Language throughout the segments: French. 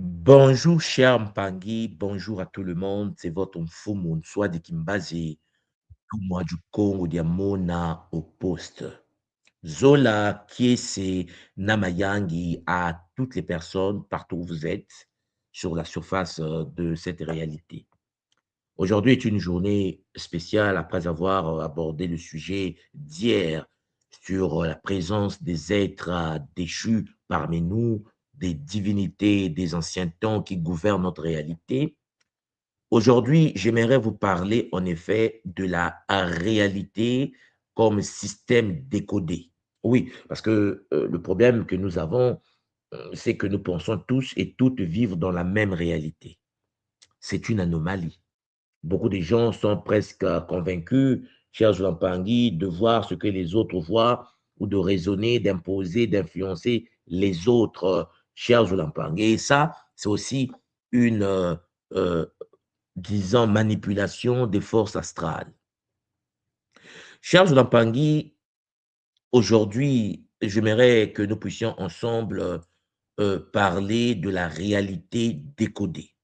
Bonjour cher Mpangi, bonjour à tout le monde. C'est votre Mfumu Nswadi Kimbazi, tout moi du Congo Diamona au poste. Zola, Kiese, Namayangi à toutes les personnes partout où vous êtes sur la surface de cette réalité. Aujourd'hui est une journée spéciale après avoir abordé le sujet d'hier sur la présence des êtres déchus parmi nous, des divinités des anciens temps qui gouvernent notre réalité. Aujourd'hui, j'aimerais vous parler en effet de la réalité comme système décodé. Oui, parce que le problème que nous avons, c'est que nous pensons tous et toutes vivre dans la même réalité. C'est une anomalie. Beaucoup de gens sont presque convaincus, cher Lampangi, de voir ce que les autres voient ou de raisonner, d'imposer, d'influencer les autres, cher Lampangi. Et ça, c'est aussi une, euh, disons, manipulation des forces astrales. Cher Lampangi, aujourd'hui, j'aimerais que nous puissions ensemble parler de la réalité décodée.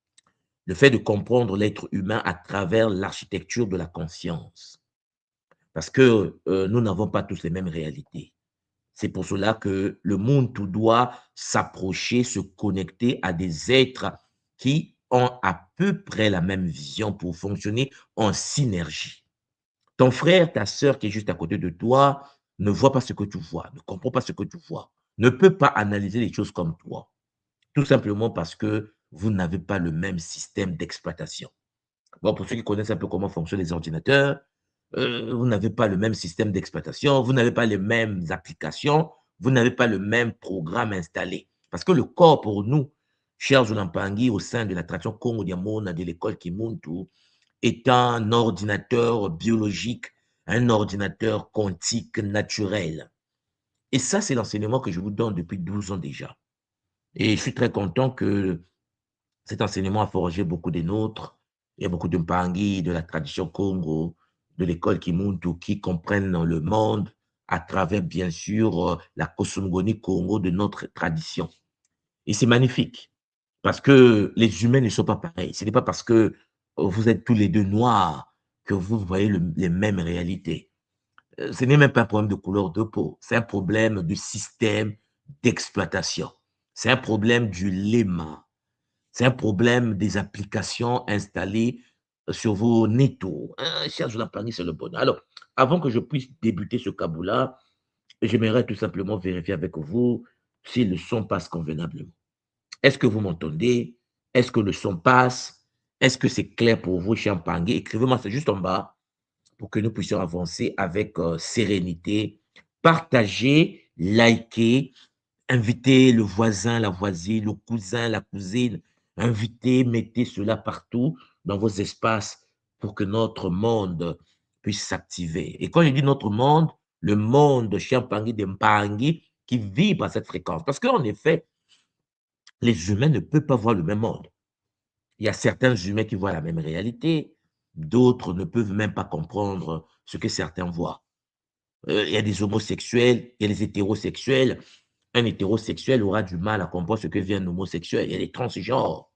Le fait de comprendre l'être humain à travers l'architecture de la conscience. Parce que nous n'avons pas tous les mêmes réalités. C'est pour cela que le monde tout doit s'approcher, se connecter à des êtres qui ont à peu près la même vision pour fonctionner en synergie. Ton frère, ta sœur qui est juste à côté de toi ne voit pas ce que tu vois, ne comprend pas ce que tu vois, ne peut pas analyser les choses comme toi, tout simplement parce que vous n'avez pas le même système d'exploitation. Bon, pour ceux qui connaissent un peu comment fonctionnent les ordinateurs, vous n'avez pas le même système d'exploitation, vous n'avez pas les mêmes applications, vous n'avez pas le même programme installé. Parce que le corps, pour nous, chers Zulampangi, au sein de la tradition Congo Diamona de l'école Kimuntu, est un ordinateur biologique, un ordinateur quantique naturel. Et ça, c'est l'enseignement que je vous donne depuis 12 ans déjà. Et je suis très content que cet enseignement a forgé beaucoup des nôtres. Il y a beaucoup de Mpangi, de la tradition Congo, de l'école Kimuntu qui comprennent le monde à travers, bien sûr, la cosmogonie Congo de notre tradition. Et c'est magnifique parce que les humains ne sont pas pareils. Ce n'est pas parce que vous êtes tous les deux noirs que vous voyez les mêmes réalités. Ce n'est même pas un problème de couleur de peau, c'est un problème de système d'exploitation. C'est un problème du léma. C'est un problème des applications installées sur vos nettos. Cher Jonathan, c'est le bonheur. Alors, avant que je puisse débuter ce cabou-là, j'aimerais tout simplement vérifier avec vous si le son passe convenablement. Est-ce que vous m'entendez? Est-ce que le son passe? Est-ce que c'est clair pour vous, cher Mpangué? Écrivez-moi, c'est juste en bas pour que nous puissions avancer avec sérénité. Partagez, likez, invitez le voisin, la voisine, le cousin, la cousine. Invitez, mettez cela partout dans vos espaces pour que notre monde puisse s'activer. Et quand je dis notre monde, le monde de Chiampangui, de Mpangui, qui vibre à cette fréquence. Parce qu'en effet, les humains ne peuvent pas voir le même monde. Il y a certains humains qui voient la même réalité, d'autres ne peuvent même pas comprendre ce que certains voient. Il y a des homosexuels, il y a des hétérosexuels. Un hétérosexuel aura du mal à comprendre ce que vit un homosexuel. Il y a des transgenres.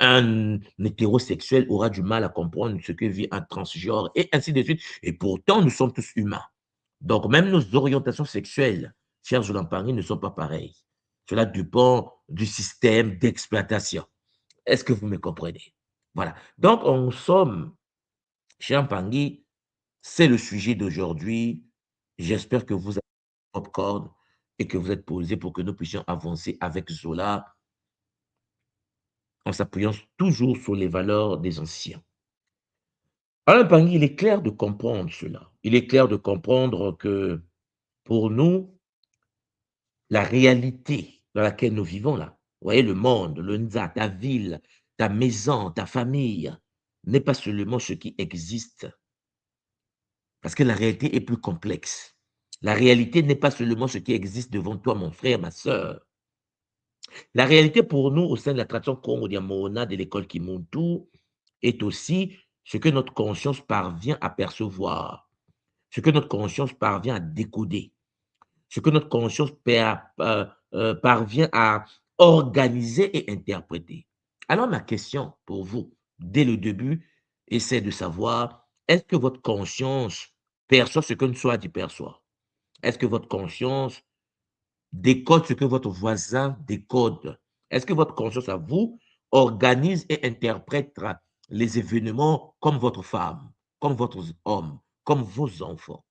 Un hétérosexuel aura du mal à comprendre ce que vit un transgenre, et ainsi de suite. Et pourtant, nous sommes tous humains. Donc, même nos orientations sexuelles, chers Paris, ne sont pas pareilles. Cela dépend du système d'exploitation. Est-ce que vous me comprenez? Voilà. Donc, en somme, cher Pangui, c'est le sujet d'aujourd'hui. J'espère que vous avez popcorn et que vous êtes posé pour que nous puissions avancer avec Zola en s'appuyant toujours sur les valeurs des anciens. Alain Pangui, il est clair de comprendre cela. Il est clair de comprendre que pour nous, la réalité dans laquelle nous vivons là, vous voyez, le monde, le Nza, ta ville, ta maison, ta famille, n'est pas seulement ce qui existe, parce que la réalité est plus complexe. La réalité n'est pas seulement ce qui existe devant toi, mon frère, ma sœur. La réalité pour nous, au sein de la tradition Congo Diamona de l'école Kimuntu, est aussi ce que notre conscience parvient à percevoir, ce que notre conscience parvient à décoder, ce que notre conscience parvient organiser et interpréter. Alors ma question pour vous, dès le début, c'est de savoir, est-ce que votre conscience perçoit ce que soi dit perçoit? Est-ce que votre conscience décode ce que votre voisin décode? Est-ce que votre conscience à vous organise et interprète les événements comme votre femme, comme votre homme, comme vos enfants?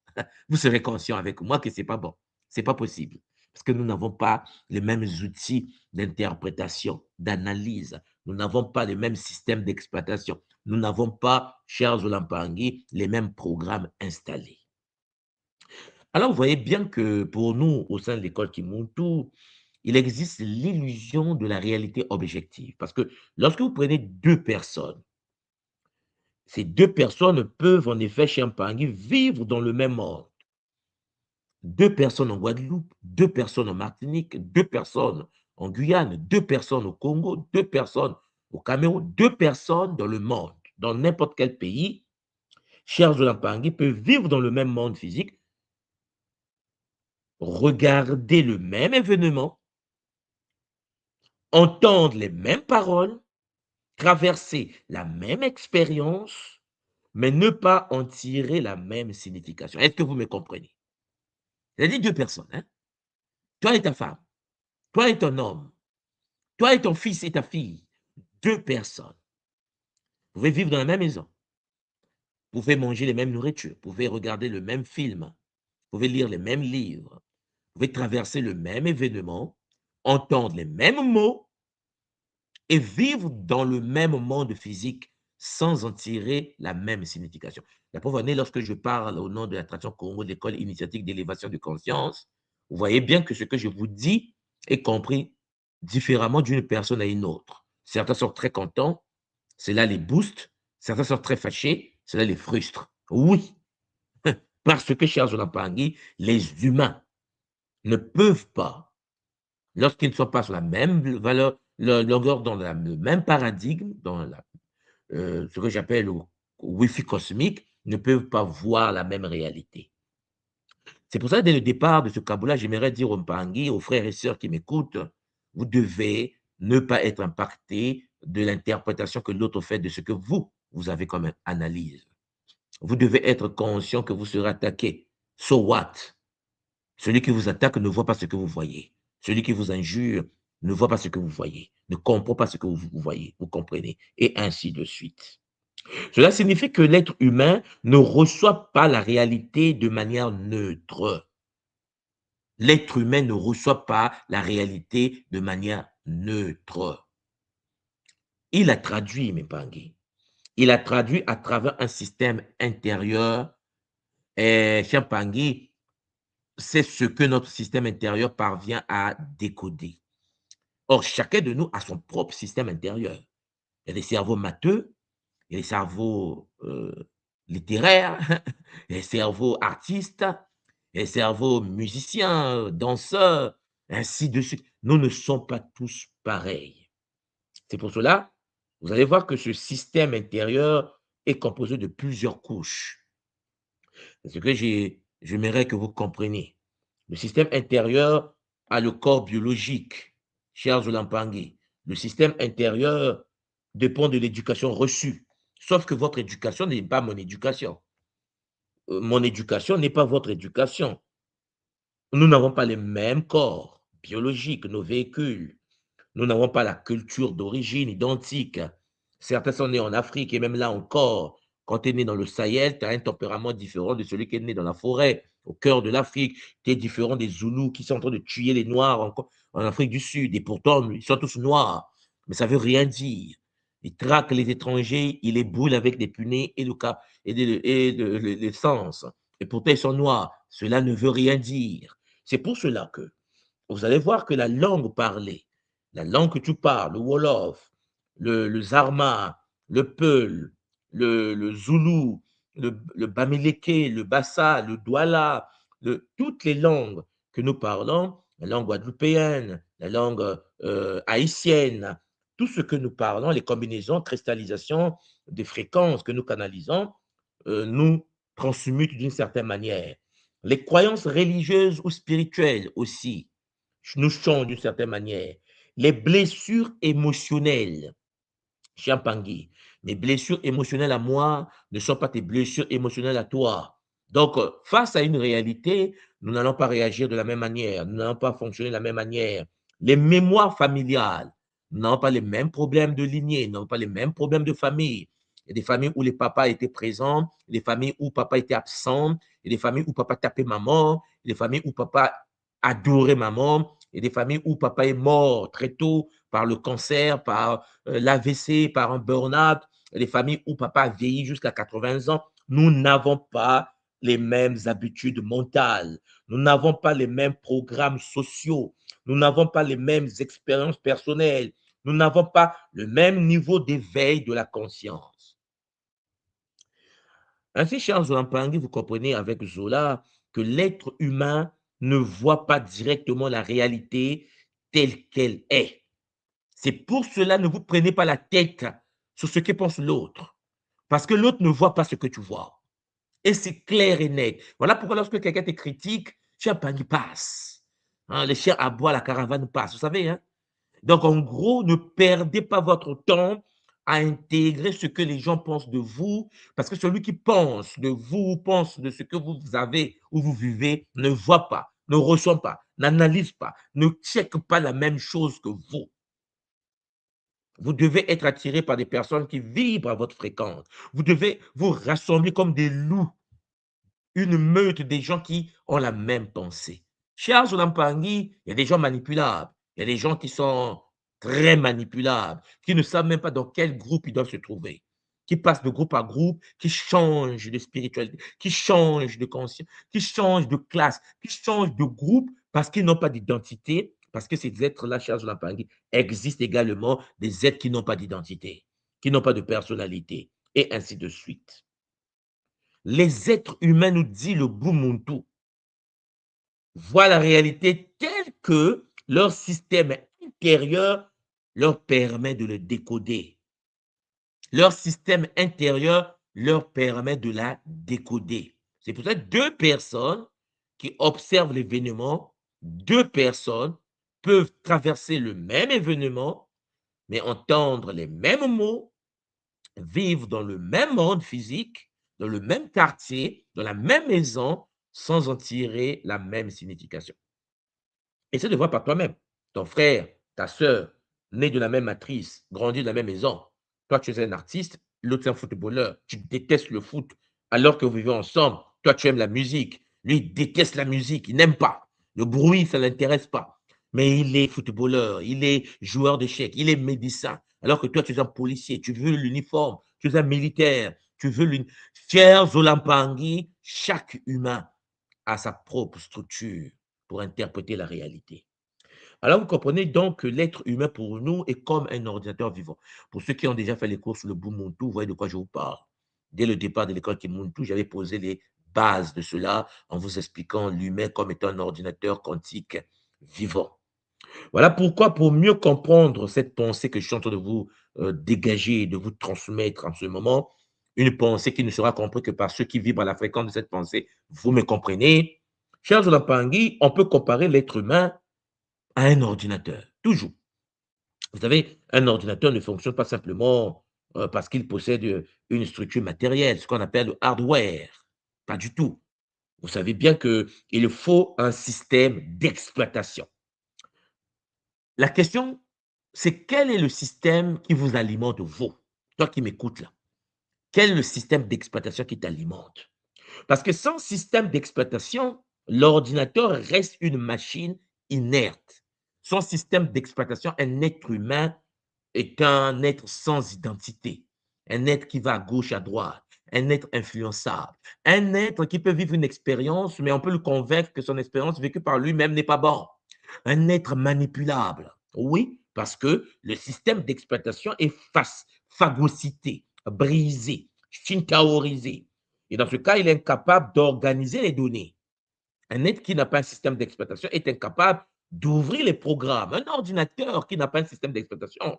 Vous serez conscient avec moi que c'est pas bon, c'est pas possible. Parce que nous n'avons pas les mêmes outils d'interprétation, d'analyse. Nous n'avons pas les mêmes systèmes d'exploitation. Nous n'avons pas, chers Olampangui, les mêmes programmes installés. Alors, vous voyez bien que pour nous, au sein de l'école Kimuntu, il existe l'illusion de la réalité objective. Parce que lorsque vous prenez deux personnes, ces deux personnes peuvent en effet, chez Mpangui, vivre dans le même monde. Deux personnes en Guadeloupe, deux personnes en Martinique, deux personnes en Guyane, deux personnes au Congo, deux personnes au Cameroun, deux personnes dans le monde, dans n'importe quel pays, chers Olampangui, peuvent vivre dans le même monde physique, regarder le même événement, entendre les mêmes paroles, traverser la même expérience, mais ne pas en tirer la même signification. Est-ce que vous me comprenez? J'ai dit deux personnes, hein? Toi et ta femme, toi et ton homme, toi et ton fils et ta fille, deux personnes. Vous pouvez vivre dans la même maison, vous pouvez manger les mêmes nourritures, vous pouvez regarder le même film, vous pouvez lire les mêmes livres, vous pouvez traverser le même événement, entendre les mêmes mots et vivre dans le même monde physique sans en tirer la même signification. La preuve en est, lorsque je parle au nom de la tradition Congo, de l'école initiatique d'élévation de conscience, vous voyez bien que ce que je vous dis est compris différemment d'une personne à une autre. Certains sont très contents, cela les booste. Certains sont très fâchés, cela les frustre. Oui, parce que, chers Olampangui, les humains ne peuvent pas, lorsqu'ils ne sont pas sur la même valeur, longueur, dans le même paradigme, dans ce que j'appelle le Wi-Fi cosmique, ne peuvent pas voir la même réalité. C'est pour ça, dès le départ de ce Kaboula, j'aimerais dire aux Mpangi, aux frères et sœurs qui m'écoutent, vous devez ne pas être impacté de l'interprétation que l'autre fait de ce que vous avez comme analyse. Vous devez être conscient que vous serez attaqué. So what? Celui qui vous attaque ne voit pas ce que vous voyez. Celui qui vous injure ne voit pas ce que vous voyez, ne comprend pas ce que vous voyez, vous comprenez, et ainsi de suite. Cela signifie que l'être humain ne reçoit pas la réalité de manière neutre. L'être humain ne reçoit pas la réalité de manière neutre. Il a traduit, Mpangi. Il a traduit à travers un système intérieur. Et Mpangi, c'est ce que notre système intérieur parvient à décoder. Or, chacun de nous a son propre système intérieur. Il y a des cerveaux matheux, il y a des cerveaux littéraires, il y a des cerveaux artistes, il y a des cerveaux musiciens, danseurs, ainsi de suite. Nous ne sommes pas tous pareils. C'est pour cela, vous allez voir que ce système intérieur est composé de plusieurs couches. C'est ce que j'aimerais que vous compreniez. Le système intérieur a le corps biologique, cher Zolampangui. Le système intérieur dépend de l'éducation reçue. Sauf que votre éducation n'est pas mon éducation. Mon éducation n'est pas votre éducation. Nous n'avons pas les mêmes corps biologiques, nos véhicules. Nous n'avons pas la culture d'origine identique. Certains sont nés en Afrique et même là encore, quand tu es né dans le Sahel, tu as un tempérament différent de celui qui est né dans la forêt, au cœur de l'Afrique. Tu es différent des Zoulous qui sont en train de tuer les Noirs en Afrique du Sud. Et pourtant, ils sont tous noirs. Mais ça ne veut rien dire. Ils traquent les étrangers, ils les brûlent avec des punais et de l'essence. Et pourtant, ils sont noirs. Cela ne veut rien dire. C'est pour cela que vous allez voir que la langue parlée, la langue que tu parles, le Wolof, le Zarma, le Peul, le Zoulou, le Bamileke, le Bassa, le Douala, toutes les langues que nous parlons, la langue guadeloupéenne, la langue haïtienne, tout ce que nous parlons, les combinaisons, cristallisations des fréquences que nous canalisons, nous transmutent d'une certaine manière. Les croyances religieuses ou spirituelles aussi nous changent d'une certaine manière. les blessures émotionnelles. Champangui, mes blessures émotionnelles à moi ne sont pas tes blessures émotionnelles à toi. Donc, face à une réalité, nous n'allons pas réagir de la même manière, nous n'allons pas fonctionner de la même manière. Les mémoires familiales n'ont pas les mêmes problèmes de lignée, n'ont pas les mêmes problèmes de famille. Il y a des familles où les papas étaient présents, des familles où papa était absent, il y a des familles où papa tapait maman, il y a des familles où papa adorait maman, il y a des familles où papa est mort très tôt par le cancer, par l'AVC, par un burn-out, les familles où papa a vieilli jusqu'à 80 ans, nous n'avons pas les mêmes habitudes mentales, nous n'avons pas les mêmes programmes sociaux, nous n'avons pas les mêmes expériences personnelles, nous n'avons pas le même niveau d'éveil de la conscience. Ainsi, cher Zola, vous comprenez avec Zola que l'être humain ne voit pas directement la réalité telle qu'elle est. C'est pour cela, ne vous prenez pas la tête sur ce que pense l'autre. Parce que l'autre ne voit pas ce que tu vois. Et c'est clair et net. Voilà pourquoi lorsque quelqu'un te critique, champagne passe. Hein, les chiens aboient, la caravane passe. Vous savez, hein? Donc, en gros, ne perdez pas votre temps à intégrer ce que les gens pensent de vous, parce que celui qui pense de vous, pense de ce que vous avez ou vous vivez, ne voit pas, ne ressent pas, n'analyse pas, ne check pas la même chose que vous. Vous devez être attiré par des personnes qui vibrent à votre fréquence. Vous devez vous rassembler comme des loups, une meute des gens qui ont la même pensée. Chez Azoulampangui, il y a des gens manipulables. Il y a des gens qui sont très manipulables, qui ne savent même pas dans quel groupe ils doivent se trouver, qui passent de groupe à groupe, qui changent de spiritualité, qui changent de conscience, qui changent de classe, qui changent de groupe parce qu'ils n'ont pas d'identité, parce que ces êtres-là, chez Azoulampangui, existent également des êtres qui n'ont pas d'identité, qui n'ont pas de personnalité, et ainsi de suite. Les êtres humains, nous dit le Bumuntu, voient la réalité telle que leur système intérieur leur permet de le décoder. Leur système intérieur leur permet de la décoder. C'est pour ça que deux personnes qui observent l'événement, deux personnes peuvent traverser le même événement, mais entendre les mêmes mots, vivre dans le même monde physique, dans le même quartier, dans la même maison, sans en tirer la même signification. Essaie de voir par toi-même. Ton frère, ta sœur, nés de la même matrice, grandis de la même maison. Toi, tu es un artiste, l'autre, c'est un footballeur. Tu détestes le foot alors que vous vivez ensemble. Toi, tu aimes la musique. Lui, il déteste la musique, il n'aime pas. Le bruit, ça ne l'intéresse pas. Mais il est footballeur, il est joueur d'échecs, il est médecin. Alors que toi, tu es un policier, tu veux l'uniforme, tu es un militaire, tu veux l'uniforme. Cher Zolampangui, chaque humain a sa propre structure pour interpréter la réalité. Alors, vous comprenez donc que l'être humain pour nous est comme un ordinateur vivant. Pour ceux qui ont déjà fait les cours sur le Ubuntu, vous voyez de quoi je vous parle. Dès le départ de l'école Kimuntu, j'avais posé les bases de cela en vous expliquant l'humain comme étant un ordinateur quantique vivant. Voilà pourquoi, pour mieux comprendre cette pensée que je suis en train de vous dégager, de vous transmettre en ce moment, une pensée qui ne sera comprise que par ceux qui vibrent à la fréquence de cette pensée, vous me comprenez. Chers Olapangui, on peut comparer l'être humain à un ordinateur, toujours. Vous savez, un ordinateur ne fonctionne pas simplement parce qu'il possède une structure matérielle, ce qu'on appelle le hardware. Pas du tout. Vous savez bien qu'il faut un système d'exploitation. La question, c'est quel est le système qui vous alimente, vous, toi qui m'écoutes là? Quel est le système d'exploitation qui t'alimente? Parce que sans système d'exploitation, l'ordinateur reste une machine inerte. Sans système d'exploitation, un être humain est un être sans identité, un être qui va à gauche, à droite, un être influençable, un être qui peut vivre une expérience, mais on peut le convaincre que son expérience vécue par lui-même n'est pas bonne. Un être manipulable, oui, parce que le système d'exploitation est phagocyté, brisé, shintaorisé. Et dans ce cas, il est incapable d'organiser les données. Un être qui n'a pas un système d'exploitation est incapable d'ouvrir les programmes. Un ordinateur qui n'a pas un système d'exploitation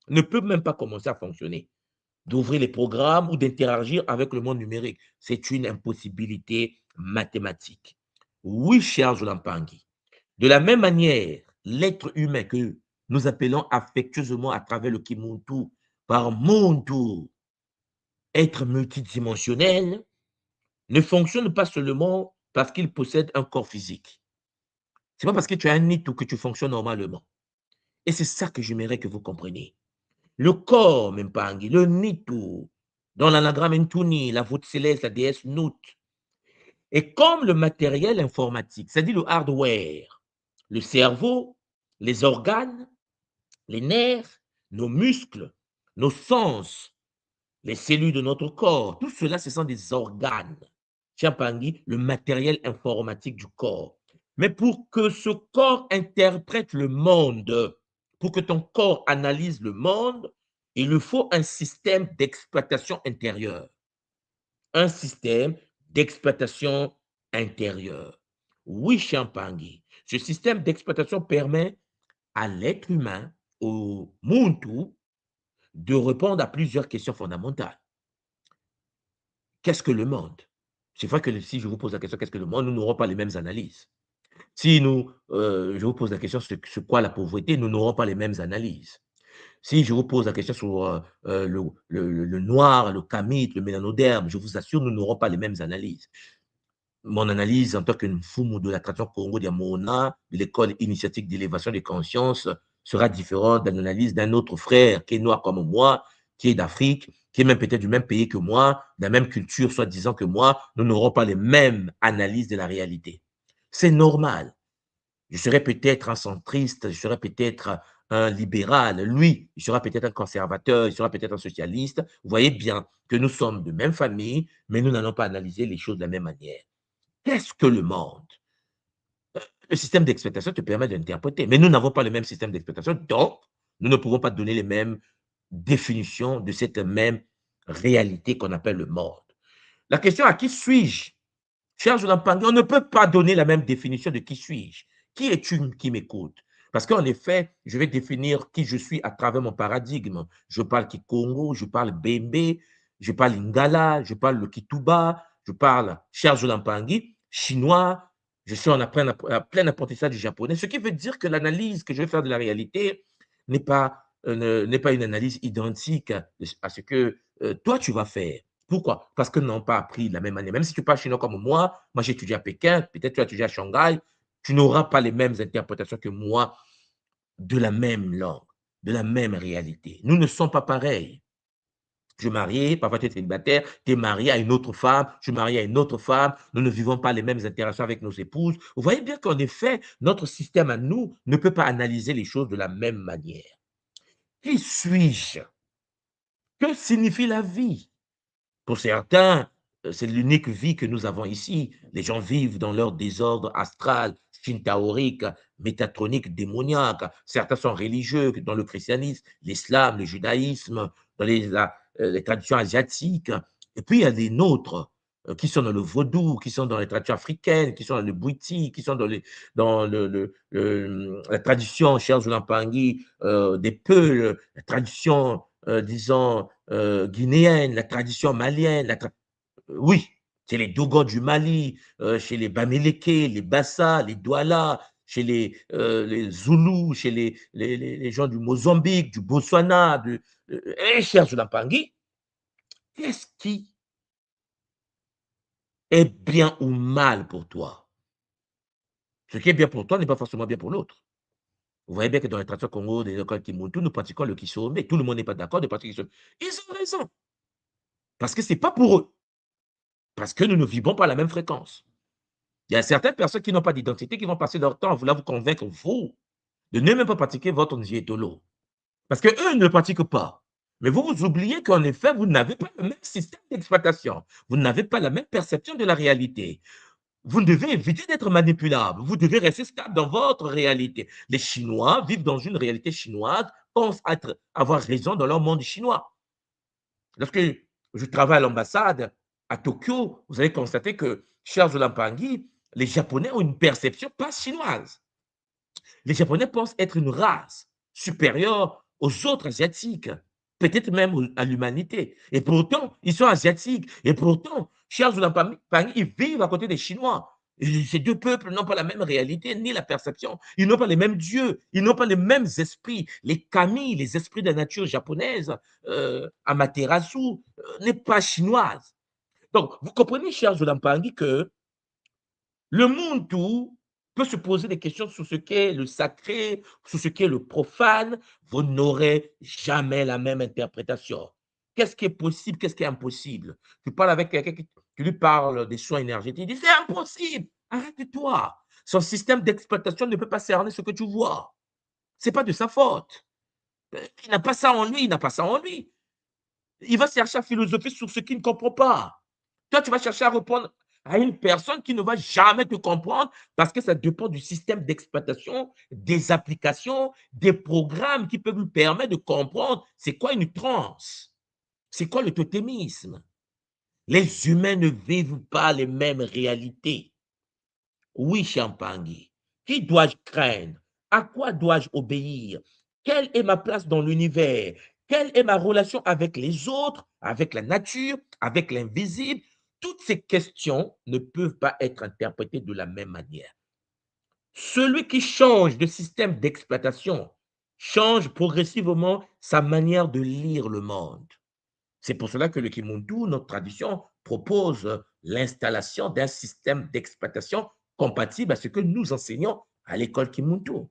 ne peut même pas commencer à fonctionner, d'ouvrir les programmes ou d'interagir avec le monde numérique. C'est une impossibilité mathématique. Oui, cher Zolampangi. De la même manière, l'être humain que nous appelons affectueusement à travers le Kimuntu par Muntu. Être multidimensionnel ne fonctionne pas seulement parce qu'il possède un corps physique. C'est pas parce que tu as un nid ou que tu fonctionnes normalement. Et c'est ça que j'aimerais que vous compreniez. Le corps, Mempangi, le Nitu, dans l'anagramme Ntuni, la voûte céleste, la déesse Nut, est comme le matériel informatique, c'est-à-dire le hardware, le cerveau, les organes, les nerfs, nos muscles, nos sens, les cellules de notre corps, tout cela, ce sont des organes. Chiampangui, le matériel informatique du corps. Mais pour que ce corps interprète le monde, pour que ton corps analyse le monde, il lui faut un système d'exploitation intérieure. Un système d'exploitation intérieure. Oui, Chiampangui, ce système d'exploitation permet à l'être humain, au Muntu, de répondre à plusieurs questions fondamentales. Qu'est-ce que le monde? C'est vrai que si je vous pose la question, qu'est-ce que le monde? Nous n'aurons pas les mêmes analyses. Si je vous pose la question, c'est quoi la pauvreté? Nous n'aurons pas les mêmes analyses. Si je vous pose la question sur le noir, le kamite, le mélanoderme, je vous assure, nous n'aurons pas les mêmes analyses. Mon analyse en tant que Mfumu de la tradition Congo d'Yamona, de l'école initiatique d'élévation des consciences, sera différente de l'analyse d'un autre frère qui est noir comme moi, qui est d'Afrique, qui est même peut-être du même pays que moi, de la même culture, soi-disant que moi. Nous n'aurons pas les mêmes analyses de la réalité. C'est normal. Je serais peut-être un centriste, je serais peut-être un libéral. Lui, il sera peut-être un conservateur, il sera peut-être un socialiste. Vous voyez bien que nous sommes de même famille, mais nous n'allons pas analyser les choses de la même manière. Qu'est-ce que le monde? Le système d'exploitation te permet d'interpréter, mais nous n'avons pas le même système d'exploitation, donc nous ne pouvons pas donner les mêmes définitions de cette même réalité qu'on appelle le monde. La question à qui suis-je? Cher Joulampangui, on ne peut pas donner la même définition de qui suis-je. Qui es-tu qui m'écoute? Parce qu'en effet, je vais définir qui je suis à travers mon paradigme. Je parle Kikongo, je parle Bembe, je parle Lingala, je parle le Kituba, je parle Cher Joulampangui, chinois, je suis en plein apprentissage du japonais, ce qui veut dire que l'analyse que je vais faire de la réalité n'est pas une analyse identique à ce que toi tu vas faire. Pourquoi? Parce que nous n'avons pas appris de la même manière. Même si tu parles chinois comme moi j'ai étudié à Pékin, peut-être tu as étudié à Shanghai, tu n'auras pas les mêmes interprétations que moi de la même langue, de la même réalité. Nous ne sommes pas pareils. Je suis marié, parfois tu es célibataire, tu es marié à une autre femme, je suis marié à une autre femme, nous ne vivons pas les mêmes interactions avec nos épouses. Vous voyez bien qu'en effet, notre système à nous ne peut pas analyser les choses de la même manière. Qui suis-je? Que signifie la vie? Pour certains, c'est l'unique vie que nous avons ici. Les gens vivent dans leur désordre astral, shintaorique, métatronique, démoniaque. Certains sont religieux dans le christianisme, l'islam, le judaïsme, dans les traditions asiatiques. Et puis, il y a des nôtres qui sont dans le vaudou, qui sont dans les traditions africaines, qui sont dans le bouiti, qui sont dans la tradition, cher Zulampangui, des Peuls, la tradition, disons, guinéenne, la tradition malienne, oui, c'est les Dogon du Mali, chez les Bamileke, les Bassa, les Douala, chez les Zoulous, chez les gens du Mozambique, du Botswana, cher Zulampangui, qu'est-ce qui est bien ou mal pour toi? Ce qui est bien pour toi n'est pas forcément bien pour l'autre. Vous voyez bien que dans les traditions Congo, des écoles Kimuntu, nous pratiquons le Kisome. Tout le monde n'est pas d'accord de pratiquer le Kisome. Ils ont raison, parce que ce n'est pas pour eux, parce que nous ne vibrons pas à la même fréquence. Il y a certaines personnes qui n'ont pas d'identité, qui vont passer leur temps à vouloir vous convaincre, vous, de ne même pas pratiquer votre Nzietolo. Parce qu'eux ne le pratiquent pas. Mais vous, vous oubliez qu'en effet, vous n'avez pas le même système d'exploitation. Vous n'avez pas la même perception de la réalité. Vous devez éviter d'être manipulable. Vous devez rester stable dans votre réalité. Les Chinois vivent dans une réalité chinoise, pensent avoir raison dans leur monde chinois. Lorsque je travaille à l'ambassade à Tokyo, vous allez constater que, cher Zolampangui, les Japonais ont une perception pas chinoise. Les Japonais pensent être une race supérieure aux autres Asiatiques, peut-être même à l'humanité. Et pourtant, ils sont asiatiques. Et pourtant, cher Zolampangui, ils vivent à côté des Chinois. Et ces deux peuples n'ont pas la même réalité, ni la perception. Ils n'ont pas les mêmes dieux, ils n'ont pas les mêmes esprits. Les kami, les esprits de la nature japonaise, Amaterasu, n'est pas chinoise. Donc, vous comprenez, cher Zolampangi, que le monde tout peut se poser des questions sur ce qu'est le sacré, sur ce qu'est le profane. Vous n'aurez jamais la même interprétation. Qu'est-ce qui est possible, qu'est-ce qui est impossible? Tu parles avec quelqu'un, tu lui parles des soins énergétiques, il dit c'est impossible. Arrête-toi. Son système d'exploitation ne peut pas cerner ce que tu vois. Ce n'est pas de sa faute. Il n'a pas ça en lui, il n'a pas ça en lui. Il va chercher à philosopher sur ce qu'il ne comprend pas. Toi, tu vas chercher à répondre à une personne qui ne va jamais te comprendre parce que ça dépend du système d'exploitation, des applications, des programmes qui peuvent lui permettre de comprendre c'est quoi une transe, c'est quoi le totémisme. Les humains ne vivent pas les mêmes réalités. Oui, Champagny, qui dois-je craindre? À quoi dois-je obéir? Quelle est ma place dans l'univers? Quelle est ma relation avec les autres, avec la nature, avec l'invisible? Toutes ces questions ne peuvent pas être interprétées de la même manière. Celui qui change de système d'exploitation change progressivement sa manière de lire le monde. C'est pour cela que le Kimuntu, notre tradition, propose l'installation d'un système d'exploitation compatible à ce que nous enseignons à l'école Kimuntu.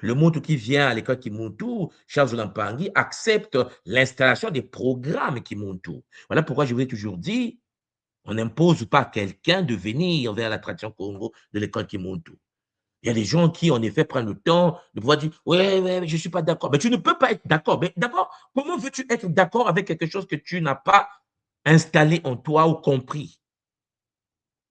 Le Muntu qui vient à l'école Kimuntu, Charles Lampangi, accepte l'installation des programmes Kimuntu. Voilà pourquoi je vous ai toujours dit, on n'impose pas à quelqu'un de venir vers la tradition Congo de l'école Kimuntu. Il y a des gens qui, en effet, prennent le temps de pouvoir dire ouais, ouais, je ne suis pas d'accord. Mais tu ne peux pas être d'accord. Mais d'abord, comment veux-tu être d'accord avec quelque chose que tu n'as pas installé en toi ou compris?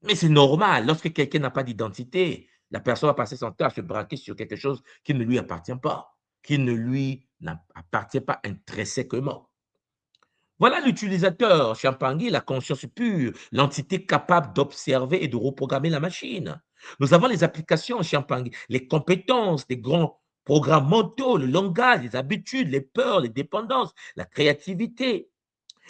Mais c'est normal. Lorsque quelqu'un n'a pas d'identité, la personne va passer son temps à se braquer sur quelque chose qui ne lui appartient pas, qui ne lui appartient pas intrinsèquement. Voilà l'utilisateur, Champangui, la conscience pure, l'entité capable d'observer et de reprogrammer la machine. Nous avons les applications, Champangui, les compétences des grands programmes mentaux, le langage, les habitudes, les peurs, les dépendances, la créativité,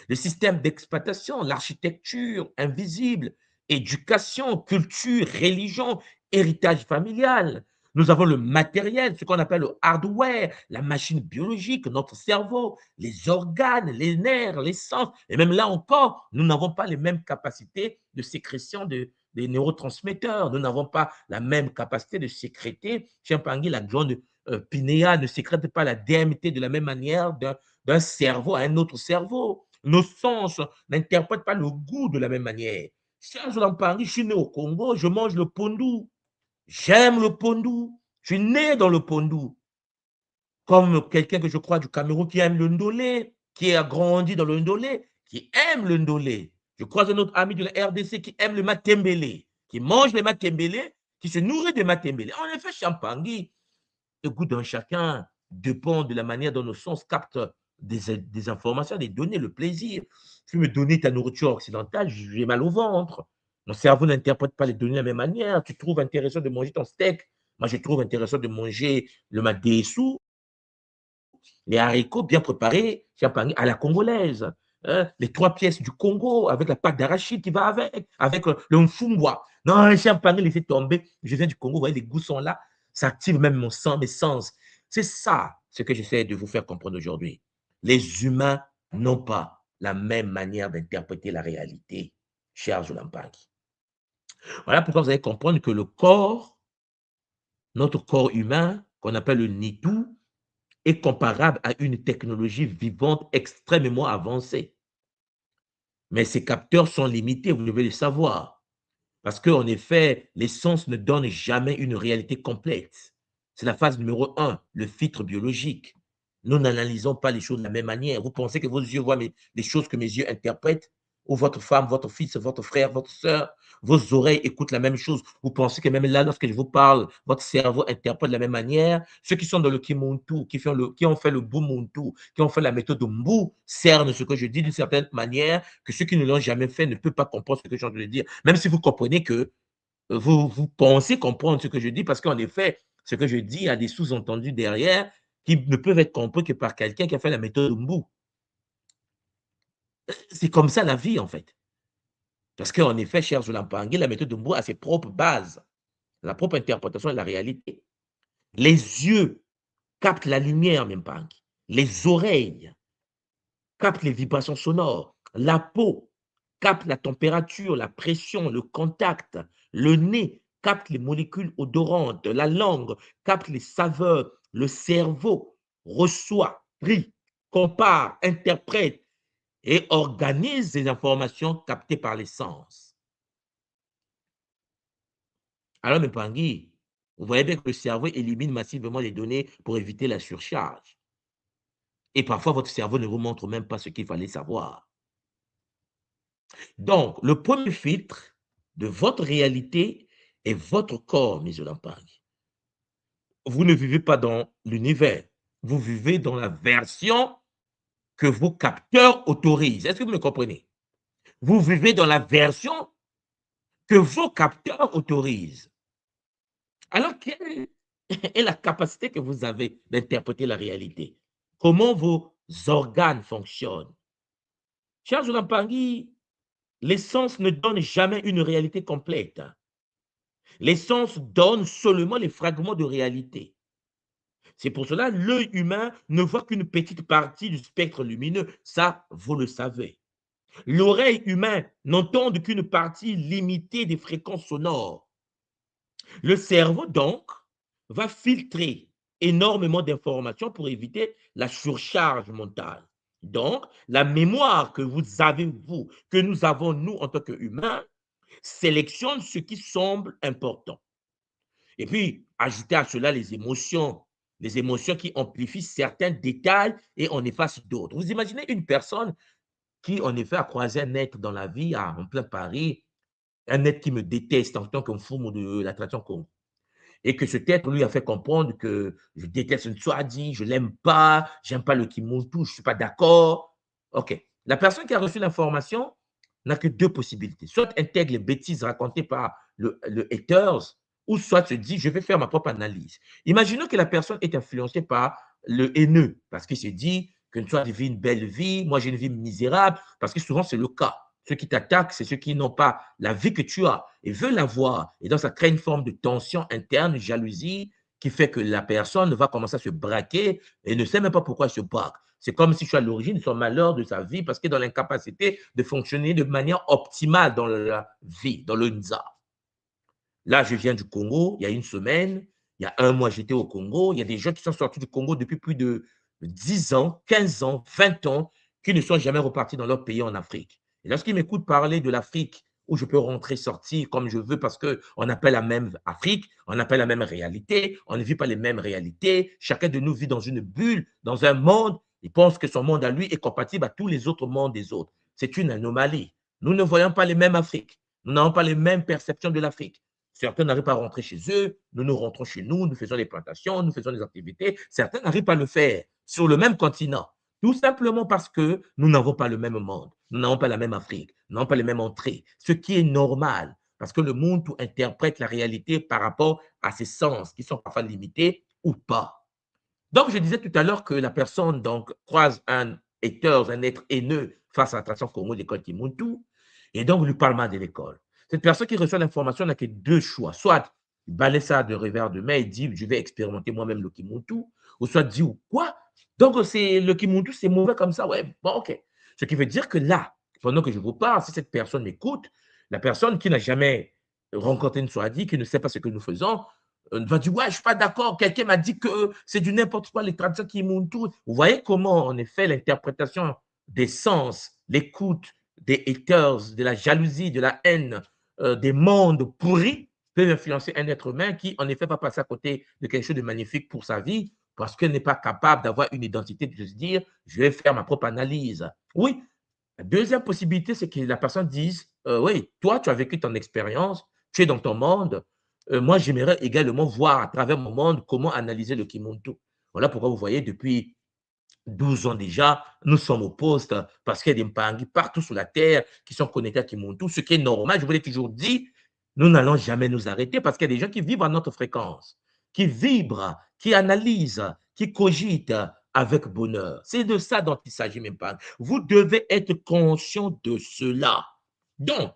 le système d'exploitation, l'architecture invisible, éducation, culture, religion, héritage familial. Nous avons le matériel, ce qu'on appelle le hardware, la machine biologique, notre cerveau, les organes, les nerfs, les sens. Et même là encore, nous n'avons pas les mêmes capacités de sécrétion des neurotransmetteurs. Nous n'avons pas la même capacité de sécréter. Champangui, la glande pinéale ne sécrète pas la DMT de la même manière d'un cerveau à un autre cerveau. Nos sens n'interprètent pas le goût de la même manière. Cher Paris, je suis né au Congo, je mange le pondu. J'aime le pondu. Je suis né dans le pondu. Comme quelqu'un que je crois du Cameroun qui aime le ndolé, qui a grandi dans le ndolé, qui aime le ndolé. Je croise un autre ami de la RDC qui aime le matembele, qui mange le matembele, qui se nourrit de matembele. En effet, Champangui, le goût d'un chacun dépend de la manière dont nos sens captent des informations, des données, le plaisir. Tu me donner ta nourriture occidentale, j'ai mal au ventre. Mon cerveau n'interprète pas les données de la même manière. Tu trouves intéressant de manger ton steak. Moi, je trouve intéressant de manger le madessou, les haricots bien préparés, à la congolaise. Hein, les trois pièces du Congo avec la pâte d'arachide qui va avec le mfungwa. Non, champagne, laissez tomber. Je viens du Congo, vous voyez, les goûts sont là. Ça active même mon sang, mes sens. C'est ça ce que j'essaie de vous faire comprendre aujourd'hui. Les humains n'ont pas la même manière d'interpréter la réalité, cher Zulampaki. Voilà pourquoi vous allez comprendre que le corps, notre corps humain, qu'on appelle le Nitu, est comparable à une technologie vivante extrêmement avancée. Mais ces capteurs sont limités, vous devez le savoir. Parce qu'en effet, les sens ne donnent jamais une réalité complète. C'est la phase numéro un, le filtre biologique. Nous n'analysons pas les choses de la même manière. Vous pensez que vos yeux voient les choses que mes yeux interprètent, ou votre femme, votre fils, votre frère, votre soeur, vos oreilles écoutent la même chose. Vous pensez que même là, lorsque je vous parle, votre cerveau interprète de la même manière. Ceux qui sont dans le Kimuntu, qui ont fait le Bumuntu, qui ont fait la méthode de Mbu, cernent ce que je dis d'une certaine manière, que ceux qui ne l'ont jamais fait ne peuvent pas comprendre ce que je viens de dire. Même si vous comprenez que vous pensez comprendre ce que je dis, parce qu'en effet, ce que je dis a des sous-entendus derrière qui ne peuvent être compris que par quelqu'un qui a fait la méthode Mbu. C'est comme ça la vie, en fait. Parce qu'en effet, cher Zolampangi, la méthode de Mbour a ses propres bases, la propre interprétation de la réalité. Les yeux captent la lumière, Mpangi. Les oreilles capte les vibrations sonores. La peau capte la température, la pression, le contact. Le nez capte les molécules odorantes. La langue capte les saveurs. Le cerveau reçoit, trie, compare, interprète et organise les informations captées par les sens. Alors, mes Pangui, vous voyez bien que le cerveau élimine massivement les données pour éviter la surcharge. Et parfois, votre cerveau ne vous montre même pas ce qu'il fallait savoir. Donc, le premier filtre de votre réalité est votre corps, mes Olampag. Vous ne vivez pas dans l'univers, vous vivez dans la version que vos capteurs autorisent. Est-ce que vous me comprenez? Vous vivez dans la version que vos capteurs autorisent. Alors, quelle est la capacité que vous avez d'interpréter la réalité? Comment vos organes fonctionnent? Chers Olampangui, les sens ne donnent jamais une réalité complète. Les sens donnent seulement les fragments de réalité. C'est pour cela que l'œil humain ne voit qu'une petite partie du spectre lumineux. Ça, vous le savez. L'oreille humaine n'entend qu'une partie limitée des fréquences sonores. Le cerveau, donc, va filtrer énormément d'informations pour éviter la surcharge mentale. Donc, la mémoire que vous avez, vous, que nous avons, nous, en tant qu'humains, sélectionne ce qui semble important. Et puis, ajouter à cela les émotions qui amplifient certains détails et en effacent d'autres. Vous imaginez une personne qui, en effet, a croisé un être dans la vie, en plein Paris, un être qui me déteste en tant qu'un fou de la tradition Congo. Et que cet être lui a fait comprendre que je déteste Nswadi, je ne l'aime pas, j'aime pas le Kimuntu, je ne suis pas d'accord. OK. La personne qui a reçu l'information n'a que deux possibilités. Soit intègre les bêtises racontées par le haters, ou soit se dit, je vais faire ma propre analyse. Imaginons que la personne est influencée par le haineux, parce qu'il se dit que Nswadi vit une belle vie, moi j'ai une vie misérable, parce que souvent c'est le cas. Ceux qui t'attaquent, c'est ceux qui n'ont pas la vie que tu as et veulent l'avoir. Et donc, ça crée une forme de tension interne, jalousie, qui fait que la personne va commencer à se braquer et ne sait même pas pourquoi elle se braque. C'est comme si tu es à l'origine de son malheur, de sa vie, parce qu'il est dans l'incapacité de fonctionner de manière optimale dans la vie, dans le nza. Là, je viens du Congo, il y a une semaine, il y a un mois, j'étais au Congo. Il y a des gens qui sont sortis du Congo depuis plus de 10 ans, 15 ans, 20 ans, qui ne sont jamais repartis dans leur pays en Afrique. Et lorsqu'ils m'écoutent parler de l'Afrique, où je peux rentrer, sortir comme je veux, parce qu'on appelle la même Afrique, on appelle la même réalité, on ne vit pas les mêmes réalités, chacun de nous vit dans une bulle, dans un monde, il pense que son monde à lui est compatible à tous les autres mondes des autres. C'est une anomalie. Nous ne voyons pas les mêmes Afriques, nous n'avons pas les mêmes perceptions de l'Afrique. Certains n'arrivent pas à rentrer chez eux, nous rentrons chez nous, nous faisons des plantations, nous faisons des activités. Certains n'arrivent pas à le faire sur le même continent, tout simplement parce que nous n'avons pas le même monde, nous n'avons pas la même Afrique, nous n'avons pas les mêmes entrées, ce qui est normal, parce que le monde interprète la réalité par rapport à ses sens, qui sont parfois limités ou pas. Donc, je disais tout à l'heure que la personne donc, croise un haters, un être haineux face à l'attraction Congo de l'école Kimuntu, et donc lui parle mal de l'école. Cette personne qui reçoit l'information n'a que deux choix. Soit il balaie ça de revers de main et dit je vais expérimenter moi-même le Kimuntu, ou soit dit ou quoi. Donc, le Kimuntu, c'est mauvais comme ça. Ouais, bon, ok. Ce qui veut dire que là, pendant que je vous parle, si cette personne m'écoute, la personne qui n'a jamais rencontré une Swadi, qui ne sait pas ce que nous faisons, va dire ouais, je ne suis pas d'accord. Quelqu'un m'a dit que c'est du n'importe quoi, les traditions qui montent tout. Vous voyez comment, en effet, l'interprétation des sens, l'écoute des haters, de la jalousie, de la haine, des mondes pourris peuvent influencer un être humain qui, en effet, va passer à côté de quelque chose de magnifique pour sa vie parce qu'elle n'est pas capable d'avoir une identité, de se dire je vais faire ma propre analyse. Oui, la deuxième possibilité, c'est que la personne dise oui, toi, tu as vécu ton expérience, tu es dans ton monde. Moi, j'aimerais également voir à travers mon monde comment analyser le Kimuntu. Voilà pourquoi vous voyez, depuis 12 ans déjà, nous sommes au poste parce qu'il y a des Mpangi partout sur la terre qui sont connectés à Kimuntu, ce qui est normal. Je vous l'ai toujours dit, nous n'allons jamais nous arrêter parce qu'il y a des gens qui vivent à notre fréquence, qui vibrent, qui analysent, qui cogitent avec bonheur. C'est de ça dont il s'agit, Mpangi. Vous devez être conscient de cela. Donc,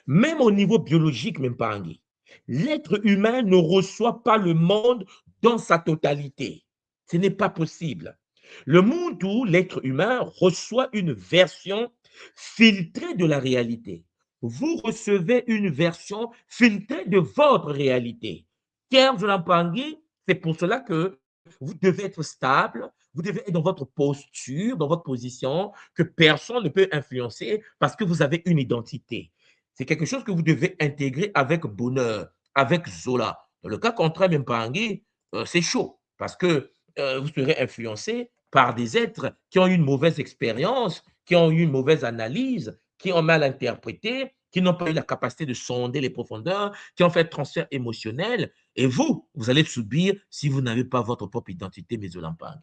Même au niveau biologique, même pas Anguille, l'être humain ne reçoit pas le monde dans sa totalité. Ce n'est pas possible. Le monde où l'être humain reçoit une version filtrée de la réalité. Vous recevez une version filtrée de votre réalité. Cher Pangui, c'est pour cela que vous devez être stable, vous devez être dans votre posture, dans votre position, que personne ne peut influencer parce que vous avez une identité. C'est quelque chose que vous devez intégrer avec bonheur, avec Zola. Dans le cas contraire, même Pangui, c'est chaud parce que vous serez influencé par des êtres qui ont eu une mauvaise expérience, qui ont eu une mauvaise analyse, qui ont mal interprété, qui n'ont pas eu la capacité de sonder les profondeurs, qui ont fait transfert émotionnel. Et vous, vous allez subir si vous n'avez pas votre propre identité mésolampane.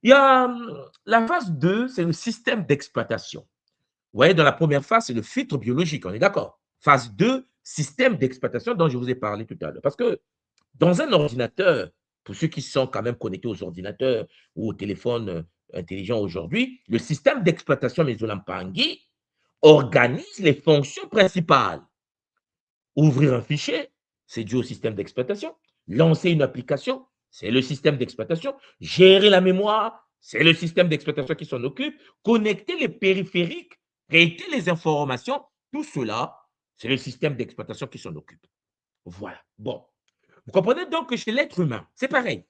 Il y a la phase 2, c'est le système d'exploitation. Vous voyez, dans la première phase, c'est le filtre biologique, on est d'accord. Phase 2, système d'exploitation dont je vous ai parlé tout à l'heure. Parce que dans un ordinateur, pour ceux qui sont quand même connectés aux ordinateurs ou aux téléphones intelligents aujourd'hui, le système d'exploitation Mesolampangi organise les fonctions principales. Ouvrir un fichier, c'est dû au système d'exploitation. Lancer une application, c'est le système d'exploitation. Gérer la mémoire, c'est le système d'exploitation qui s'en occupe. Connecter les périphériques, traiter les informations, tout cela, c'est le système d'exploitation qui s'en occupe. Voilà. Bon. Vous comprenez donc que chez l'être humain, c'est pareil.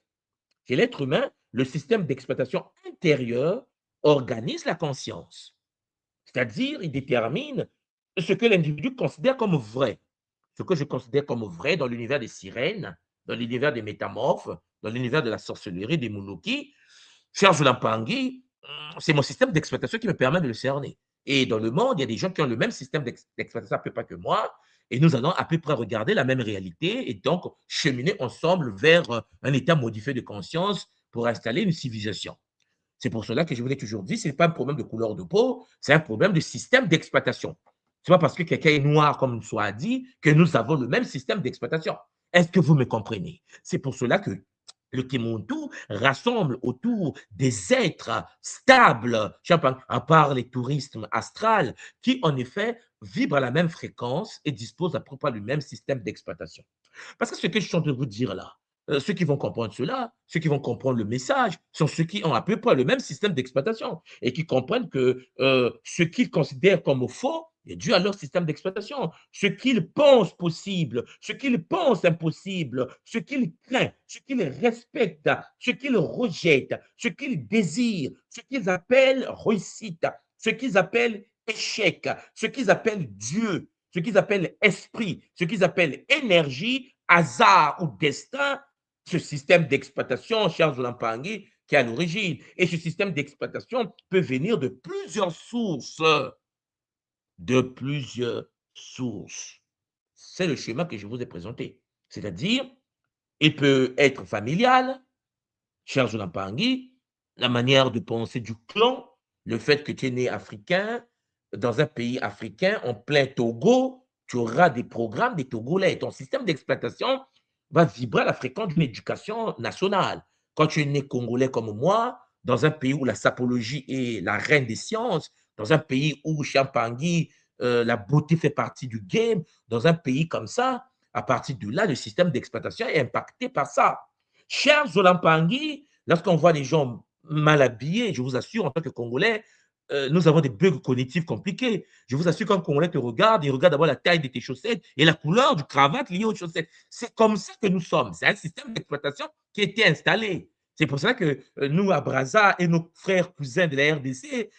Chez l'être humain, le système d'exploitation intérieur organise la conscience. C'est-à-dire, il détermine ce que l'individu considère comme vrai. Ce que je considère comme vrai dans l'univers des sirènes, dans l'univers des métamorphes, dans l'univers de la sorcellerie, des Munuki, cher Lampangi, c'est mon système d'exploitation qui me permet de le cerner. Et dans le monde, il y a des gens qui ont le même système d'exploitation à peu près que moi, et nous allons à peu près regarder la même réalité et donc cheminer ensemble vers un état modifié de conscience pour installer une civilisation. C'est pour cela que je vous ai toujours dit, ce n'est pas un problème de couleur de peau, c'est un problème de système d'exploitation. Ce n'est pas parce que quelqu'un est noir, comme soit dit, que nous avons le même système d'exploitation. Est-ce que vous me comprenez? C'est pour cela que le Kimuntu rassemble autour des êtres stables, à part les tourismes astrales, qui en effet vibrent à la même fréquence et disposent à peu près du même système d'exploitation. Parce que ce que je suis en train de vous dire là, ceux qui vont comprendre cela, ceux qui vont comprendre le message, sont ceux qui ont à peu près le même système d'exploitation et qui comprennent que ce qu'ils considèrent comme faux est dû à leur système d'exploitation. Ce qu'ils pensent possible, ce qu'ils pensent impossible, ce qu'ils craignent, ce qu'ils respectent, ce qu'ils rejettent, ce qu'ils désirent, ce qu'ils appellent réussite, ce qu'ils appellent échec, ce qu'ils appellent Dieu, ce qu'ils appellent esprit, ce qu'ils appellent énergie, hasard ou destin, ce système d'exploitation, Charles Lampangi, qui est à l'origine. Et ce système d'exploitation peut venir de plusieurs sources. De plusieurs sources. C'est le schéma que je vous ai présenté. C'est-à-dire, il peut être familial, cher Lampangi, la manière de penser du clan, le fait que tu es né africain, dans un pays africain, en plein Togo, tu auras des programmes des Togolais. Ton système d'exploitation va vibrer à la fréquence d'une éducation nationale. Quand tu es né congolais comme moi, dans un pays où la sapologie est la reine des sciences, dans un pays où Champangui, la beauté fait partie du game, dans un pays comme ça, à partir de là, le système d'exploitation est impacté par ça. Cher Zolampangui, lorsqu'on voit des gens mal habillés, je vous assure, en tant que Congolais, nous avons des bugs cognitifs compliqués. Je vous assure, quand un Congolais te regarde, il regarde d'abord la taille de tes chaussettes et la couleur du cravate liée aux chaussettes. C'est comme ça que nous sommes. C'est un système d'exploitation qui a été installé. C'est pour ça que nous, à Brazza et nos frères cousins de la RDC,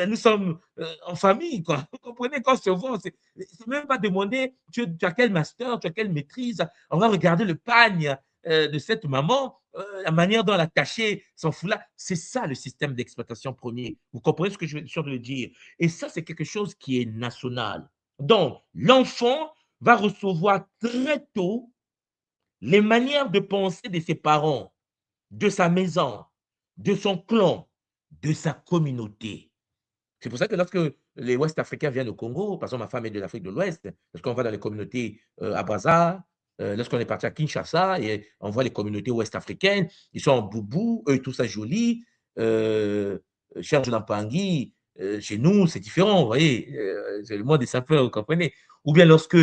nous sommes en famille. Quoi. Vous comprenez, quand on se voit, c'est même pas demander tu as quel master, tu as quelle maîtrise. On va regarder le pagne de cette maman, la manière dont elle a taché son foulard. C'est ça le système d'exploitation premier. Vous comprenez ce que je suis en train de dire? Et ça, c'est quelque chose qui est national. Donc, l'enfant va recevoir très tôt les manières de penser de ses parents, de sa maison, de son clan, de sa communauté. C'est pour ça que lorsque les Ouest-Africains viennent au Congo, par exemple, ma femme est de l'Afrique de l'Ouest, lorsqu'on va dans les communautés à Brazza, lorsqu'on est parti à Kinshasa et on voit les communautés ouest-africaines, ils sont en boubou, eux, tout ça joli. Cher Jonathan Pangui, Chez nous, c'est différent, vous voyez, c'est le monde des sapeurs, vous comprenez? Ou bien lorsque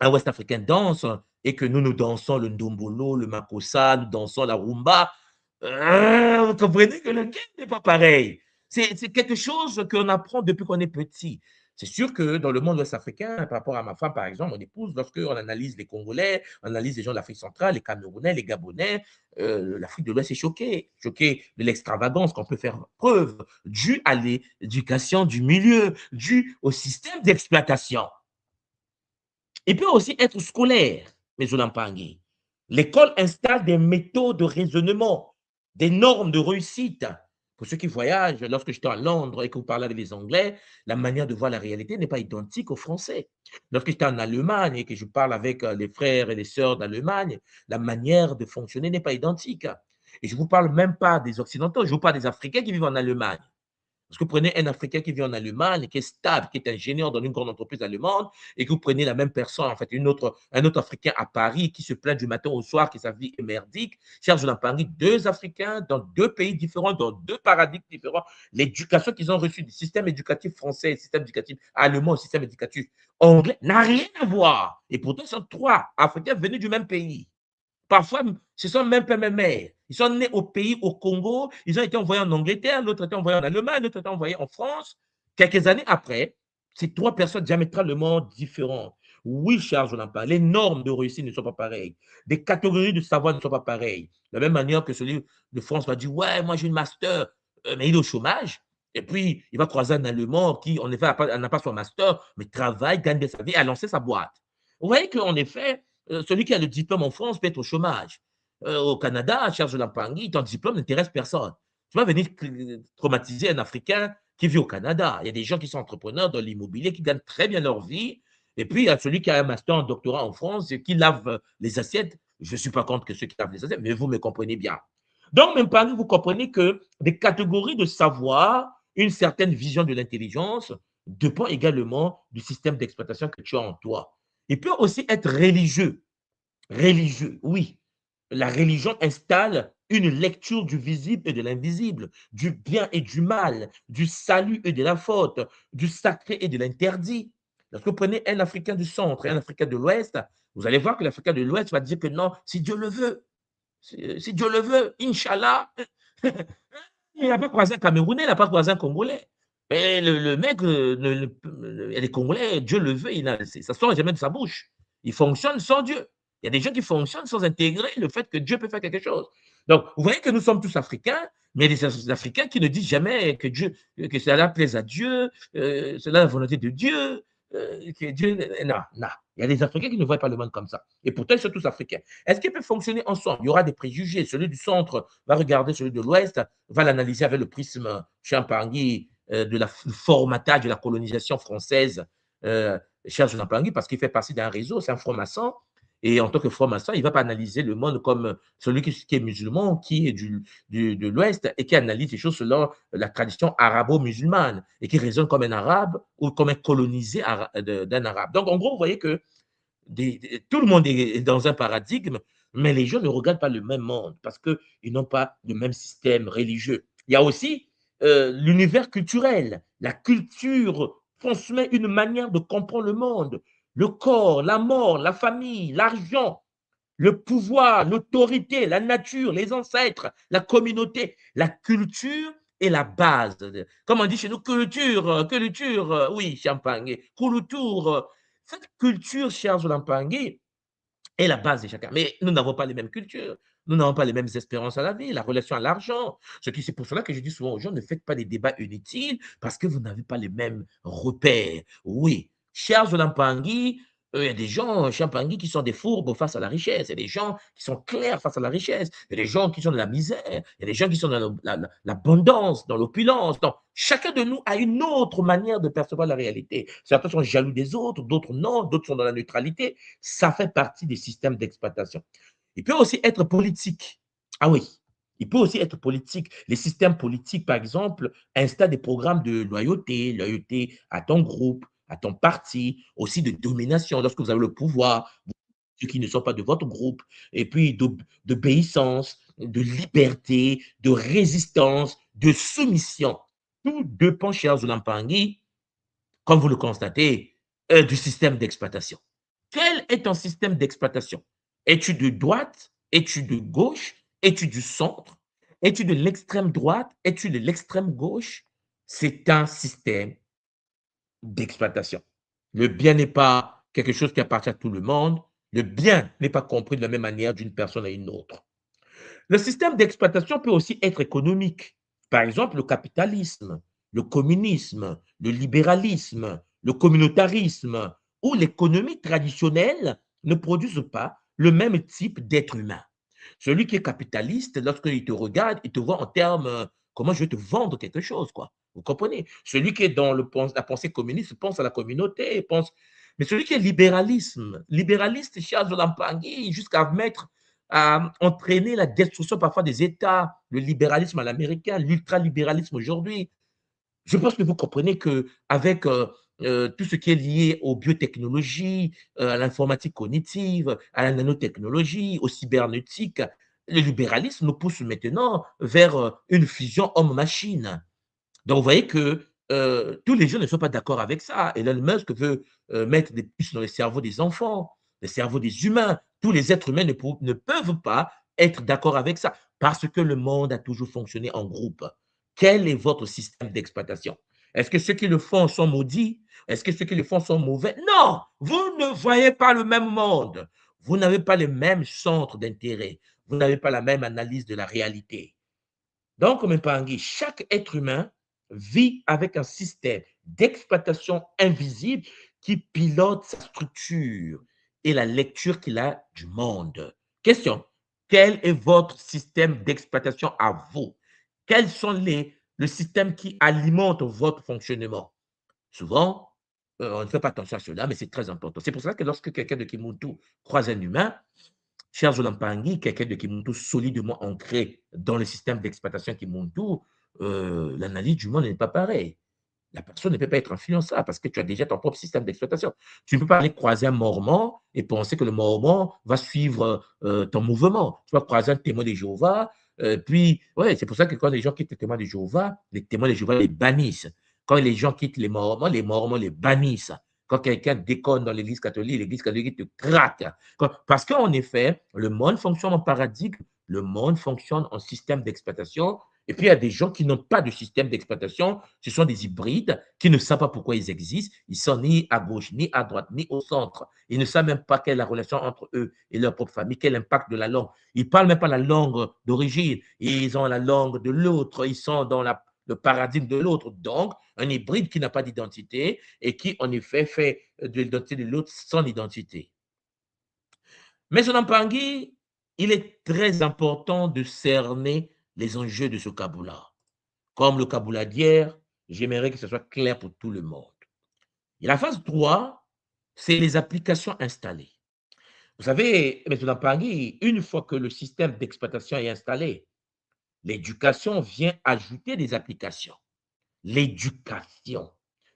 un Ouest africain danse et que nous, nous dansons le ndombolo, le makossa, nous dansons la rumba, vous comprenez que le game n'est pas pareil. C'est quelque chose qu'on apprend depuis qu'on est petit. C'est sûr que dans le monde ouest africain, par rapport à ma femme, par exemple, mon épouse, lorsqu'on analyse les Congolais, on analyse les gens de l'Afrique centrale, les Camerounais, les Gabonais, l'Afrique de l'Ouest est choquée, choquée de l'extravagance qu'on peut faire preuve, due à l'éducation du milieu, due au système d'exploitation. Il peut aussi être scolaire, M. Lampangui. L'école installe des méthodes de raisonnement, des normes de réussite. Pour ceux qui voyagent, lorsque j'étais à Londres et que vous parlez avec les Anglais, la manière de voir la réalité n'est pas identique aux Français. Lorsque j'étais en Allemagne et que je parle avec les frères et les sœurs d'Allemagne, la manière de fonctionner n'est pas identique. Et je ne vous parle même pas des Occidentaux, je vous parle des Africains qui vivent en Allemagne. Parce que vous prenez un Africain qui vit en Allemagne, qui est stable, qui est ingénieur dans une grande entreprise allemande, et que vous prenez la même personne, en fait, un autre Africain à Paris qui se plaint du matin au soir que sa vie est merdique. Cherche dans Paris deux Africains dans deux pays différents, dans deux paradigmes différents. L'éducation qu'ils ont reçue du système éducatif français, le système éducatif allemand, le système éducatif anglais n'a rien à voir. Et pourtant, ce sont trois Africains venus du même pays. Parfois, ce sont même pas mes mères. Ils sont nés au pays, au Congo, ils ont été envoyés en Angleterre, l'autre a été envoyé en Allemagne, l'autre a été envoyé en France. Quelques années après, c'est trois personnes diamétralement différentes. Oui, Charles, on en parle. Les normes de réussite ne sont pas pareilles. Les catégories de savoir ne sont pas pareilles. De la même manière que celui de France va dire, ouais, moi j'ai une master, mais il est au chômage. Et puis, il va croiser un Allemand qui, en effet, n'a pas son master, mais travaille, gagne bien sa vie, a lancé sa boîte. Vous voyez qu'en effet, celui qui a le diplôme en France peut être au chômage. Au Canada, Charles Lampangui, ton diplôme n'intéresse personne. Tu vas venir traumatiser un Africain qui vit au Canada. Il y a des gens qui sont entrepreneurs dans l'immobilier, qui gagnent très bien leur vie. Et puis, il y a celui qui a un master, un doctorat en France, et qui lave les assiettes. Je ne suis pas contre que ceux qui lavent les assiettes, mais vous me comprenez bien. Donc, même parmi vous comprenez que des catégories de savoir, une certaine vision de l'intelligence, dépend également du système d'exploitation que tu as en toi. Il peut aussi être religieux. Religieux, oui. La religion installe une lecture du visible et de l'invisible, du bien et du mal, du salut et de la faute, du sacré et de l'interdit. Lorsque vous prenez un Africain du centre et un Africain de l'Ouest, vous allez voir que l'Africain de l'Ouest va dire que non, si Dieu le veut, si Dieu le veut, Inch'Allah. Il n'a pas croisé un Camerounais, il n'a pas croisé un Congolais. Et le mec, les Congolais, Dieu le veut, ça ne sort jamais de sa bouche. Il fonctionne sans Dieu. Il y a des gens qui fonctionnent sans intégrer le fait que Dieu peut faire quelque chose. Donc, vous voyez que nous sommes tous africains, mais il y a des Africains qui ne disent jamais que Dieu, que cela plaise à Dieu, c'est la volonté de Dieu, que Dieu. Non, non. Il y a des Africains qui ne voient pas le monde comme ça. Et pourtant, ils sont tous africains. Est-ce qu'ils peuvent fonctionner ensemble? Il y aura des préjugés. Celui du centre va regarder celui de l'Ouest, va l'analyser avec le prisme Champangui de la formatage de la colonisation française, Charles Champangui, parce qu'il fait partie d'un réseau, c'est un franc-maçon. Et en tant que franc-maçon, il ne va pas analyser le monde comme celui qui est musulman, qui est de l'Ouest et qui analyse les choses selon la tradition arabo-musulmane et qui raisonne comme un arabe ou comme un colonisé d'un arabe. Donc, en gros, vous voyez que tout le monde est dans un paradigme, mais les gens ne regardent pas le même monde parce qu'ils n'ont pas le même système religieux. Il y a aussi l'univers culturel. La culture transmet une manière de comprendre le monde, le corps, la mort, la famille, l'argent, le pouvoir, l'autorité, la nature, les ancêtres, la communauté. La culture est la base. Comme on dit chez nous, culture, oui, champagne, culture. Cette culture, cher Zolampangui, est la base de chacun. Mais nous n'avons pas les mêmes cultures. Nous n'avons pas les mêmes espérances à la vie, la relation à l'argent. C'est pour cela que je dis souvent aux gens, ne faites pas des débats inutiles parce que vous n'avez pas les mêmes repères. Oui, cher Zolampangui, il y a des gens, Champangui, qui sont des fourbes face à la richesse. Il y a des gens qui sont clairs face à la richesse. Il y a des gens qui sont dans la misère. Il y a des gens qui sont dans l'abondance, dans l'opulence. Donc, chacun de nous a une autre manière de percevoir la réalité. Certains sont jaloux des autres, d'autres non, d'autres sont dans la neutralité. Ça fait partie des systèmes d'exploitation. Il peut aussi être politique. Ah oui, il peut aussi être politique. Les systèmes politiques, par exemple, installent des programmes de loyauté, loyauté à ton groupe, à ton parti, aussi de domination lorsque vous avez le pouvoir, ceux qui ne sont pas de votre groupe, et puis d'obéissance, de liberté, de résistance, de soumission. tout dépend, chers Zulampangui, comme vous le constatez, du système d'exploitation. Quel est ton système d'exploitation? Es-tu de droite? Es-tu de gauche? Es-tu du centre? Es-tu de l'extrême droite? Es-tu de l'extrême gauche? C'est un système d'exploitation. Le bien n'est pas quelque chose qui appartient à tout le monde. Le bien n'est pas compris de la même manière d'une personne à une autre. Le système d'exploitation peut aussi être économique. Par exemple, le capitalisme, le communisme, le libéralisme, le communautarisme ou l'économie traditionnelle ne produisent pas le même type d'être humain. Celui qui est capitaliste, lorsqu'il te regarde, il te voit en termes, comment je vais te vendre quelque chose, quoi. Vous comprenez? Celui qui est dans la pensée communiste pense à la communauté, pense. Mais celui qui est libéraliste, Charles Lampangui, jusqu'à mettre à entraîner la destruction parfois des États, le libéralisme à l'américain, l'ultralibéralisme aujourd'hui. Je pense que vous comprenez qu'avec tout ce qui est lié aux biotechnologies, à l'informatique cognitive, à la nanotechnologie, aux cybernetiques, le libéralisme nous pousse maintenant vers une fusion homme-machine. Donc, vous voyez que tous les gens ne sont pas d'accord avec ça. Elon Musk veut mettre des puces dans les cerveaux des enfants, les cerveaux des humains. Tous les êtres humains ne peuvent pas être d'accord avec ça parce que le monde a toujours fonctionné en groupe. Quel est votre système d'exploitation? Est-ce que ceux qui le font sont maudits? Est-ce que ceux qui le font sont mauvais? Non, vous ne voyez pas le même monde. Vous n'avez pas les mêmes centres d'intérêt. Vous n'avez pas la même analyse de la réalité. Donc, Mpangi, chaque être humain vit avec un système d'exploitation invisible qui pilote sa structure et la lecture qu'il a du monde. Question, quel est votre système d'exploitation à vous? Quels sont le système qui alimente votre fonctionnement? Souvent, on ne fait pas attention à cela, mais c'est très important. C'est pour ça que lorsque quelqu'un de Kimuntu croise un humain, Cher Zolampangui, quelqu'un de Kimuntu solidement ancré dans le système d'exploitation Kimuntu, l'analyse du monde n'est pas pareille. La personne ne peut pas être influençable parce que tu as déjà ton propre système d'exploitation. Tu ne peux pas aller croiser un mormon et penser que le mormon va suivre ton mouvement. Tu vas croiser un témoin de Jéhovah. Puis, ouais, c'est pour ça que quand les gens quittent les témoins de Jéhovah, les témoins de Jéhovah les bannissent. Quand les gens quittent les mormons les bannissent. Quand quelqu'un déconne dans l'église catholique te craque. Parce qu'en effet, le monde fonctionne en paradigme, le monde fonctionne en système d'exploitation. Et puis, il y a des gens qui n'ont pas de système d'exploitation. Ce sont des hybrides qui ne savent pas pourquoi ils existent. Ils sont ni à gauche, ni à droite, ni au centre. Ils ne savent même pas quelle est la relation entre eux et leur propre famille, quel impact de la langue. Ils ne parlent même pas la langue d'origine. Ils ont la langue de l'autre. Ils sont dans le paradigme de l'autre. Donc, un hybride qui n'a pas d'identité et qui, en effet, fait de l'identité de l'autre son identité. Mais selon Pangui, il est très important de cerner les enjeux de ce Kaboula. Comme le Kaboula d'hier, j'aimerais que ce soit clair pour tout le monde. Et la phase 3, c'est les applications installées. Vous savez, M. Lampangui, une fois que le système d'exploitation est installé, l'éducation vient ajouter des applications. L'éducation.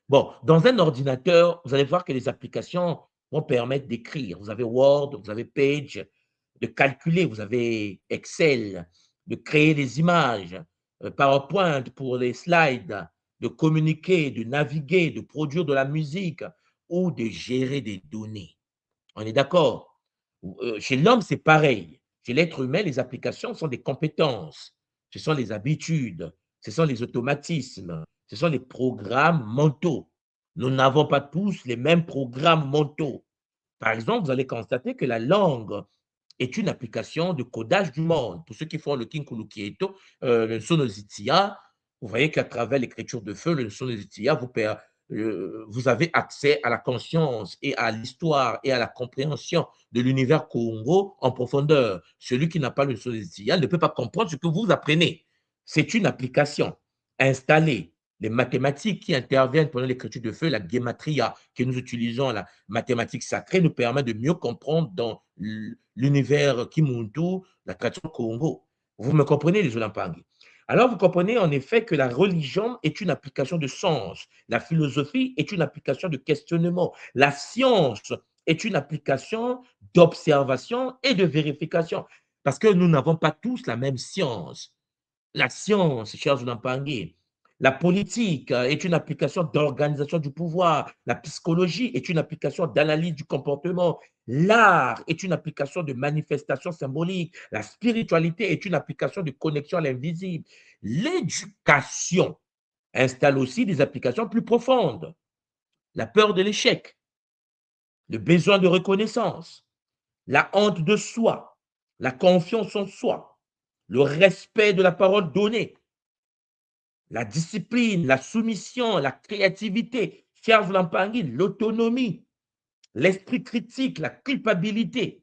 Bon, dans un ordinateur, vous allez voir que les applications vont permettre d'écrire. Vous avez Word, vous avez Page, de calculer, vous avez Excel, de créer des images, PowerPoint pour les slides, de communiquer, de naviguer, de produire de la musique ou de gérer des données. On est d'accord? Chez l'homme, c'est pareil. Chez l'être humain, les applications sont des compétences, ce sont les habitudes, ce sont les automatismes, ce sont les programmes mentaux. Nous n'avons pas tous les mêmes programmes mentaux. Par exemple, vous allez constater que la langue est une application de codage du monde. Pour ceux qui font le Kinkulukietto, le Sonozitia, vous voyez qu'à travers l'écriture de feu, le Sonozitia, vous avez accès à la conscience et à l'histoire et à la compréhension de l'univers Congo en profondeur. Celui qui n'a pas le Sonozitia ne peut pas comprendre ce que vous apprenez. C'est une application installée. Les mathématiques qui interviennent pendant l'écriture de feu, la gematria que nous utilisons, la mathématique sacrée, nous permet de mieux comprendre dans l'univers Kimuntu, la tradition Congo. Vous me comprenez, les Olampangi? Alors, vous comprenez en effet que la religion est une application de sens, la philosophie est une application de questionnement, la science est une application d'observation et de vérification, parce que nous n'avons pas tous la même science. La science, chers Olampangi, La politique est une application d'organisation du pouvoir. La psychologie est une application d'analyse du comportement. L'art est une application de manifestation symbolique. La spiritualité est une application de connexion à l'invisible. L'éducation installe aussi des applications plus profondes. La peur de l'échec, le besoin de reconnaissance, la honte de soi, la confiance en soi, le respect de la parole donnée, la discipline, la soumission, la créativité, Charles Lampangui, l'autonomie, l'esprit critique, la culpabilité,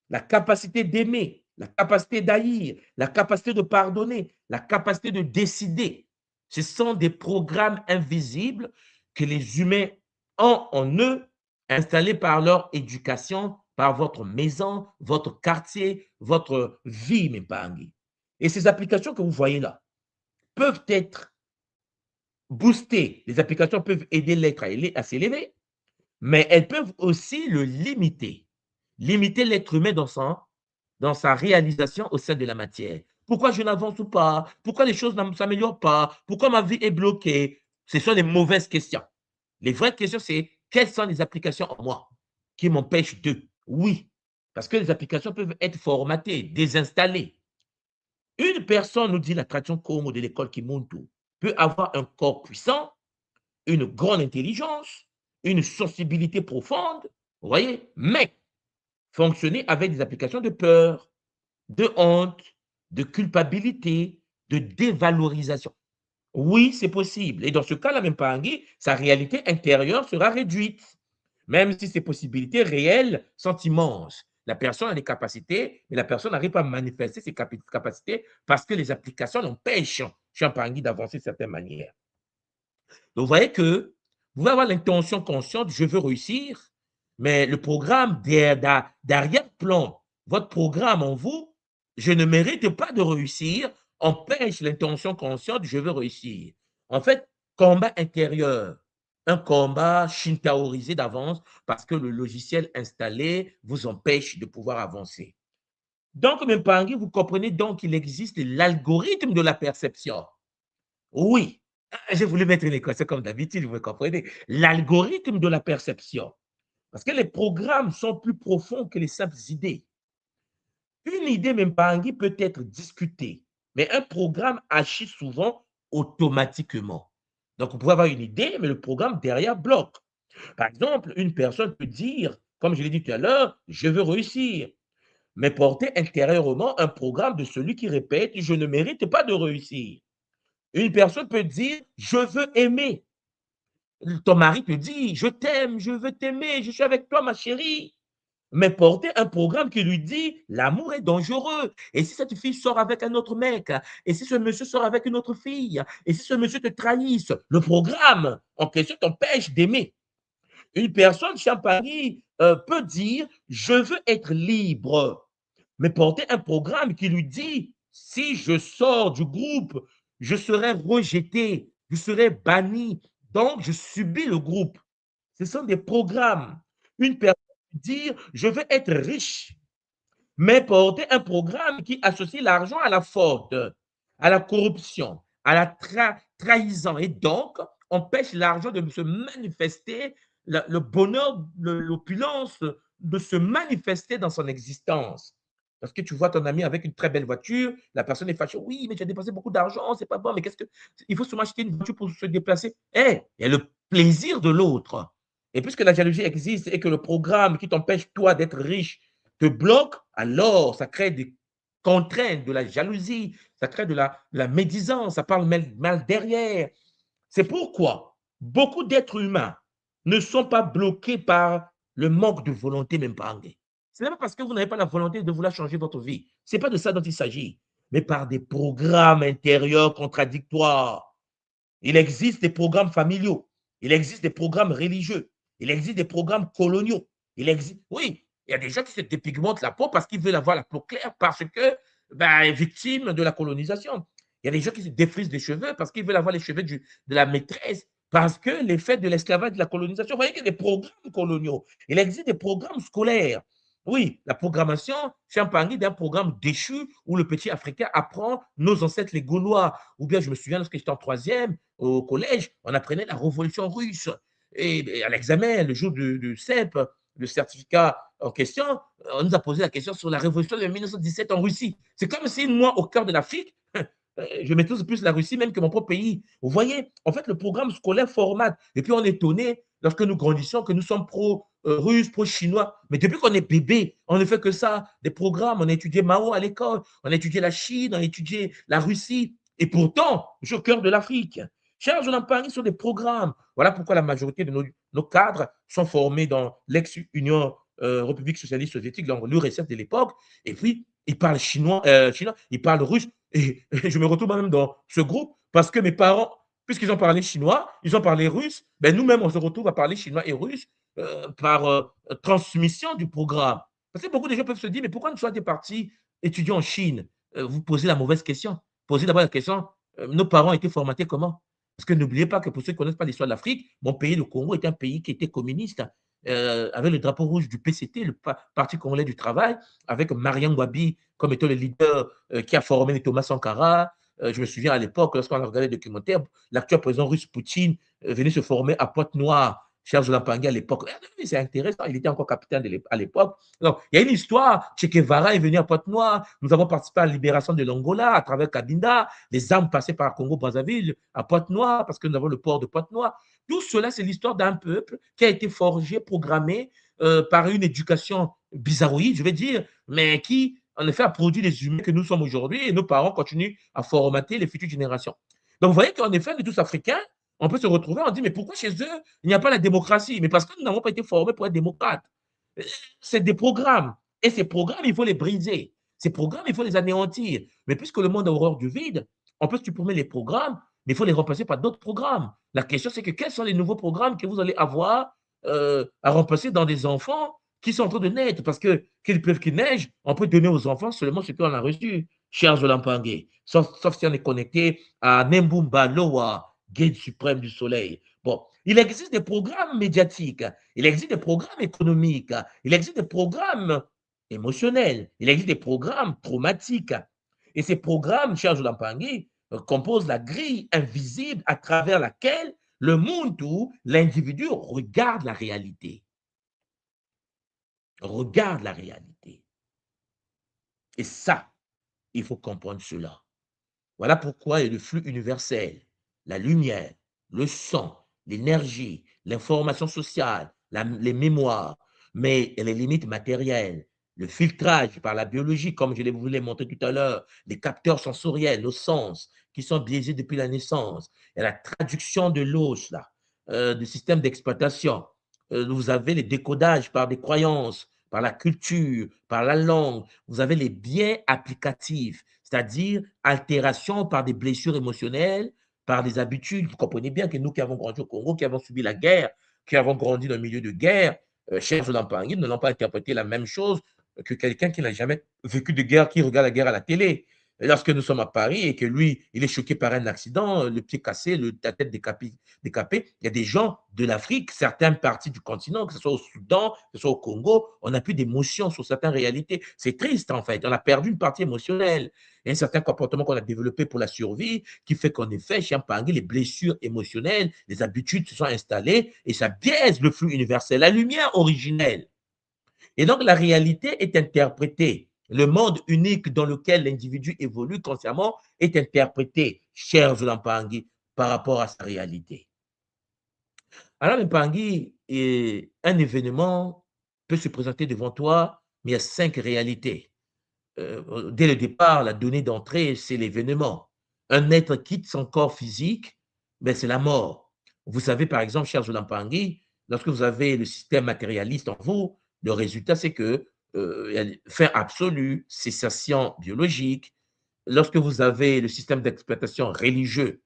la capacité d'aimer, la capacité d'haïr, la capacité de pardonner, la capacité de décider. Ce sont des programmes invisibles que les humains ont en eux, installés par leur éducation, par votre maison, votre quartier, votre vie, Mpangi. Et ces applications que vous voyez là peuvent être boostées. Les applications peuvent aider l'être à s'élever, mais elles peuvent aussi le limiter. Limiter l'être humain dans sa réalisation au sein de la matière. Pourquoi je n'avance pas? Pourquoi les choses ne s'améliorent pas? Pourquoi ma vie est bloquée? Ce sont les mauvaises questions. Les vraies questions, c'est quelles sont les applications en moi qui m'empêchent de? Oui, parce que les applications peuvent être formatées, désinstallées. Une personne, nous dit la tradition Congo de l'école Kimuntu, peut avoir un corps puissant, une grande intelligence, une sensibilité profonde, vous voyez, mais fonctionner avec des applications de peur, de honte, de culpabilité, de dévalorisation. Oui, c'est possible. Et dans ce cas-là, même Pangui, sa réalité intérieure sera réduite, même si ses possibilités réelles sont immenses. La personne a des capacités, mais la personne n'arrive pas à manifester ses capacités parce que les applications l'empêchent, chez Pangui, d'avancer de certaines manières. Donc, vous voyez que vous pouvez avoir l'intention consciente, je veux réussir, mais le programme d'arrière-plan, votre programme en vous, je ne mérite pas de réussir, empêche l'intention consciente, je veux réussir. En fait, combat intérieur, un combat shintaorisé d'avance parce que le logiciel installé vous empêche de pouvoir avancer. Donc, Mpangui, vous comprenez donc qu'il existe l'algorithme de la perception. Oui, j'ai voulu mettre une équation comme d'habitude, vous me comprenez? L'algorithme de la perception. Parce que les programmes sont plus profonds que les simples idées. Une idée Mpangi peut être discutée, mais un programme agit souvent automatiquement. Donc, vous pouvez avoir une idée, mais le programme derrière bloque. Par exemple, une personne peut dire, comme je l'ai dit tout à l'heure, je veux réussir, mais porter intérieurement un programme de celui qui répète, je ne mérite pas de réussir. Une personne peut dire, je veux aimer. Ton mari te dit, je t'aime, je veux t'aimer, je suis avec toi, ma chérie. Mais porter un programme qui lui dit, l'amour est dangereux. Et si cette fille sort avec un autre mec, et si ce monsieur sort avec une autre fille, et si ce monsieur te trahisse, le programme en question t'empêche d'aimer. Une personne chez Paris peut dire, je veux être libre. Mais porter un programme qui lui dit, si je sors du groupe, je serai rejeté, je serai banni, donc je subis le groupe. Ce sont des programmes. Une personne peut dire, je veux être riche, mais porter un programme qui associe l'argent à la faute, à la corruption, à la trahison, et donc empêche l'argent de se manifester, le bonheur, l'opulence de se manifester dans son existence. Parce que tu vois ton ami avec une très belle voiture, la personne est fâchée. Oui, mais tu as dépensé beaucoup d'argent, c'est pas bon, mais qu'est-ce que. Il faut seulement acheter une voiture pour se déplacer. Eh, il y a le plaisir de l'autre. Et puisque la jalousie existe et que le programme qui t'empêche, toi, d'être riche, te bloque, alors ça crée des contraintes, de la jalousie, ça crée de la médisance, ça parle mal derrière. C'est pourquoi beaucoup d'êtres humains ne sont pas bloqués par le manque de volonté même pas engagée. Ce n'est pas parce que vous n'avez pas la volonté de vouloir changer votre vie. Ce n'est pas de ça dont il s'agit, mais par des programmes intérieurs contradictoires. Il existe des programmes familiaux, il existe des programmes religieux, il existe des programmes coloniaux. Il existe, oui, il y a des gens qui se dépigmentent la peau parce qu'ils veulent avoir la peau claire, parce que ben, victimes de la colonisation. Il y a des gens qui se défrisent les cheveux parce qu'ils veulent avoir les cheveux de la maîtresse, parce que l'effet de l'esclavage de la colonisation. Vous voyez qu'il y a des programmes coloniaux. Il existe des programmes scolaires. Oui, la programmation, c'est un pari d'un programme déchu où le petit Africain apprend nos ancêtres les Gaulois. Ou bien je me souviens lorsque j'étais en troisième au collège, on apprenait la révolution russe. Et à l'examen, le jour du CEP, le certificat en question, on nous a posé la question sur la révolution de 1917 en Russie. C'est comme si moi, au cœur de l'Afrique, je maîtrise plus la Russie même que mon propre pays. Vous voyez, en fait, le programme scolaire formate. Et puis on est étonné lorsque nous grandissons que nous sommes pro-russes, pro-chinois. Mais depuis qu'on est bébé, on ne fait que ça, des programmes. On a étudié Mao à l'école, on a étudié la Chine, on a étudié la Russie. Et pourtant, je suis au cœur de l'Afrique. Cher Jonathan Paris sur des programmes. Voilà pourquoi la majorité de nos cadres sont formés dans l'ex-Union République socialiste soviétique, dans l'URSS de l'époque. Et puis, ils parlent chinois, ils parlent russe. Et je me retrouve moi-même dans ce groupe parce que mes parents, puisqu'ils ont parlé chinois, ils ont parlé russe, ben nous-mêmes, on se retrouve à parler chinois et russe par transmission du programme. Parce que beaucoup de gens peuvent se dire, mais pourquoi ne soient-ils partis étudier en Chine? Vous posez la mauvaise question. Posez d'abord la question, nos parents étaient formatés comment? Parce que n'oubliez pas que pour ceux qui ne connaissent pas l'histoire de l'Afrique, mon pays, le Congo, est un pays qui était communiste, avec le drapeau rouge du PCT, le Parti congolais du travail, avec Mariam Wabi comme étant le leader qui a formé les Thomas Sankara. Je me souviens à l'époque, lorsqu'on a regardé le documentaire, l'actuel président russe Poutine venait se former à Pointe-Noire. Charles Lampangui à l'époque. C'est intéressant, il était encore capitaine à l'époque. Donc, il y a une histoire. Che Guevara est venu à Pointe-Noire. Nous avons participé à la libération de l'Angola à travers Cabinda. Les armes passaient par Congo-Brazzaville à Pointe-Noire parce que nous avons le port de Pointe-Noire. Tout cela, c'est l'histoire d'un peuple qui a été forgé, programmé par une éducation bizarroïde, je vais dire, mais qui, en effet, a produit les humains que nous sommes aujourd'hui et nos parents continuent à formater les futures générations. Donc, vous voyez qu'en effet, nous tous Africains, on peut se retrouver, on dit, mais pourquoi chez eux, il n'y a pas la démocratie? Mais parce que nous n'avons pas été formés pour être démocrates. C'est des programmes. Et ces programmes, il faut les briser. Ces programmes, il faut les anéantir. Mais puisque le monde a horreur du vide, on peut supprimer les programmes, mais il faut les remplacer par d'autres programmes. La question, c'est que quels sont les nouveaux programmes que vous allez avoir à remplacer dans des enfants qui sont en train de naître? Parce que qu'il pleuve, qu'il neige, on peut donner aux enfants seulement ce qu'on a reçu, cher Zolampangue. Sauf si on est connecté à Nembumba Loa, guide suprême du soleil. Bon, il existe des programmes médiatiques, il existe des programmes économiques, il existe des programmes émotionnels, il existe des programmes traumatiques. Et ces programmes, cher Zolampangue, composent la grille invisible à travers laquelle le monde où l'individu regarde la réalité. Regarde la réalité. Et ça, il faut comprendre cela. Voilà pourquoi le flux universel, la lumière, le son, l'énergie, l'information sociale, les mémoires, mais les limites matérielles, le filtrage par la biologie, comme je vous l'ai montré tout à l'heure, les capteurs sensoriels, nos sens, qui sont biaisés depuis la naissance, et la traduction de l'os, là, du système d'exploitation. Vous avez les décodages par des croyances, par la culture, par la langue. Vous avez les biais applicatifs, c'est-à-dire altération par des blessures émotionnelles, par des habitudes. Vous comprenez bien que nous qui avons grandi au Congo, qui avons subi la guerre, qui avons grandi dans le milieu de guerre, chers Zolampangi, ne l'ont pas interprété la même chose que quelqu'un qui n'a jamais vécu de guerre, qui regarde la guerre à la télé. Et lorsque nous sommes à Paris et que lui, il est choqué par un accident, le pied cassé, la tête décapée, il y a des gens de l'Afrique, certaines parties du continent, que ce soit au Soudan, que ce soit au Congo, on n'a plus d'émotion sur certaines réalités. C'est triste en fait, on a perdu une partie émotionnelle. Il y a un certain comportement qu'on a développé pour la survie qui fait qu'en effet, chez Mpangui, les blessures émotionnelles, les habitudes se sont installées et ça biaise le flux universel, la lumière originelle. Et donc, la réalité est interprétée. Le monde unique dans lequel l'individu évolue consciemment est interprété, cher Zolampangi, par rapport à sa réalité. Alors, Mpangui, un événement peut se présenter devant toi, mais il y a 5 réalités. Dès le départ, la donnée d'entrée, c'est l'événement. Un être quitte son corps physique, ben, c'est la mort. Vous savez, par exemple, cher Zolampangi, lorsque vous avez le système matérialiste en vous, le résultat, c'est que fin absolu, cessation biologique. Lorsque vous avez le système d'exploitation religieux,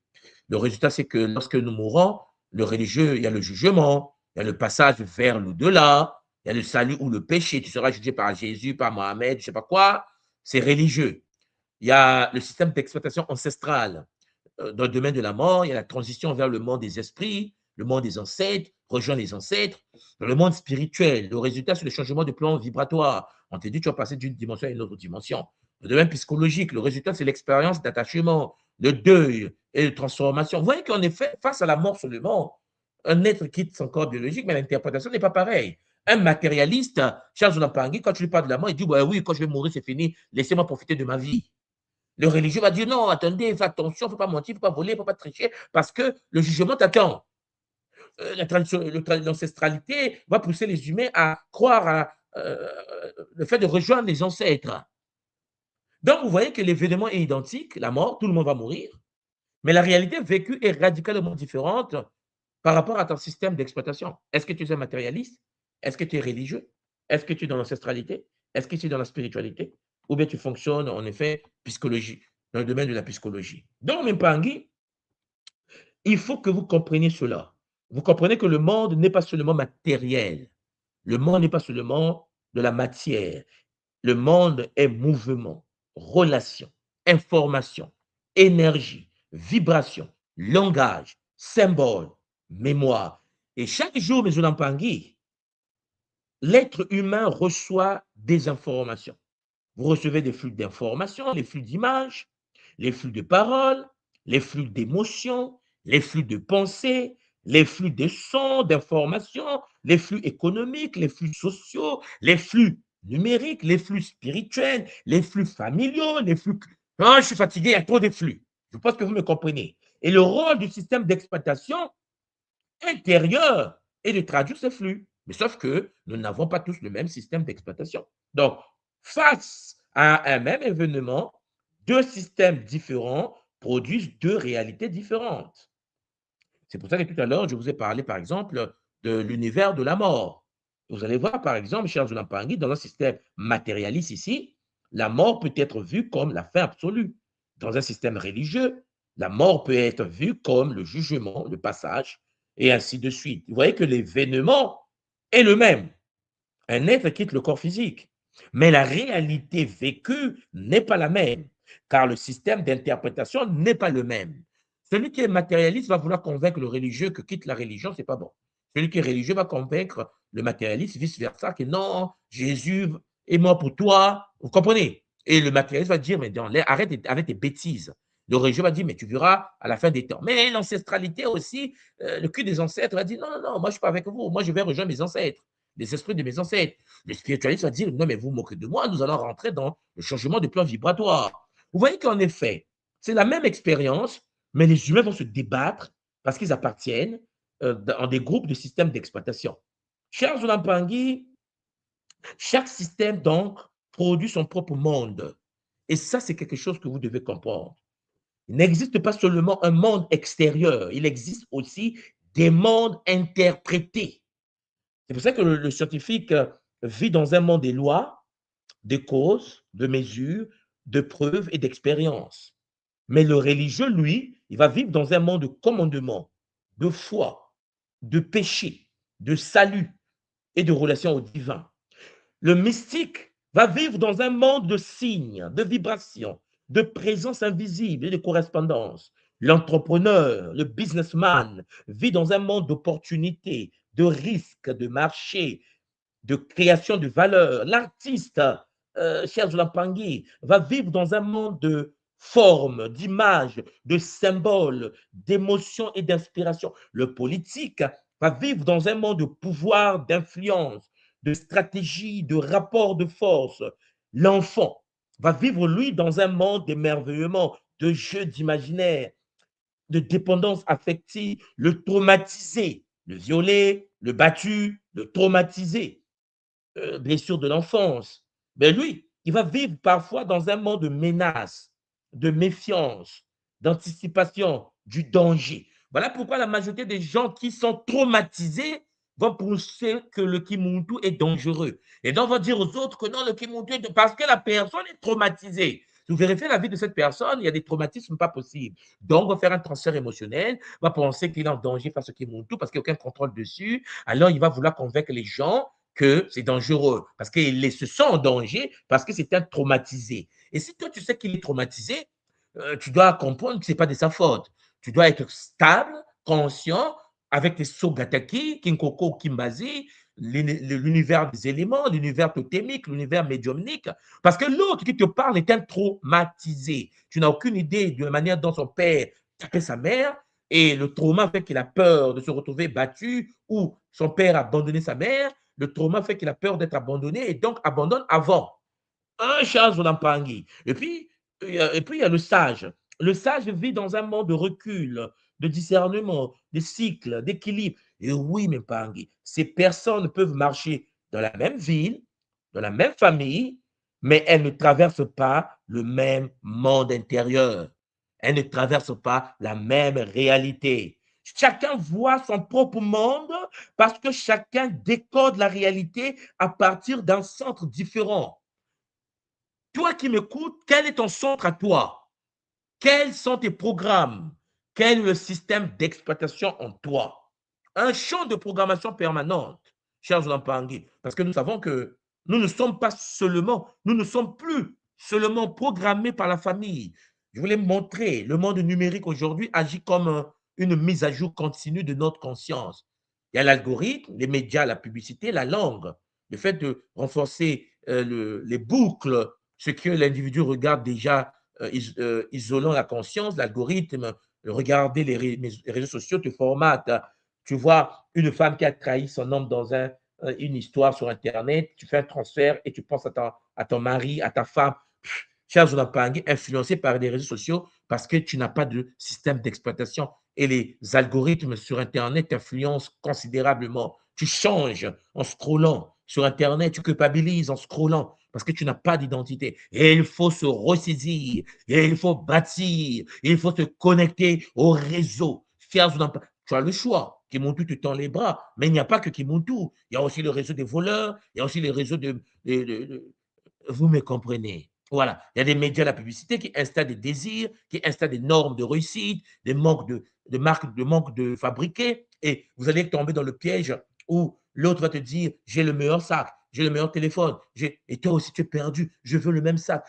le résultat, c'est que lorsque nous mourons, le religieux, il y a le jugement, il y a le passage vers l'au-delà, il y a le salut ou le péché. Tu seras jugé par Jésus, par Mohamed, je ne sais pas quoi. C'est religieux. Il y a le système d'exploitation ancestrale. Dans le domaine de la mort, il y a la transition vers le monde des esprits, le monde des ancêtres, rejoins les ancêtres. Dans le monde spirituel, le résultat, c'est le changement de plan vibratoire. On te dit, tu vas passer d'une dimension à une autre dimension. De même psychologique, le résultat, c'est l'expérience d'attachement, de deuil et de transformation. Vous voyez qu'en effet, face à la mort seulement, un être quitte son corps biologique, mais l'interprétation n'est pas pareille. Un matérialiste, Charles Onampangui, quand tu lui parles de la mort, il dit bah oui, quand je vais mourir, c'est fini, laissez-moi profiter de ma vie. Le religieux va dire non, attendez, fais attention, il ne faut pas mentir, il ne faut pas voler, il ne faut pas tricher, parce que le jugement t'attend. L'ancestralité va pousser les humains à croire à le fait de rejoindre les ancêtres. Donc, vous voyez que l'événement est identique, la mort, tout le monde va mourir, mais la réalité vécue est radicalement différente par rapport à ton système d'exploitation. Est-ce que tu es un matérialiste? Est-ce que tu es religieux? Est-ce que tu es dans l'ancestralité? Est-ce que tu es dans la spiritualité? Ou bien tu fonctionnes en effet psychologie, dans le domaine de la psychologie. Donc, Mimpangi, il faut que vous compreniez cela. Vous comprenez que le monde n'est pas seulement matériel. Le monde n'est pas seulement de la matière. Le monde est mouvement, relation, information, énergie, vibration, langage, symbole, mémoire. Et chaque jour, mes Onampangui, l'être humain reçoit des informations. Vous recevez des flux d'informations, les flux d'images, les flux de paroles, les flux d'émotions, les flux de pensées, les flux de sons, d'informations, les flux économiques, les flux sociaux, les flux numériques, les flux spirituels, les flux familiaux, les flux... Oh, je suis fatigué, il y a trop de flux. Je pense que vous me comprenez. Et le rôle du système d'exploitation intérieur est de traduire ces flux. Mais sauf que nous n'avons pas tous le même système d'exploitation. Donc, face à un même événement, deux systèmes différents produisent deux réalités différentes. C'est pour ça que tout à l'heure, je vous ai parlé, par exemple, de l'univers de la mort. Vous allez voir, par exemple, cher Zulampangui, dans un système matérialiste ici, la mort peut être vue comme la fin absolue. Dans un système religieux, la mort peut être vue comme le jugement, le passage, et ainsi de suite. Vous voyez que l'événement est le même. Un être quitte le corps physique, mais la réalité vécue n'est pas la même, car le système d'interprétation n'est pas le même. Celui qui est matérialiste va vouloir convaincre le religieux que quitte la religion, c'est pas bon. Celui qui est religieux va convaincre le matérialiste, vice-versa, que non, Jésus est mort pour toi. Vous comprenez? Et le matérialiste va dire, mais arrête avec tes bêtises. Le religieux va dire, mais tu verras à la fin des temps. Mais l'ancestralité aussi, le cul des ancêtres va dire, non, non, non, moi je ne suis pas avec vous, moi je vais rejoindre mes ancêtres, les esprits de mes ancêtres. Le spiritualiste va dire, non, mais vous vous moquez de moi, nous allons rentrer dans le changement de plan vibratoire. Vous voyez qu'en effet, c'est la même expérience, mais les humains vont se débattre parce qu'ils appartiennent dans des groupes de systèmes d'exploitation. Cher Zulampangui, chaque système, donc, produit son propre monde. Et ça, c'est quelque chose que vous devez comprendre. Il n'existe pas seulement un monde extérieur, il existe aussi des mondes interprétés. C'est pour ça que le scientifique vit dans un monde des lois, de causes, de mesures, de preuves et d'expériences. Mais le religieux, lui, il va vivre dans un monde de commandement, de foi, de péché, de salut et de relation au divin. Le mystique va vivre dans un monde de signes, de vibrations, de présence invisible et de correspondance. L'entrepreneur, le businessman vit dans un monde d'opportunités, de risques, de marché, de création de valeur. L'artiste, cher Zulampangui, va vivre dans un monde de formes, d'images, de symboles, d'émotions et d'inspiration. Le politique va vivre dans un monde de pouvoir, d'influence, de stratégie, de rapport de force. L'enfant va vivre, lui, dans un monde d'émerveillement, de jeux d'imaginaire, de dépendance affective, le traumatisé, le violé, le battu, le traumatisé, blessure de l'enfance. Mais lui, il va vivre parfois dans un monde de menace, de méfiance, d'anticipation, du danger. Voilà pourquoi la majorité des gens qui sont traumatisés vont penser que le Kimuntu est dangereux. Et donc vont dire aux autres que non, le Kimuntu est parce que la personne est traumatisée. Si vous vérifiez la vie de cette personne, il y a des traumatismes pas possibles. Donc, on va faire un transfert émotionnel, va penser qu'il est en danger face au Kimuntu parce qu'il n'y a aucun contrôle dessus. Alors, il va vouloir convaincre les gens que c'est dangereux, parce qu'il se sent en danger, parce que c'est un traumatisé. Et si toi, tu sais qu'il est traumatisé, tu dois comprendre que ce n'est pas de sa faute. Tu dois être stable, conscient, avec les Sogataki, Kinkoko, Kimbazi, l'univers des éléments, l'univers totémique, l'univers médiumnique, parce que l'autre qui te parle est un traumatisé. Tu n'as aucune idée de la manière dont son père tapait sa mère, et le trauma fait qu'il a peur de se retrouver battu, ou son père a abandonné sa mère, le trauma fait qu'il a peur d'être abandonné, et donc abandonne avant. Un Charles Olampangi. Et puis, il y a le sage. Le sage vit dans un monde de recul, de discernement, de cycle, d'équilibre. Et oui, mes Pangui, ces personnes peuvent marcher dans la même ville, dans la même famille, mais elles ne traversent pas le même monde intérieur. Elles ne traversent pas la même réalité. Chacun voit son propre monde parce que chacun décode la réalité à partir d'un centre différent. Toi qui m'écoutes, quel est ton centre à toi? Quels sont tes programmes? Quel est le système d'exploitation en toi? Un champ de programmation permanente, chers Olampangi, parce que nous savons que nous ne sommes plus seulement programmés par la famille. Je voulais montrer, le monde numérique aujourd'hui agit comme une mise à jour continue de notre conscience. Il y a l'algorithme, les médias, la publicité, la langue, le fait de renforcer les boucles, ce que l'individu regarde déjà isolant la conscience, l'algorithme, regarder les réseaux sociaux te formatent. Tu vois une femme qui a trahi son homme dans une histoire sur Internet, tu fais un transfert et tu penses à ton mari, à ta femme. Cher Zonapangui, influencé par les réseaux sociaux parce que tu n'as pas de système d'exploitation et les algorithmes sur Internet t'influencent considérablement. Tu changes en scrollant sur Internet, tu culpabilises en scrollant parce que tu n'as pas d'identité. Et il faut se ressaisir, et il faut bâtir, et il faut se connecter au réseau. Tu as le choix. Kimuntu te tend les bras, mais il n'y a pas que Kimuntu. Il y a aussi le réseau des voleurs, il y a aussi le réseau vous me comprenez. Voilà, il y a des médias, la publicité qui installent des désirs, qui installent des normes de réussite, des manques de marques, de manque de fabriquer, et vous allez tomber dans le piège où l'autre va te dire, j'ai le meilleur sac, j'ai le meilleur téléphone, et toi aussi tu es perdu, je veux le même sac,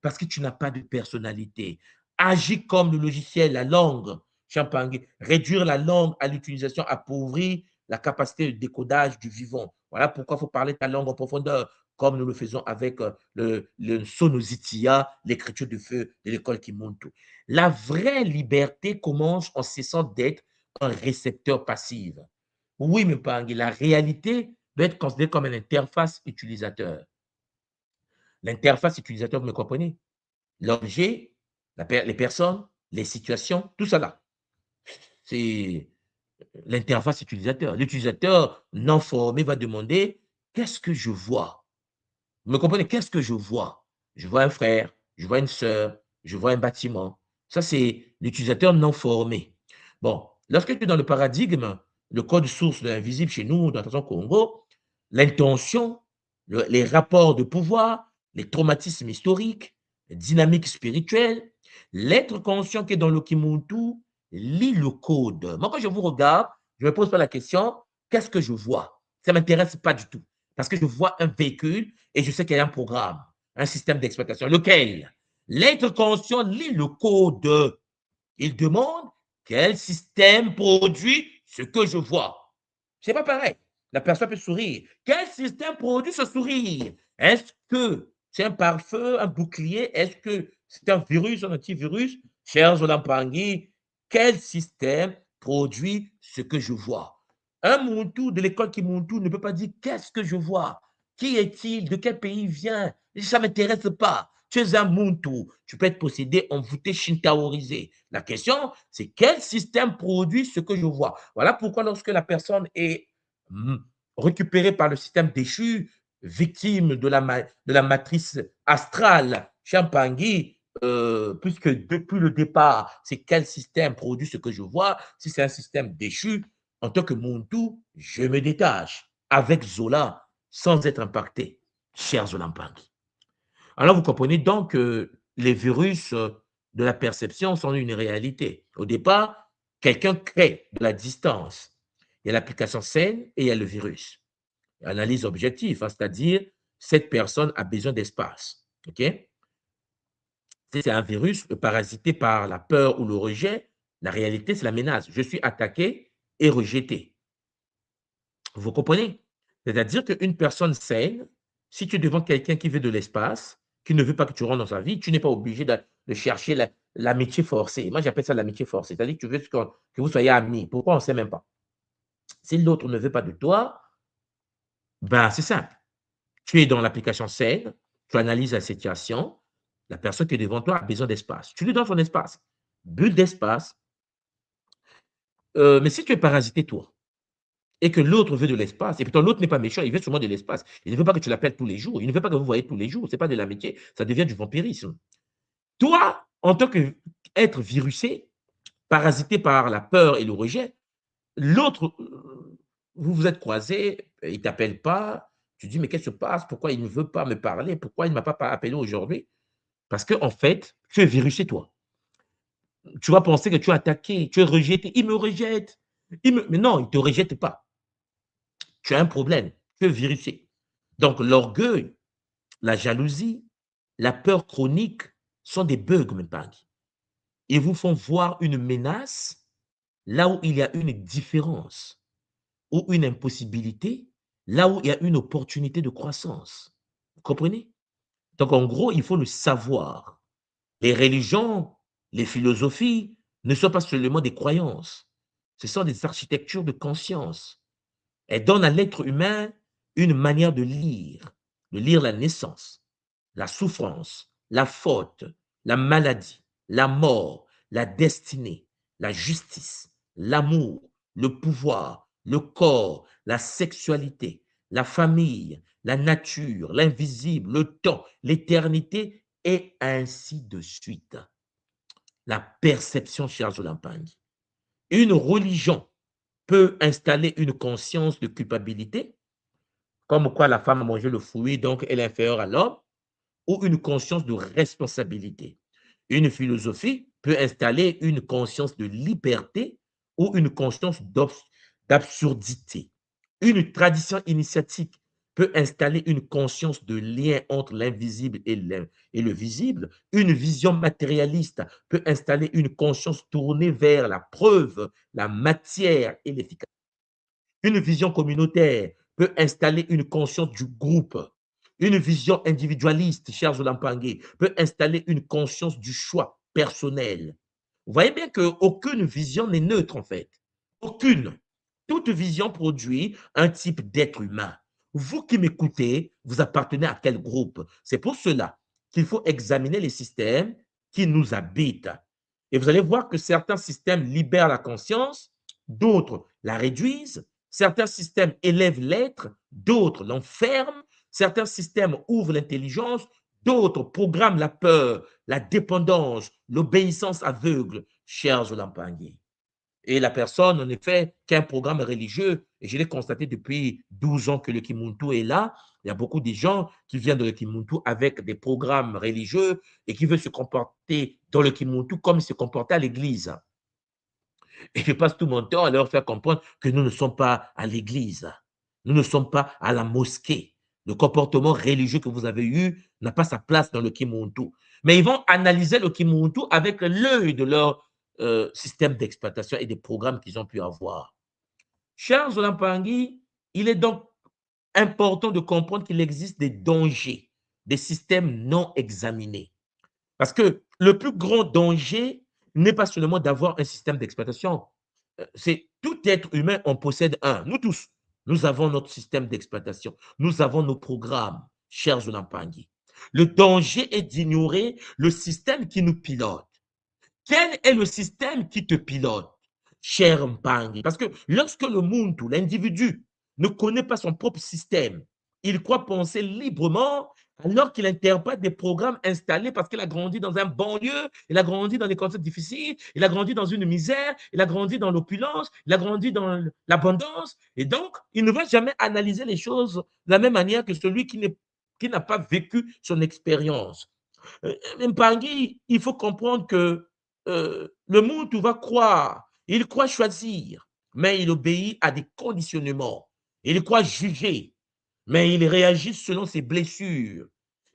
parce que tu n'as pas de personnalité. Agis comme le logiciel, la langue, Champagne, réduire la langue à l'utilisation appauvrit la capacité de décodage du vivant. Voilà pourquoi il faut parler ta langue en profondeur comme nous le faisons avec le Sonositia, l'écriture de feu de l'école Kimuntu. La vraie liberté commence en cessant d'être un récepteur passif. Oui, mais Pangui, la réalité doit être considérée comme une interface utilisateur. L'interface utilisateur, vous me comprenez? L'objet, les personnes, les situations, tout ça là. C'est l'interface utilisateur. L'utilisateur non formé va demander qu'est-ce que je vois? Vous me comprenez? Qu'est-ce que je vois? Je vois un frère, je vois une sœur, je vois un bâtiment. Ça, c'est l'utilisateur non formé. Bon, lorsque tu es dans le paradigme, le code source de l'invisible chez nous, dans le Congo, l'intention, les rapports de pouvoir, les traumatismes historiques, les dynamiques spirituelles, l'être conscient qui est dans le Kimuntu lit le code. Moi, quand je vous regarde, je ne me pose pas la question, qu'est-ce que je vois? Ça ne m'intéresse pas du tout. Parce que je vois un véhicule et je sais qu'il y a un programme, un système d'exploitation. Lequel? L'être conscient lit le code. Il demande quel système produit ce que je vois. C'est pas pareil. La personne peut sourire. Quel système produit ce sourire? Est-ce que c'est un pare-feu, un bouclier? Est-ce que c'est un virus, un antivirus? Chers Olampangui, quel système produit ce que je vois? Un Muntu de l'école Kimuntu ne peut pas dire qu'est-ce que je vois? Qui est-il? De quel pays il vient? Ça ne m'intéresse pas. Tu es un Muntu. Tu peux être possédé, envoûté, shintaorisé. La question, c'est quel système produit ce que je vois? Voilà pourquoi lorsque la personne est récupérée par le système déchu, victime de la matrice astrale, Champangui, puisque depuis le départ, c'est quel système produit ce que je vois? Si c'est un système déchu, en tant que Muntu, je me détache avec Zola sans être impacté, cher Zola Mpangi. Alors, vous comprenez donc que les virus de la perception sont une réalité. Au départ, quelqu'un crée de la distance. Il y a l'application saine et il y a le virus. Analyse objective, hein, c'est-à-dire cette personne a besoin d'espace. OK? Si c'est un virus parasité par la peur ou le rejet, la réalité, c'est la menace. Je suis attaqué, est rejeté. Vous comprenez? C'est-à-dire qu'une personne saine, si tu es devant quelqu'un qui veut de l'espace, qui ne veut pas que tu rentres dans sa vie, tu n'es pas obligé de chercher l'amitié forcée. Moi, j'appelle ça l'amitié forcée. C'est-à-dire que tu veux que vous soyez amis. Pourquoi on ne sait même pas? Si l'autre ne veut pas de toi, ben, c'est simple. Tu es dans l'application saine, tu analyses la situation, la personne qui est devant toi a besoin d'espace. Tu lui donnes son espace. But d'espace. Mais si tu es parasité, toi, et que l'autre veut de l'espace, et pourtant l'autre n'est pas méchant, il veut seulement de l'espace. Il ne veut pas que tu l'appelles tous les jours, il ne veut pas que vous voyez tous les jours, ce n'est pas de l'amitié, ça devient du vampirisme. Toi, en tant qu'être virusé, parasité par la peur et le rejet, l'autre, vous vous êtes croisés, il ne t'appelle pas, tu dis: «Mais qu'est-ce qui se passe? Pourquoi il ne veut pas me parler? Pourquoi il ne m'a pas appelé aujourd'hui?» Parce qu'en fait, tu es virusé, toi. Tu vas penser que tu es attaqué, tu es rejeté. «Il me rejette, mais non, il ne te rejette pas. Tu as un problème, tu es virusé. Donc l'orgueil, la jalousie, la peur chronique sont des bugs, Mpengi. Ils vous font voir une menace là où il y a une différence ou une impossibilité, là où il y a une opportunité de croissance. Vous comprenez? Donc en gros, il faut le savoir. Les religions, les philosophies ne sont pas seulement des croyances. Ce sont des architectures de conscience. Elle donne à l'être humain une manière de lire la naissance, la souffrance, la faute, la maladie, la mort, la destinée, la justice, l'amour, le pouvoir, le corps, la sexualité, la famille, la nature, l'invisible, le temps, l'éternité, et ainsi de suite. La perception, cher Zolampang. Une religion peut installer une conscience de culpabilité, comme quoi la femme a mangé le fruit, donc elle est inférieure à l'homme, ou une conscience de responsabilité. Une philosophie peut installer une conscience de liberté ou une conscience d'absurdité. Une tradition initiatique peut installer une conscience de lien entre l'invisible et le visible. Une vision matérialiste peut installer une conscience tournée vers la preuve, la matière et l'efficacité. Une vision communautaire peut installer une conscience du groupe. Une vision individualiste, cher Zolampangé, peut installer une conscience du choix personnel. Vous voyez bien qu'aucune vision n'est neutre, en fait. Aucune. Toute vision produit un type d'être humain. Vous qui m'écoutez, vous appartenez à quel groupe? C'est pour cela qu'il faut examiner les systèmes qui nous habitent. Et vous allez voir que certains systèmes libèrent la conscience, d'autres la réduisent. Certains systèmes élèvent l'être, d'autres l'enferment. Certains systèmes ouvrent l'intelligence, d'autres programment la peur, la dépendance, l'obéissance aveugle, chers Olampangui. Et la personne, en effet, qui a un programme religieux, et je l'ai constaté depuis 12 ans que le Kimuntu est là, il y a beaucoup de gens qui viennent de le Kimuntu avec des programmes religieux et qui veulent se comporter dans le Kimuntu comme ils se comportaient à l'église. Et je passe tout mon temps à leur faire comprendre que nous ne sommes pas à l'église. Nous ne sommes pas à la mosquée. Le comportement religieux que vous avez eu n'a pas sa place dans le Kimuntu. Mais ils vont analyser le Kimuntu avec l'œil de leur système d'exploitation et des programmes qu'ils ont pu avoir. Chers Olampangui, il est donc important de comprendre qu'il existe des dangers, des systèmes non examinés. Parce que le plus grand danger n'est pas seulement d'avoir un système d'exploitation. C'est tout être humain en possède un. Nous tous, nous avons notre système d'exploitation. Nous avons nos programmes, chers Olampangui. Le danger est d'ignorer le système qui nous pilote. Quel est le système qui te pilote, cher Mpangi? Parce que lorsque le monde, l'individu, ne connaît pas son propre système, il croit penser librement alors qu'il interprète des programmes installés parce qu'il a grandi dans un banlieue, il a grandi dans des contextes difficiles, il a grandi dans une misère, il a grandi dans l'opulence, il a grandi dans l'abondance. Et donc, il ne va jamais analyser les choses de la même manière que celui qui n'a pas vécu son expérience. Mpangi, il faut comprendre que le monde va croire, il croit choisir, mais il obéit à des conditionnements. Il croit juger, mais il réagit selon ses blessures.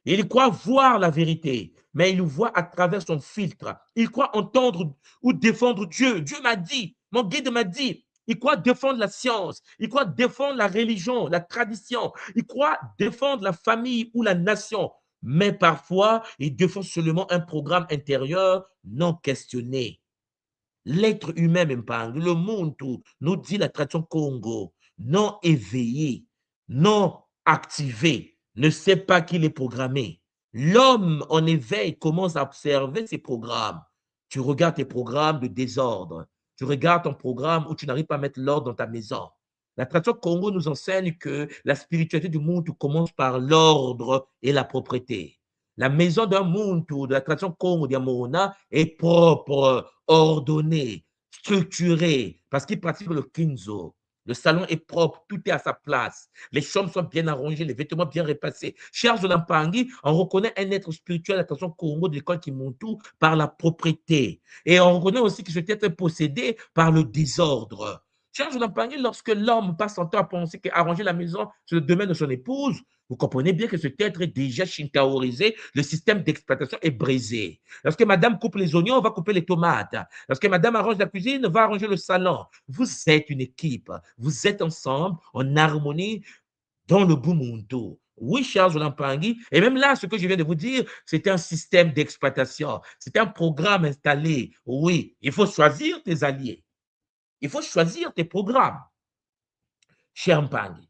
Il croit voir la vérité, mais il voit à travers son filtre. Il croit entendre ou défendre Dieu. Dieu m'a dit, mon guide m'a dit. Ils croient défendre la science. Ils croient défendre la religion, la tradition. Ils croient défendre la famille ou la nation. Mais parfois, ils défendent seulement un programme intérieur non questionné. L'être humain, même pas, le monde, tout, nous dit la tradition Congo, non éveillé, non activé, ne sait pas qu'il est programmé. L'homme en éveil commence à observer ses programmes. Tu regardes tes programmes de désordre. Tu regardes ton programme où tu n'arrives pas à mettre l'ordre dans ta maison. La tradition Congo nous enseigne que la spiritualité du monde commence par l'ordre et la propreté. La maison d'un Muntu, de la tradition Congo d'Yamona, est propre, ordonnée, structurée, parce qu'il pratique le kinzo. Le salon est propre, tout est à sa place. Les chambres sont bien arrangées, les vêtements bien repassés. Cher Zolampangi, on reconnaît un être spirituel, la tradition Congo de l'école Kimuntu, par la propreté. Et on reconnaît aussi que cet être est possédé par le désordre. Cher Zolampangi, lorsque l'homme passe son temps à penser qu'arranger la maison, c'est le domaine de son épouse, vous comprenez bien que cet être est déjà shintaorisé, le système d'exploitation est brisé. Lorsque madame coupe les oignons, on va couper les tomates. Lorsque madame arrange la cuisine, on va arranger le salon. Vous êtes une équipe, vous êtes ensemble, en harmonie, dans le Bumuntu. Oui, Charles Olampangui, et même là, ce que je viens de vous dire, c'est un système d'exploitation, c'est un programme installé. Oui, il faut choisir tes alliés, il faut choisir tes programmes. Cher Mpangui,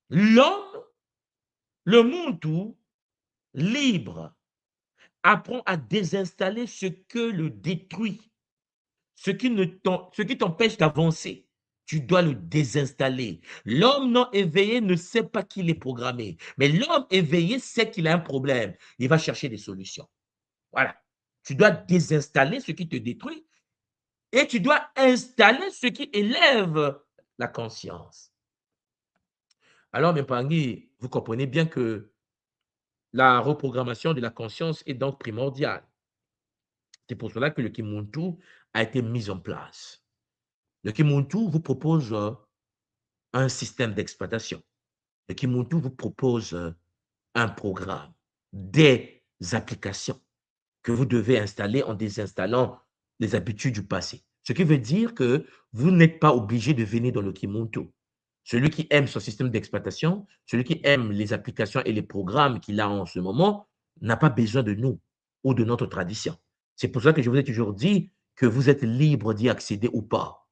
l'homme, le Muntu, libre, apprend à désinstaller ce que le détruit, ce qui t'empêche d'avancer. Tu dois le désinstaller. L'homme non éveillé ne sait pas qu'il est programmé, mais l'homme éveillé sait qu'il a un problème. Il va chercher des solutions. Voilà. Tu dois désinstaller ce qui te détruit et tu dois installer ce qui élève la conscience. Alors, mes Pangui, vous comprenez bien que la reprogrammation de la conscience est donc primordiale. C'est pour cela que le Kimuntu a été mis en place. Le Kimuntu vous propose un système d'exploitation. Le Kimuntu vous propose un programme, des applications que vous devez installer en désinstallant les habitudes du passé. Ce qui veut dire que vous n'êtes pas obligé de venir dans le Kimuntu. Celui qui aime son système d'exploitation, celui qui aime les applications et les programmes qu'il a en ce moment, n'a pas besoin de nous ou de notre tradition. C'est pour ça que je vous ai toujours dit que vous êtes libre d'y accéder ou pas.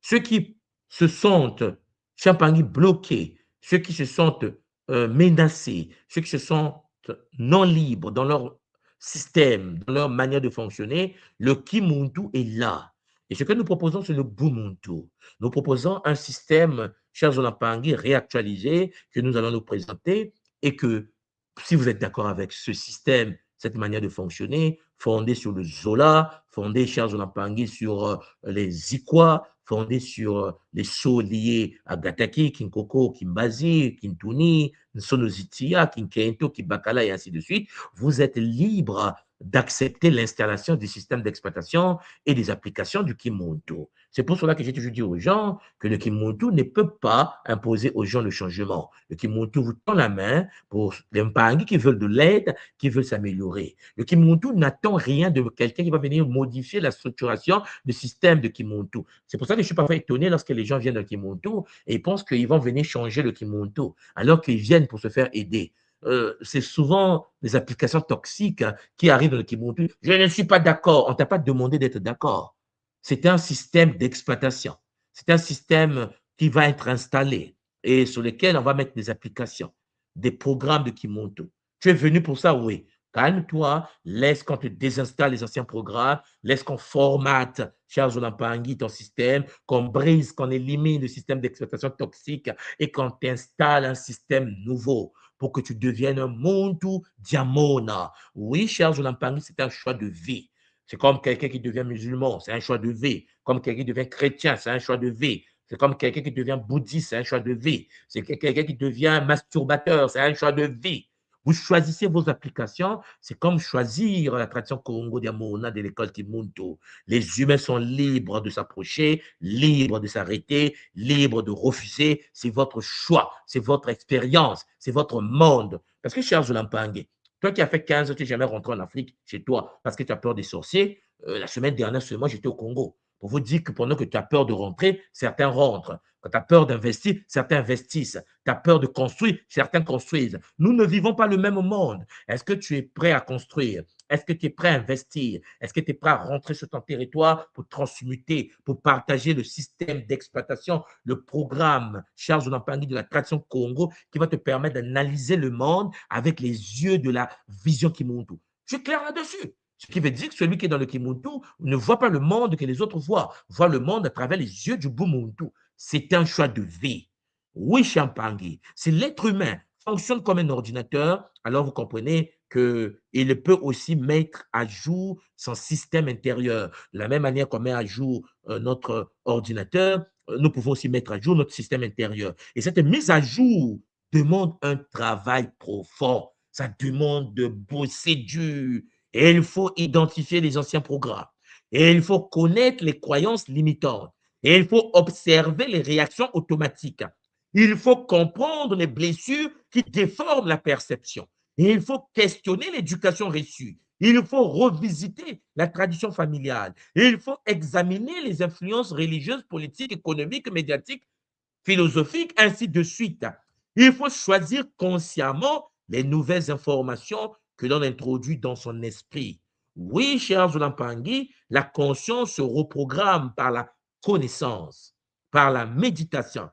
Ceux qui se sentent Champagny bloqués, ceux qui se sentent menacés, ceux qui se sentent non libres dans leur système, dans leur manière de fonctionner, le Kimuntu est là. Et ce que nous proposons, c'est le Bumuntu. Nous proposons un système, chers Olampangui, réactualisé, que nous allons nous présenter et que, si vous êtes d'accord avec ce système, cette manière de fonctionner, fondée sur le Zola, fondée, chers Olampangui, sur les Ikwa, fondée sur les sceaux liés à Gataki, Kinkoko, Kimbazi, Kintuni, Nsonozitia, Kinkento, Kibakala et ainsi de suite, vous êtes libre d'accepter l'installation du système d'exploitation et des applications du Kimuntu. C'est pour cela que j'ai toujours dit aux gens que le Kimuntu ne peut pas imposer aux gens le changement. Le Kimuntu vous tend la main pour les Mpangi qui veulent de l'aide, qui veulent s'améliorer. Le Kimuntu n'attend rien de quelqu'un qui va venir modifier la structuration du système de Kimuntu. C'est pour ça que je suis parfois étonné lorsque les gens viennent au Kimuntu et ils pensent qu'ils vont venir changer le Kimuntu, alors qu'ils viennent pour se faire aider. C'est souvent des applications toxiques qui arrivent dans le Kimuntu. Je ne suis pas d'accord. On ne t'a pas demandé d'être d'accord. C'est un système d'exploitation. C'est un système qui va être installé et sur lequel on va mettre des applications, des programmes de Kimuntu. Tu es venu pour ça, oui. Calme-toi, laisse qu'on te désinstalle les anciens programmes, laisse qu'on formate, Charles Olampangui, ton système, qu'on brise, qu'on élimine le système d'exploitation toxique et qu'on t'installe un système nouveau pour que tu deviennes un Muntu Diamona. Oui, Charles Olampangui, c'est un choix de vie. C'est comme quelqu'un qui devient musulman, c'est un choix de vie. Comme quelqu'un qui devient chrétien, c'est un choix de vie. C'est comme quelqu'un qui devient bouddhiste, c'est un choix de vie. C'est quelqu'un qui devient masturbateur, c'est un choix de vie. Vous choisissez vos applications, c'est comme choisir la tradition Congo Diamona de l'école Kimuntu. Les humains sont libres de s'approcher, libres de s'arrêter, libres de refuser. C'est votre choix, c'est votre expérience, c'est votre monde. Parce que, cher Zolampangé, toi qui as fait 15 ans, tu n'es jamais rentré en Afrique chez toi parce que tu as peur des sorciers. La semaine dernière seulement, j'étais au Congo. pour vous dire que pendant que tu as peur de rentrer, certains rentrent. Quand tu as peur d'investir, certains investissent. Tu as peur de construire, certains construisent. Nous ne vivons pas le même monde. Est-ce que tu es prêt à construire? Est-ce que tu es prêt à investir? Est-ce que tu es prêt à rentrer sur ton territoire pour transmuter, pour partager le système d'exploitation, le programme Charles Onampangui de la tradition Congo qui va te permettre d'analyser le monde avec les yeux de la vision Kimuntu? Je suis clair là-dessus. Ce qui veut dire que celui qui est dans le Kimuntu ne voit pas le monde que les autres voit le monde à travers les yeux du Bumuntu. C'est un choix de vie. Oui, Champangui, si l'être humain fonctionne comme un ordinateur, alors vous comprenez qu'il peut aussi mettre à jour son système intérieur. De la même manière qu'on met à jour notre ordinateur, nous pouvons aussi mettre à jour notre système intérieur. Et cette mise à jour demande un travail profond. Ça demande de bosser dur. Et il faut identifier les anciens programmes. Et il faut connaître les croyances limitantes. Et il faut observer les réactions automatiques. Il faut comprendre les blessures qui déforment la perception. Et il faut questionner l'éducation reçue. Il faut revisiter la tradition familiale. Et il faut examiner les influences religieuses, politiques, économiques, médiatiques, philosophiques, ainsi de suite. Il faut choisir consciemment les nouvelles informations que l'on introduit dans son esprit. Oui, cher Zolampangui, la conscience se reprogramme par la connaissance, par la méditation,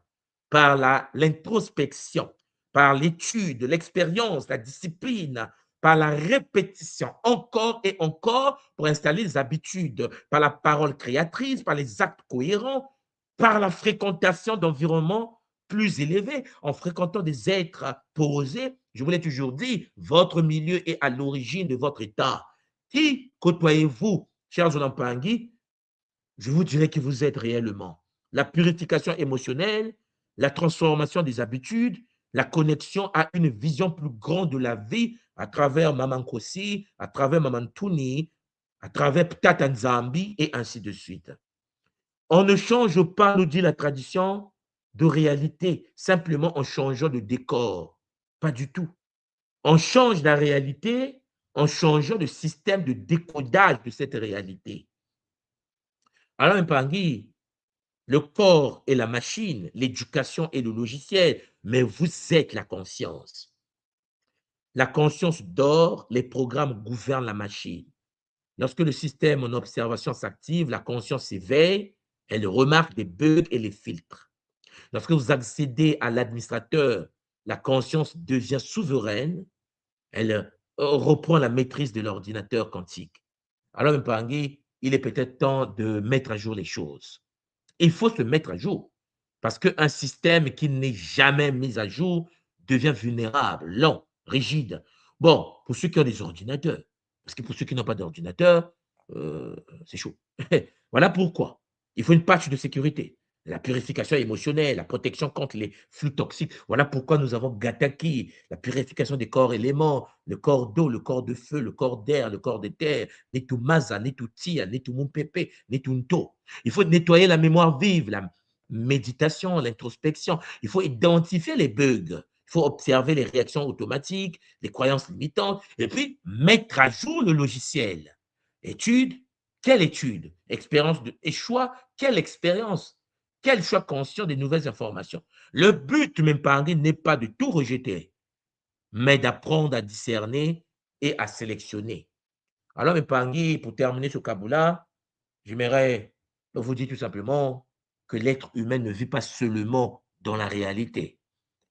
par l'introspection, par l'étude, l'expérience, la discipline, par la répétition, encore et encore, pour installer les habitudes, par la parole créatrice, par les actes cohérents, par la fréquentation d'environnements plus élevés, en fréquentant des êtres posés. Je vous l'ai toujours dit, votre milieu est à l'origine de votre état. Qui côtoyez-vous, chers Onampangui? Je vous dirais que vous êtes réellement. La purification émotionnelle, la transformation des habitudes, la connexion à une vision plus grande de la vie à travers Maman Kossi, à travers Maman Tuni, à travers Tata Nzambi et ainsi de suite. On ne change pas, nous dit la tradition, de réalité simplement en changeant de décor. Pas du tout. On change la réalité en changeant de système de décodage de cette réalité. Alors, Mpangui, le corps est la machine, l'éducation est le logiciel, mais vous êtes la conscience. La conscience dort, les programmes gouvernent la machine. Lorsque le système en observation s'active, la conscience s'éveille, elle remarque des bugs et les filtre. Lorsque vous accédez à l'administrateur, la conscience devient souveraine, elle reprend la maîtrise de l'ordinateur quantique. Alors, Mpangui, il est peut-être temps de mettre à jour les choses. Il faut se mettre à jour parce qu'un système qui n'est jamais mis à jour devient vulnérable, lent, rigide. Bon, pour ceux qui ont des ordinateurs, parce que pour ceux qui n'ont pas d'ordinateur, c'est chaud. Voilà pourquoi il faut une patch de sécurité, la purification émotionnelle, la protection contre les flux toxiques. Voilà pourquoi nous avons Gataki, la purification des corps éléments, le corps d'eau, le corps de feu, le corps d'air, le corps de terre, Netumaza, Netutia, Netumumpepe, Netunto. Il faut nettoyer la mémoire vive, la méditation, l'introspection. Il faut identifier les bugs. Il faut observer les réactions automatiques, les croyances limitantes, et puis mettre à jour le logiciel. Étude, quelle étude? Expérience et choix, quelle expérience? Quel choix conscient des nouvelles informations? Le but, même par n'est pas de tout rejeter, mais d'apprendre à discerner et à sélectionner. Alors, Mpangui, pour terminer ce Kaboula, j'aimerais vous dire tout simplement que l'être humain ne vit pas seulement dans la réalité.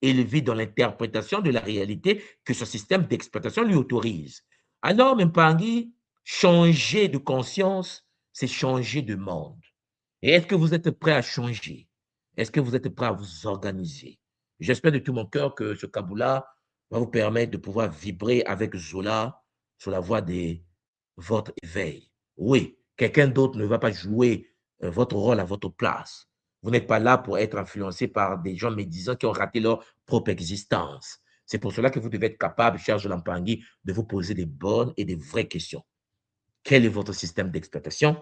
Il vit dans l'interprétation de la réalité que ce système d'exploitation lui autorise. Alors, Mpangui, changer de conscience, c'est changer de monde. Et est-ce que vous êtes prêt à changer? Est-ce que vous êtes prêt à vous organiser? J'espère de tout mon cœur que ce Kaboula va vous permettre de pouvoir vibrer avec Zola sur la voie de votre éveil. Oui, quelqu'un d'autre ne va pas jouer votre rôle à votre place. Vous n'êtes pas là pour être influencé par des gens médisants qui ont raté leur propre existence. C'est pour cela que vous devez être capable, cher Jolampangui, de vous poser des bonnes et des vraies questions. Quel est votre système d'exploitation?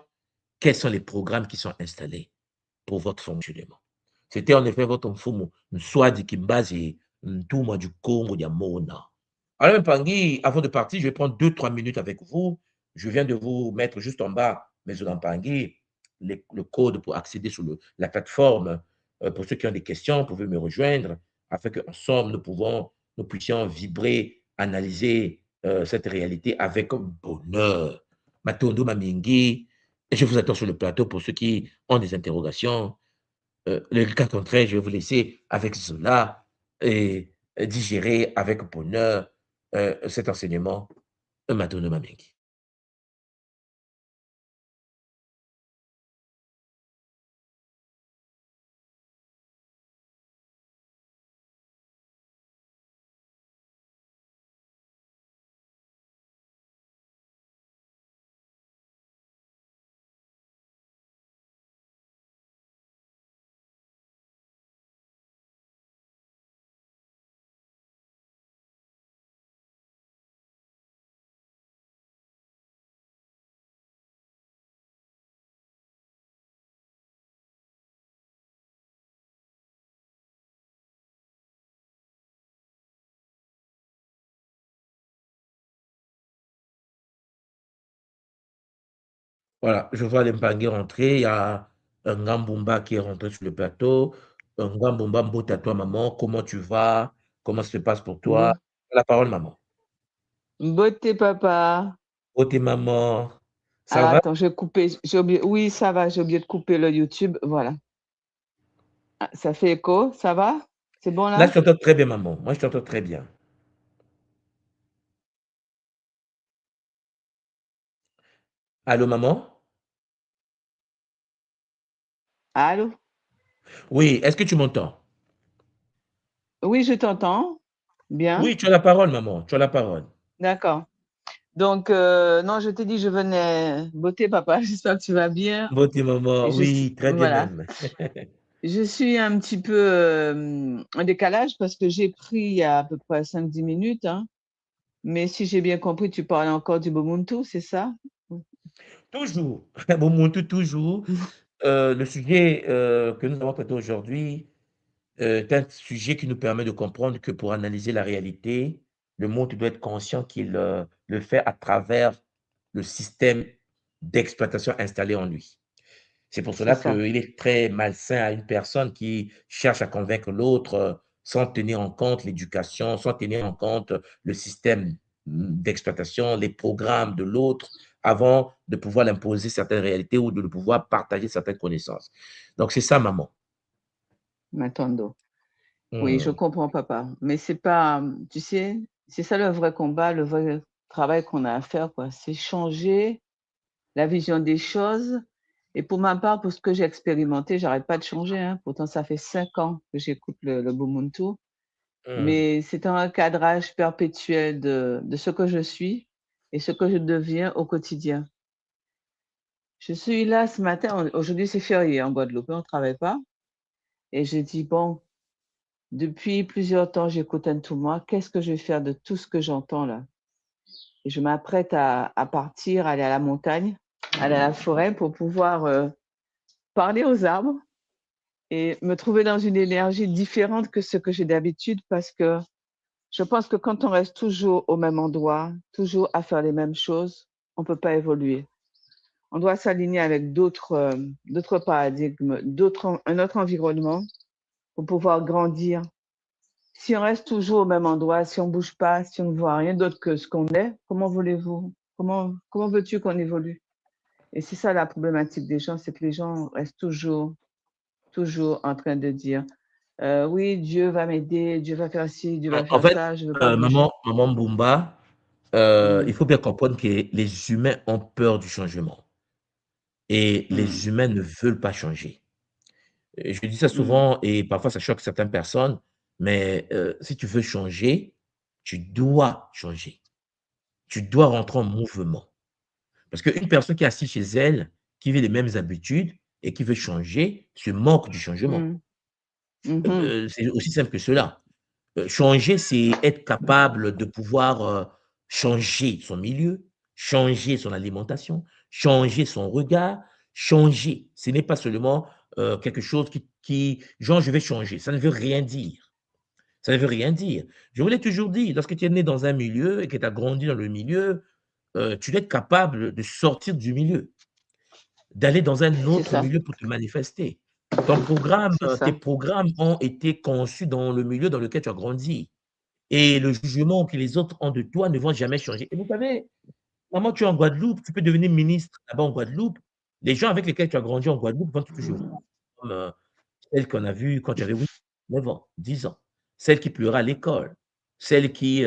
Quels sont les programmes qui sont installés pour votre fonctionnement? C'était en effet votre mfumo, Nswadi Kimbazi, Ntuma du Congo, Yamona. Alors, Mpangui, avant de partir, je vais prendre 2-3 minutes avec vous. Je viens de vous mettre juste en bas, mes Mpangui. le code pour accéder sur la plateforme. Pour ceux qui ont des questions, vous pouvez me rejoindre afin qu'ensemble, nous puissions vibrer, analyser cette réalité avec bonheur. Matondo Mamingi, et je vous attends sur le plateau pour ceux qui ont des interrogations. Le cas contraire, je vais vous laisser avec cela et digérer avec bonheur cet enseignement. Matondo Mamingi. Voilà, je vois Lembangué rentrer. Il y a un Ngambumba qui est rentré sur le plateau. Un Ngambumba Mbota, à toi, maman. Comment tu vas? Comment ça se passe pour toi? Mmh. La parole, maman. Beauté papa. Oh, tes mamans. Ça Alors va? attends, j'ai oublié oui, ça va, j'ai oublié de couper le YouTube, voilà. Ah, ça fait écho, ça va? C'est bon Là, je là? t'entends très bien, maman. Moi, je t'entends très bien. Allô, maman? Allô? Oui, est-ce que tu m'entends? Oui, je t'entends. Bien, Oui, tu as la parole, maman. Tu as la parole. d'accord. Donc non, je t'ai dit je venais beauté papa, j'espère que tu vas bien Bon, tes mamans. et Oui, très bien voilà. même. Je suis un petit peu, en décalage parce que j'ai pris il y a à peu près 5-10 minutes, hein, mais si j'ai bien compris, tu parlais encore du Ubuntu, c'est ça? Toujours. Bon, mon toujours. Le sujet que nous avons traité aujourd'hui est un sujet qui nous permet de comprendre que pour analyser la réalité, le monde doit être conscient qu'il le fait à travers le système d'exploitation installé en lui. C'est pour C'est cela ça, qu'il est très malsain à une personne qui cherche à convaincre l'autre sans tenir en compte l'éducation, sans tenir en compte le système d'exploitation, les programmes de l'autre, avant de pouvoir l'imposer certaines réalités ou de pouvoir partager certaines connaissances. Donc, c'est ça, maman. Matondo. Oui, je Hmm. comprends papa, mais c'est pas, tu sais, c'est ça le vrai combat, le vrai travail qu'on a à faire, quoi. C'est changer la vision des choses et pour ma part, pour ce que j'ai expérimenté, j'arrête pas de changer, hein. Pourtant ça fait 5 ans que j'écoute le Ubuntu, Hmm. mais c'est un cadrage perpétuel de ce que je suis et ce que je deviens au quotidien. Je suis là ce matin, aujourd'hui c'est férié en Guadeloupe, on ne travaille pas et j'ai dit: «Bon, depuis plusieurs temps, j'écoute Ntouma. Qu'est-ce que je vais faire de tout ce que j'entends là?» Et je m'apprête à partir, aller à la montagne, aller à la forêt pour pouvoir parler aux arbres et me trouver dans une énergie différente que ce que j'ai d'habitude parce que je pense que quand on reste toujours au même endroit, toujours à faire les mêmes choses, on ne peut pas évoluer. On doit s'aligner avec d'autres paradigmes, un autre environnement pour pouvoir grandir. Si on reste toujours au même endroit, si on bouge pas, si on ne voit rien d'autre que ce qu'on est, comment voulez-vous? Comment veux-tu qu'on évolue? Et c'est ça la problématique des gens, c'est que les gens restent toujours en train de dire oui, Dieu va m'aider, Dieu va faire ci, Dieu va En faire fait, ça, je ne veux pas bouger. maman Bumba, il Mhm, faut bien comprendre que les humains ont peur du changement et mhm, les humains ne veulent pas changer. Je dis ça mhm, souvent et parfois ça choque certaines personnes, mais si tu veux changer, tu dois changer. Tu dois rentrer en mouvement. Parce qu'une personne qui est assise chez elle, qui vit les mêmes habitudes et qui veut changer, se manque du changement. mhm, mhm, C'est aussi simple que cela. Changer, c'est être capable de pouvoir changer son milieu, changer son alimentation, changer son regard, changer. Ce n'est pas seulement quelque chose genre, je vais changer. Ça ne veut rien dire. Ça ne veut rien dire. Je vous l'ai toujours dit, lorsque tu es né dans un milieu et que tu as grandi dans le milieu, tu dois être capable de sortir du milieu. d'aller dans un C'est autre ça, milieu pour te manifester. Ton programme, c'est tes ça. programmes ont été conçus dans le milieu dans lequel tu as grandi et le jugement que les autres ont de toi ne vont jamais changer et vous savez, maman, tu es en Guadeloupe, tu peux devenir ministre là-bas en Guadeloupe. Les gens avec lesquels tu as grandi en Guadeloupe vont toujours voir comme, celle qu'on a vue quand tu avais 8, 9 ans, 10 ans, celle qui pleurait à l'école, celle qui,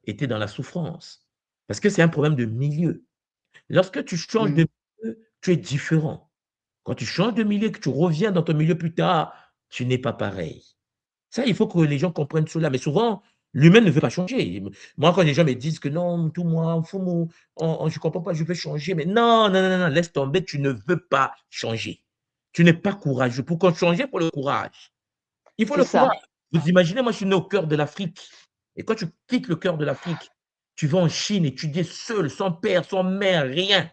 était dans la souffrance. Parce que c'est un problème de milieu. Lorsque tu changes Mmh. de milieu, tu es différent. Quand tu changes de milieu, que tu reviens dans ton milieu plus tard, tu n'es pas pareil. Ça, il faut que les gens comprennent cela, mais souvent, l'humain ne veut pas changer. Moi, quand les gens me disent que: «Non, tout moi, Fumu, je comprends pas, je veux changer», mais non, non, non, non, non, laisse tomber, tu ne veux pas changer. Tu n'es pas courageux. Pour qu'on changer, il faut le courage. Il faut C'est le courage. ça. Vous imaginez, moi, je suis né au cœur de l'Afrique et quand tu quittes le cœur de l'Afrique, tu vas en Chine étudier seul, sans père, sans mère, rien.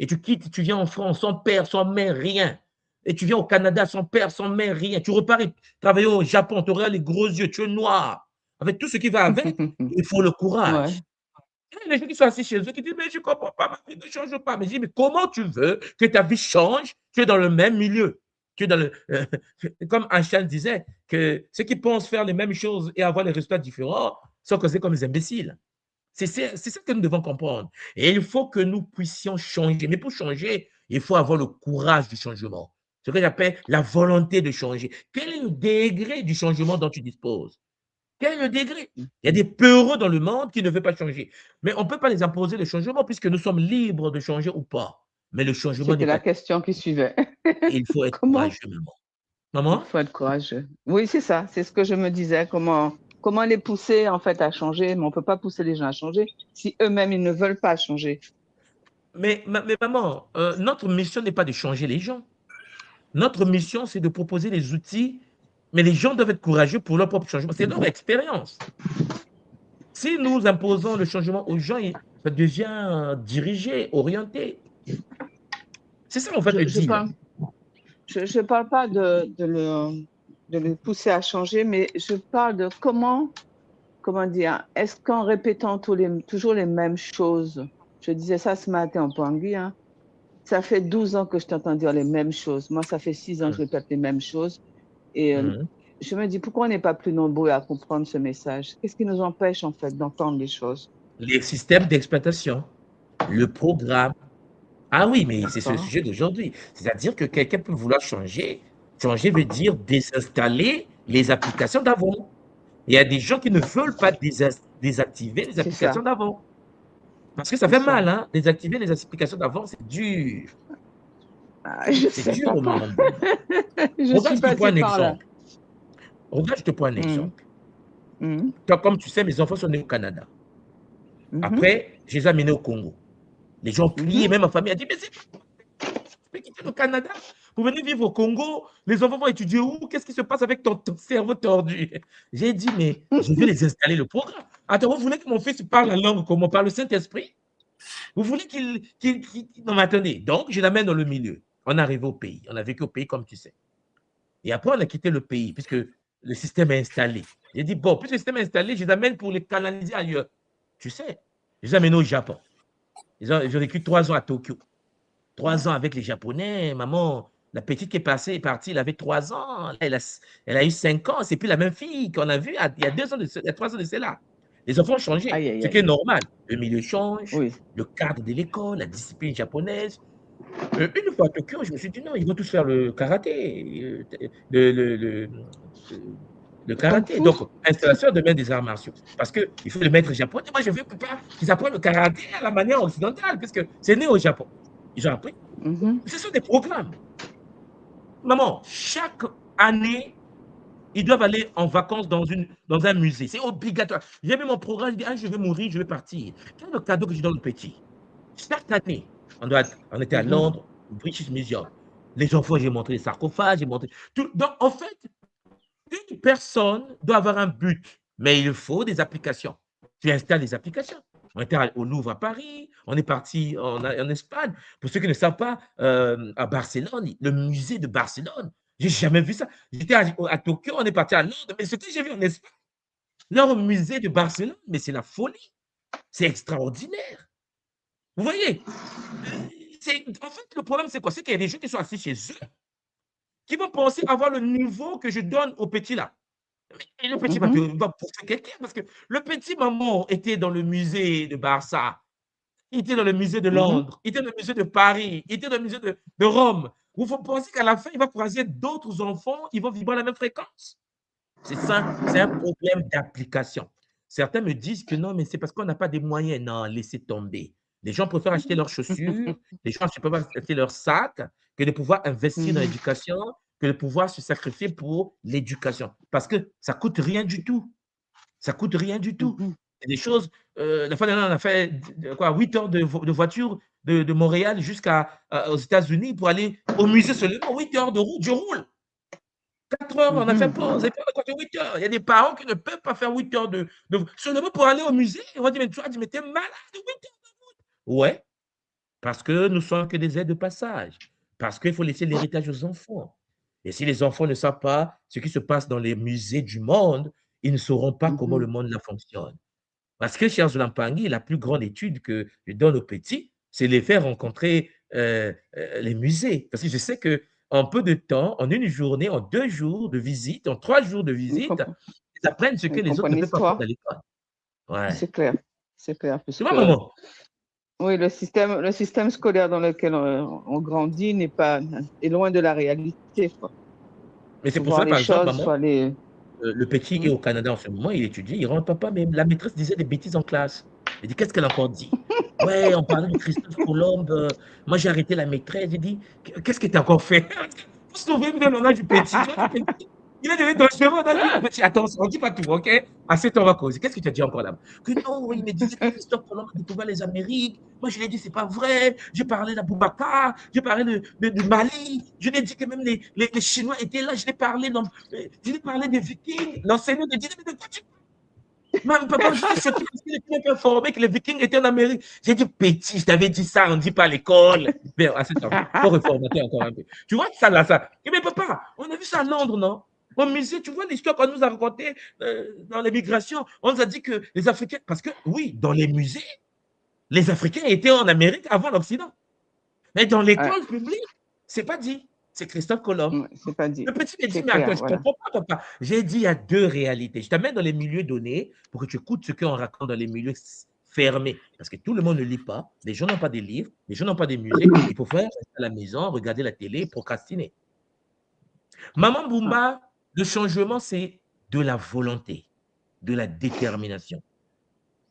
Et tu quittes, tu viens en France sans père, sans mère, rien. Et tu viens au Canada sans père, sans mère, rien. Tu repars et travailler au Japon, tu auras les gros yeux, tu es noir. Avec tout ce qui va avec, il faut le Ouais. courage. Il y a des gens qui sont assis chez eux qui disent: «Mais je ne comprends pas, ma vie ne change pas». Mais je dis: «Mais comment tu veux que ta vie change? Tu es dans le même milieu». Tu es dans le comme Einstein disait que ceux qui pensent faire les mêmes choses et avoir les résultats différents sont considérés comme des imbéciles. C'est ça que nous devons comprendre et il faut que nous puissions changer. Mais pour changer, il faut avoir le courage du changement. Ce que j'appelle la volonté de changer. Quel est le degré du changement dont tu disposes? Quel est le degré? Il y a des peureux dans le monde qui ne veulent pas changer. Mais on ne peut pas les imposer le changement puisque nous sommes libres de changer ou pas. Mais le changement C'était n'est la pas question qui suivait. et il faut être Comment? courageux, maman. Il Maman? faut être courageux. Oui, c'est ça, c'est ce que je me disais. Comment les pousser, en fait, à changer? Mais on peut pas pousser les gens à changer si eux-mêmes, ils ne veulent pas changer. Mais maman, notre mission n'est pas de changer les gens. Notre mission, c'est de proposer des outils, mais les gens doivent être courageux pour leur propre changement. C'est leur expérience. Si nous imposons le changement aux gens, ça devient dirigé, orienté. C'est ça, en fait, Je le je deal. parle je parle pas de les pousser à changer, mais je parle de comment dire? Est-ce qu'en répétant toujours les mêmes choses, je disais ça ce matin en Pangui, hein, ça fait 12 ans que je t'entends dire les mêmes choses. Moi, ça fait 6 ans que Mmh, je répète les mêmes choses et mmh. je me dis: «Pourquoi on n'est pas plus nombreux à comprendre ce message?» Qu'est-ce qui nous empêche, en fait, d'entendre les choses? Les systèmes d'exploitation, le programme. Ah oui, mais c'est le D'accord. sujet d'aujourd'hui. C'est-à-dire que quelqu'un peut vouloir changer. Changer veut dire désinstaller les applications d'avant. Il y a des gens qui ne veulent pas désactiver les C'est applications ça, d'avant. Parce que ça c'est fait mal, ça. hein, désactiver les applications d'avant, c'est dur. Ah, je C'est sais, dur au papa. moment donné. Je Regarde, suis je te prends passée un par là. exemple. Regarde, je te prends un Mmh. exemple. Mmh. Toi, comme tu sais, mes enfants sont nés au Canada. Mmh mh. Après, je les ai amenés au Congo. Les gens ont crié, Mmh. même ma famille a dit: «Mais c'est pas possible, quitter le Canada pour venir vivre au Congo. Les enfants vont étudier où? Qu'est-ce qui se passe avec ton cerveau tordu?» J'ai dit: «Mais je vais les installer le programme. Attends, vous voulez que mon fils parle la langue comme on parle le Saint-Esprit? Vous voulez qu'il non mais attendez». Donc je l'amène dans le milieu. On est arrivé au pays. On a vécu au pays comme tu sais. Et après, on a quitté le pays puisque le système est installé. J'ai dit: «Bon, puisque le système est installé, je les amène pour les canaliser ailleurs». Tu sais, je les ai amenés au Japon. Ils ont vécu 3 ans à Tokyo. 3 ans avec les Japonais. Maman, la petite qui est partie, elle avait 3 ans. Là, elle a eu 5 ans. C'est plus la même fille qu'on a vue il y a 2 ans il y a 3 ans de cela. Les enfants ont changé, Aïe, aïe, ce qui est aïe. normal. Le milieu change, Oui. le cadre de l'école, la discipline japonaise. Une fois à Tokyo, je me suis dit: «Non, ils vont tous faire le karaté, le karaté». Kung-fu? Donc installation de mettre des arts martiaux. Parce qu'il faut les maîtres japonais. Moi, je veux pas qu'ils apprennent le karaté à la manière occidentale puisque c'est né au Japon. Ils ont appris. Mmh. Ce sont des programmes. Maman, chaque année, ils doivent aller en vacances dans un musée. C'est obligatoire. J'ai mis mon programme, je dis: «Ah, je vais mourir, je vais partir». Quel est le cadeau que je donne aux petits? Chaque année, on était à Mmh. Londres, au British Museum. Les enfants, j'ai montré les sarcophages, j'ai montré tout. Donc, en fait, une personne doit avoir un but, mais il faut des applications. Tu installes des applications. On était au Louvre à Paris, on est parti en Espagne. Pour ceux qui ne savent pas, à Barcelone, le musée de Barcelone, j'ai jamais vu ça. J'étais à Tokyo, on est parti à Londres, mais ce que j'ai vu en Espagne, leur musée de Barcelone, mais c'est la folie, c'est extraordinaire. Vous voyez? En fait, le problème, c'est quoi? C'est qu'il y a des gens qui sont assis chez eux, qui vont penser avoir le niveau que je donne au petit là. Et le petit va pousser quelqu'un parce que le petit maman était dans le musée de Barça, il était dans le musée de Londres, il était dans le musée de Paris, il était dans le musée de Rome. Vous faut penser qu'à la fin, il va croiser d'autres enfants, ils vont vibrer à la même fréquence. C'est ça, c'est un problème d'application. Certains me disent que non, mais c'est parce qu'on n'a pas des moyens. Non, laissez tomber. Les gens préfèrent acheter leurs chaussures, les gens préfèrent acheter leurs sacs que de pouvoir investir dans l'éducation, que de pouvoir se sacrifier pour l'éducation. Parce que ça coûte rien du tout. Ça coûte rien du tout. Il y a des choses, la fois dernière, on a fait 8 heures de voiture de Montréal jusqu'à aux États-Unis pour aller au musée seulement. 8 heures de route, je roule. 4 heures, on a fait pause. Et puis on a compté 8 heures. Il y a des parents qui ne peuvent pas faire 8 heures seulement pour aller au musée. On va dire, mais tu as dit, mais t'es malade, 8 heures de route. Ouais, parce que nous sommes que des aides de passage. Parce qu'il faut laisser l'héritage aux enfants. Et si les enfants ne savent pas ce qui se passe dans les musées du monde, ils ne sauront pas comment le monde là fonctionne. Parce que, cher Zolampangui, la plus grande étude que je donne aux petits, c'est les faire rencontrer les musées. Parce que je sais qu'en peu de temps, en une journée, en 2 jours de visite, en 3 jours de visite, ils apprennent ce que Ils les autres comprennent ne peuvent pas apprendre l'histoire. à l'école. Ouais. C'est clair, Tu vois, puisque maman? oui, le système scolaire dans lequel on grandit est loin de la réalité, quoi. Mais c'est Faut pour voir cela, les par exemple, choses, faut maman, aller. le petit est au Canada en ce moment, il étudie, il rentre, papa, mais la maîtresse disait des bêtises en classe. Il dit, qu'est-ce qu'elle a encore dit? Ouais, on parlait de Christophe Colomb. Moi, j'ai arrêté la maîtresse. J'ai dit, qu'est-ce que tu as encore fait? Vous sauver même on a du petit. Tu vois, du petit. Il est devenu dangereux. On a dit, petit, attention, on ne dit pas tout, OK? Assez, on va causer. Qu'est-ce que tu as dit encore là? Que non, il me disait que Christophe Colomb a découvert les Amériques. Moi, je lui ai dit, c'est pas vrai. J'ai parlé d'Aboubacar, j'ai parlé de Mali. Je lui ai dit que même les Chinois étaient là. Je lui ai parlé des Vikings. L'enseignant me dit, mais de quoi tu même papa, j'étais choqué parce qu'il était même informé que les Vikings étaient en Amérique. J'ai dit, petit, je t'avais dit ça, on ne dit pas à l'école. Mais à cet enfant, il faut reformater encore un peu. Tu vois ça là, ça. Eh bien, papa, on a vu ça à Londres, non? Au musée, tu vois l'histoire qu'on nous a racontée dans l'immigration. On nous a dit que les Africains, parce que oui, dans les musées, les Africains étaient en Amérique avant l'Occident. Mais dans Ouais, l'école publique, c'est pas dit. C'est Christophe Colomb. c'est pas dit. Le petit me dit, C'est mais attends, clair, je ne voilà. comprends pas, papa. J'ai dit, il y a 2 réalités. Je t'amène dans les milieux donnés pour que tu écoutes ce qu'on raconte dans les milieux fermés. Parce que tout le monde ne lit pas. Les gens n'ont pas des livres, les gens n'ont pas des musées. Il faut faire rester à la maison, regarder la télé et procrastiner. Maman Ouais, Boumba, le changement, c'est de la volonté, de la détermination.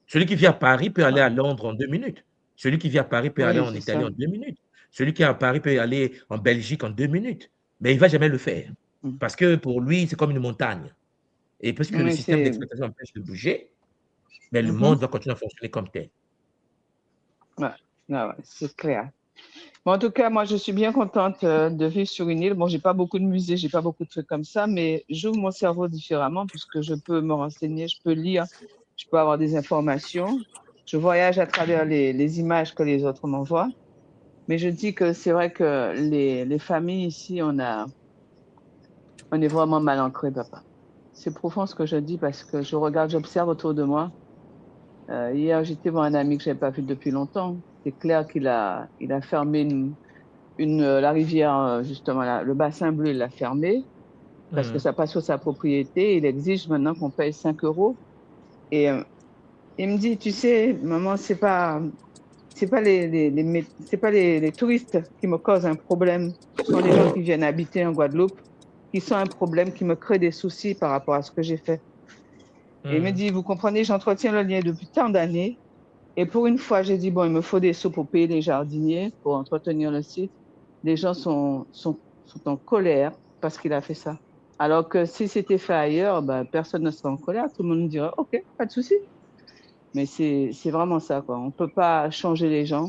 Celui qui vit à Paris peut aller ouais. à Londres en 2 minutes. Celui qui vit à Paris peut aller Oui, en c'est Italie ça. en 2 minutes. Celui qui est à Paris peut aller en Belgique en 2 minutes. Mais il ne va jamais le faire. Parce que pour lui, c'est comme une montagne. Et puisque le Oui, système c'est. d'exploitation empêche de bouger, mais le Mhm. monde va continuer à fonctionner comme tel. Ouais, ouais, c'est clair. Bon, en tout cas, moi, je suis bien contente de vivre sur une île. Bon, j'ai pas beaucoup de musées, j'ai pas beaucoup de trucs comme ça, mais j'ouvre mon cerveau différemment puisque je peux me renseigner, je peux lire, je peux avoir des informations. Je voyage à travers les images que les autres m'envoient. Mais je dis que c'est vrai que les familles ici, on est vraiment mal ancré, papa. C'est profond ce que je dis parce que je regarde, j'observe autour de moi. Hier, j'étais voir un ami que je n'avais pas vu depuis longtemps. C'est clair il a fermé la rivière, justement, le bassin bleu, il l'a fermé parce que Mmh. ça passe sur sa propriété. Il exige maintenant qu'on paye 5 euros. Et il me dit, tu sais, maman, c'est pas les touristes qui me causent un problème. Ce sont les gens qui viennent habiter en Guadeloupe qui sont un problème, qui me créent des soucis par rapport à ce que j'ai fait. Et il me Mmh. dit, vous comprenez, j'entretiens le lien depuis tant d'années. Et pour une fois, j'ai dit, bon, il me faut des sous pour payer les jardiniers, pour entretenir le site. Les gens sont en colère parce qu'il a fait ça. Alors que si c'était fait ailleurs, ben, personne ne serait en colère. Tout le monde dirait, OK, pas de souci. Mais c'est vraiment ça, quoi. On ne peut pas changer les gens.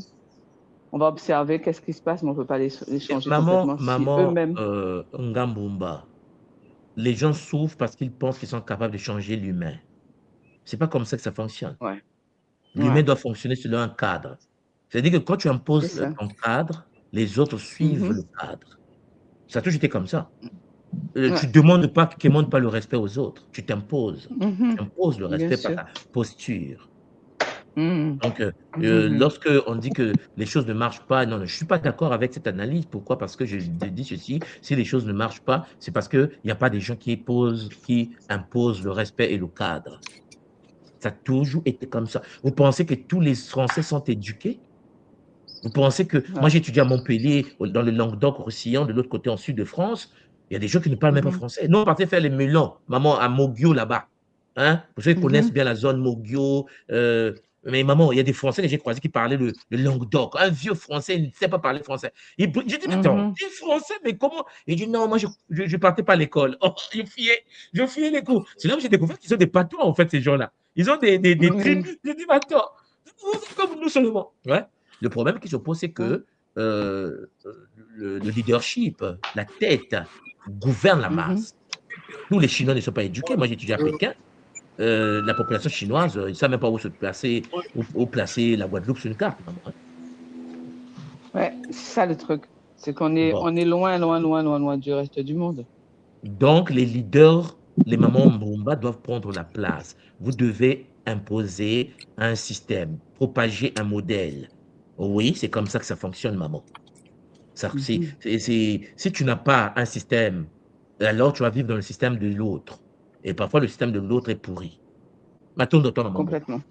On va observer qu'est-ce qui se passe, mais on ne peut pas les Et changer complètement si eux-mêmes. Ngambumba, les gens souffrent parce qu'ils pensent qu'ils sont capables de changer l'humain. C'est pas comme ça que ça fonctionne. Ouais, L'humain ouais, doit fonctionner selon un cadre. C'est-à-dire que quand tu c'est imposes ça. ton cadre, les autres suivent Mhm. le cadre. Ça a toujours été comme ça. Tu Ouais. demandes pas, tu ne demandes pas le respect aux autres. Tu t'imposes. Mhm. Tu imposes le Bien respect par sûr. ta posture. Donc, Mhm. lorsque on dit que les choses ne marchent pas, non, non, je ne suis pas d'accord avec cette analyse. Pourquoi? Parce que je dis ceci, si les choses ne marchent pas, c'est parce qu'il n'y a pas des gens qui imposent le respect et le cadre. Ça a toujours été comme ça. Vous pensez que tous les Français sont éduqués? Vous pensez que moi, Ouais. j'ai étudié à Montpellier, dans le Languedoc-Roussillon, de l'autre côté, en sud de France. Il y a des gens qui ne parlent même pas Mhm. français. Nous, on partait faire les melons, maman, à Mogio, là-bas. Hein? Pour ceux qui connaissent Mhm. bien la zone Mogio. Mais maman, il y a des Français que j'ai croisés qui parlaient le Languedoc. Un vieux Français, il ne sait pas parler français. J'ai dit, mais attends, Mhm. tu es Français, mais comment? Il dit, non, moi, je partais pas à l'école. Oh, je fuyais les cours. C'est là où j'ai découvert qu'ils ont des patois, en fait, ces gens-là. Ils ont des Oui. tribus. J'ai dit, mais attends, vous êtes comme nous seulement. Ouais. Le problème qui se pose, c'est Ouais. que le leadership, la tête, gouverne la Mhm. masse. Tous les Chinois ne sont pas éduqués. Moi, j'ai étudié à Pékin. La population chinoise, ils ne savent même pas où se placer, où placer la Guadeloupe sur une carte. Maman, hein. Ouais, c'est ça le truc. C'est Bon. on est loin, loin, loin, loin, loin du reste du monde. Donc, les leaders, les mamans Mbumba doivent prendre la place. Vous devez imposer un système, propager un modèle. Oui, c'est comme ça que ça fonctionne, maman. Mhm. Si tu n'as pas un système, alors tu vas vivre dans le système de l'autre. Et parfois, le système de l'autre est pourri. Maintenant, dans ton maman. Bon. Complètement.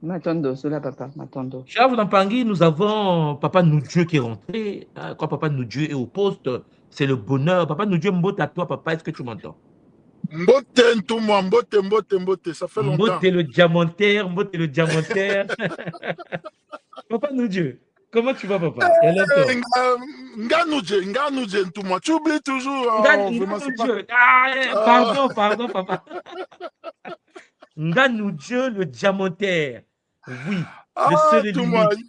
Matondo, cela, papa, Matondo. Chez Pangui, nous avons Papa Noudjeu qui est rentré. Quand Papa Noudjeu est au poste, c'est le bonheur. Papa Noudjeu, mbote à toi, papa, est-ce que tu m'entends? Mbote, tout moi, mbote, mbote, mbote, ça fait Mbote longtemps. le diamantaire, mbote le diamantaire. Papa Noudjeu, comment tu vas, papa? Il y a longtemps. Nganoudje, tout moi. Tu oublies toujours, vraiment, c'est pas. Noudjeu. Euh, Pardon, pardon, papa. Noudjeu le diamantaire. Oui, le seul et tout moi. l'unique.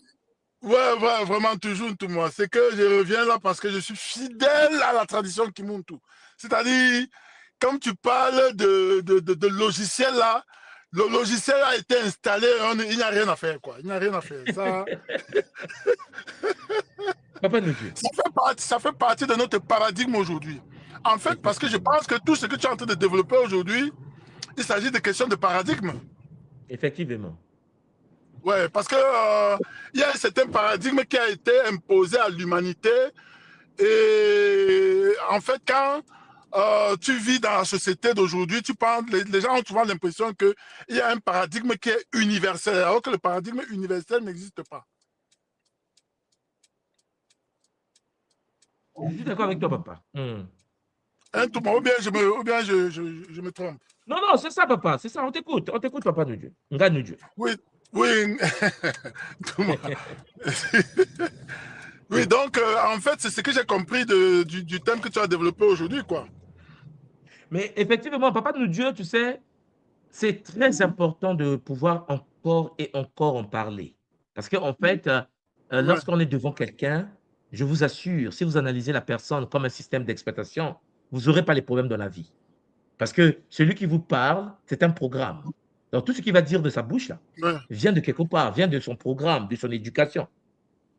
Ouais, ouais, vraiment, toujours tout moi. C'est que je reviens là parce que je suis fidèle à la tradition Kimuntu. C'est-à-dire, comme tu parles de logiciel là, le logiciel a été installé, il n'y a rien à faire, quoi. Il n'y a rien à faire. Papa Noudjeu. Ça fait partie de notre paradigme aujourd'hui. En fait, parce que je Effectivement. pense que tout ce que tu es en train de développer aujourd'hui, il s'agit de questions de paradigme. Effectivement. Ouais, parce que il y a un certain paradigme qui a été imposé à l'humanité. Et en fait, quand tu vis dans la société d'aujourd'hui, les gens ont souvent l'impression qu'il y a un paradigme qui est universel, alors que le paradigme universel n'existe pas. Je suis d'accord avec toi, papa. Hein, tout le monde, ou bien je me trompe. Non, non, c'est ça, papa. C'est ça. On t'écoute, papa Noudjeu. Nga Noudjeu. Oui, oui. Oui, donc, en fait, c'est ce que j'ai compris du thème que tu as développé aujourd'hui, quoi. Mais effectivement, papa Noudjeu, tu sais, c'est très important de pouvoir encore et encore en parler. Parce qu'en fait, Ouais, lorsqu'on est devant quelqu'un, je vous assure, si vous analysez la personne comme un système d'exploitation, vous n'aurez pas les problèmes dans la vie. Parce que celui qui vous parle, c'est un programme. Donc, tout ce qu'il va dire de sa bouche, là, ouais. vient de quelque part, vient de son programme, de son éducation.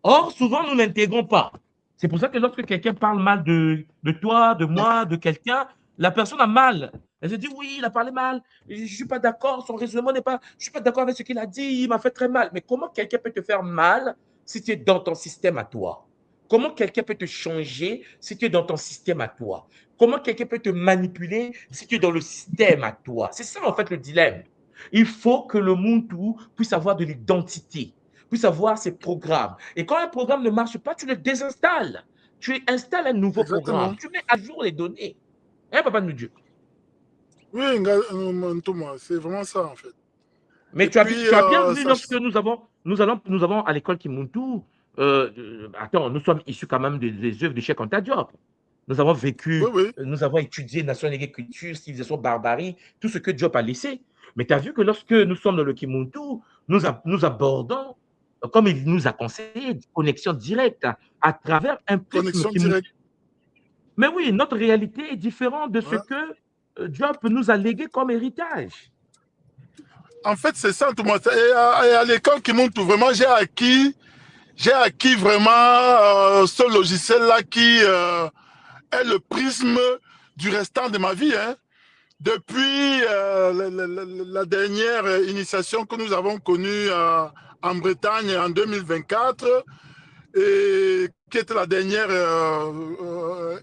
Or, souvent, nous n'intégrons pas. C'est pour ça que lorsque quelqu'un parle mal de toi, de moi, de quelqu'un, la personne a mal. Elle se dit, oui, il a parlé mal, je ne suis pas d'accord, son raisonnement n'est pas, je ne suis pas d'accord avec ce qu'il a dit, il m'a fait très mal. Mais comment quelqu'un peut te faire mal si tu es dans ton système à toi? Comment quelqu'un peut te changer si tu es dans ton système à toi? Comment quelqu'un peut te manipuler si tu es dans le système à toi? C'est ça, en fait, le dilemme. Il faut que le Muntu puisse avoir de l'identité, puisse avoir ses programmes. Et quand un programme ne marche pas, tu le désinstalles. Tu installes un nouveau programme. Exactement. Tu mets à jour les données. Hein, papa de Dieu? Oui, Thomas, c'est vraiment ça, en fait. Mais Et puis, tu as bien vu lorsque nous avons à l'école Kimuntu, attends, nous sommes issus quand même des œuvres de Cheikh Anta Diop. Nous avons oui, vécu, oui, nous avons étudié nation et culture, civilisation, barbarie, tout ce que Diop a laissé. Mais tu as vu que lorsque nous sommes dans le Kimuntu, nous abordons, comme il nous a conseillé, une connexion directe à travers un prisme connexion Kimuntu. directe. Mais oui, notre réalité est différente de ce Ouais. que Diop nous a légué comme héritage. En fait, c'est ça, Thomas. Et à l'école qui monte vraiment, j'ai acquis vraiment ce logiciel-là qui est le prisme du restant de ma vie. Hein. depuis la dernière initiation que nous avons connue en Bretagne en 2024, et qui était la dernière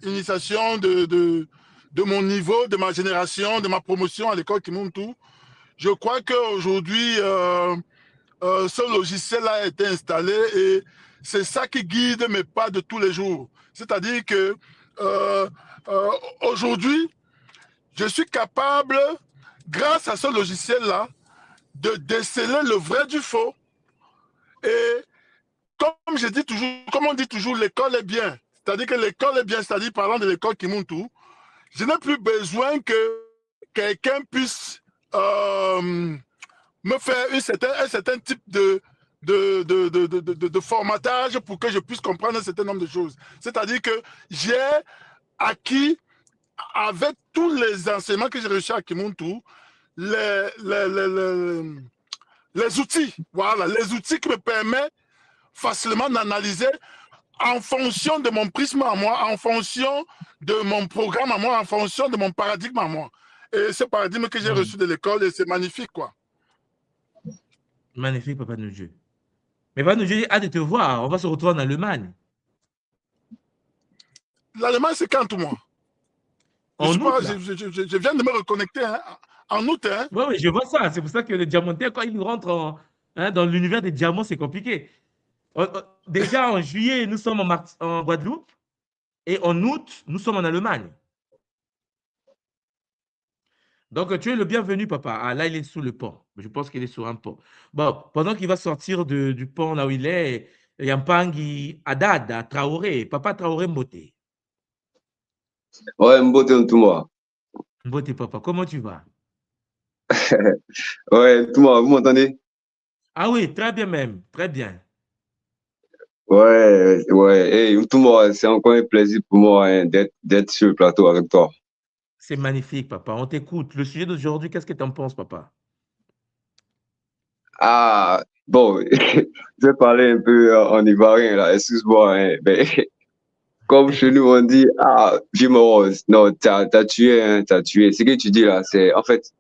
initiation de mon niveau, de ma génération, de ma promotion à l'école Kimuntu. Je crois qu'aujourd'hui, ce logiciel-là a été installé et c'est ça qui guide mes pas de tous les jours. C'est-à-dire que aujourd'hui, je suis capable, grâce à ce logiciel-là, de déceler le vrai du faux. Et comme je dis toujours, comme on dit toujours, l'école est bien. C'est-à-dire que l'école est bien, c'est-à-dire parlant de l'école Kimuntu, je n'ai plus besoin que quelqu'un puisse me faire un certain type de formatage pour que je puisse comprendre un certain nombre de choses. C'est-à-dire que j'ai acquis, avec tous les enseignements que j'ai reçus à Kimuntu, les outils, voilà, les outils qui me permettent facilement d'analyser en fonction de mon prisme à moi, en fonction de mon programme à moi, en fonction de mon paradigme à moi. Et ce paradigme que j'ai reçu de l'école, c'est magnifique, quoi. Magnifique, Papa Noudjé. Mais Papa Noudjé, hâte de te voir. On va se retrouver en Allemagne. L'Allemagne, c'est quand, tout moi? En août, je viens de me reconnecter hein, en août. Hein. Oui, je vois ça. C'est pour ça que le diamantaire, quand il rentre dans l'univers des diamants, c'est compliqué. Déjà, en juillet, nous sommes en Guadeloupe. Et en août, nous sommes en Allemagne. Donc, tu es le bienvenu, papa. Ah, là, il est sous le pont. Je pense qu'il est sur un pont. Bon, pendant qu'il va sortir du pont là où il est, il y a un Pangui Haddad, à Traoré. Papa Traoré Mboté. Ouais, Mboté, tout moi. Mboté, papa, comment tu vas? Ouais, tout moi, vous m'entendez? Ah oui, très bien même, très bien. Ouais, ouais. Hey, tout moi, c'est encore un plaisir pour moi hein, d'être sur le plateau avec toi. C'est magnifique, papa. On t'écoute. Le sujet d'aujourd'hui, qu'est-ce que tu en penses, papa? Ah, bon, je vais parler un peu en ivoirien, là. Excuse-moi. Hein. Ben, comme chez nous, on dit, ah, Jimorose. Non, t'as tué, hein, t'as tué. Ce que tu dis là, c'est, en fait,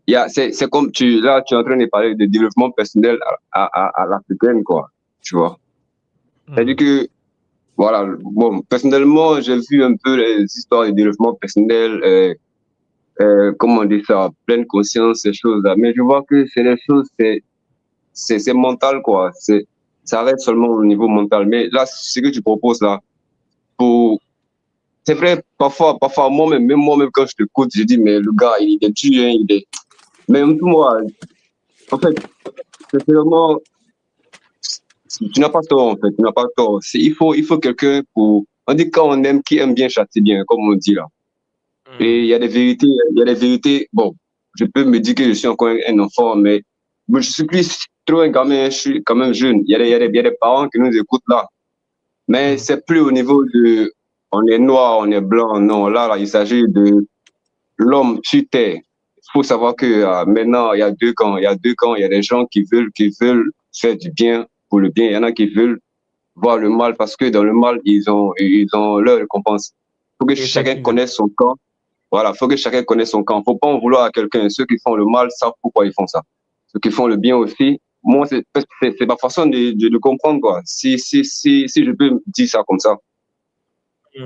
c'est comme là, tu es en train de parler de développement personnel à l'africaine, quoi. Tu vois. C'est-à-dire que, voilà, bon, personnellement, j'ai vu un peu les histoires de développement personnel, comment on dit ça, pleine conscience, ces choses-là. Mais je vois que c'est des choses, c'est mental, quoi. Ça reste seulement au niveau mental. Mais là, ce que tu proposes là, c'est vrai, parfois, même moi-même, quand je t'écoute, je dis, mais le gars, il est dur, hein, mais même moi, en fait, c'est vraiment, tu n'as pas tort, en fait, tu n'as pas tort. Il faut quelqu'un on dit quand on aime, qui aime bien châtie bien, comme on dit là. Et il y a des vérités, bon, je peux me dire que je suis encore un enfant, mais je suis plus trop un gamin, je suis quand même jeune. Il y a des parents qui nous écoutent là. Mais c'est plus au niveau de, on est noir, on est blanc, non, là, il s'agit de l'homme sur terre. Il faut savoir que maintenant, il y a deux camps, il y a des gens qui veulent faire du bien pour le bien, il y en a qui veulent voir le mal parce que dans le mal, ils ont leur récompense. Il faut que chacun connaisse son camp. Voilà, il faut que chacun connaisse son camp. Il ne faut pas en vouloir à quelqu'un. Ceux qui font le mal savent pourquoi ils font ça. Ceux qui font le bien aussi, moi, c'est ma façon de comprendre, quoi. Si je peux dire ça comme ça.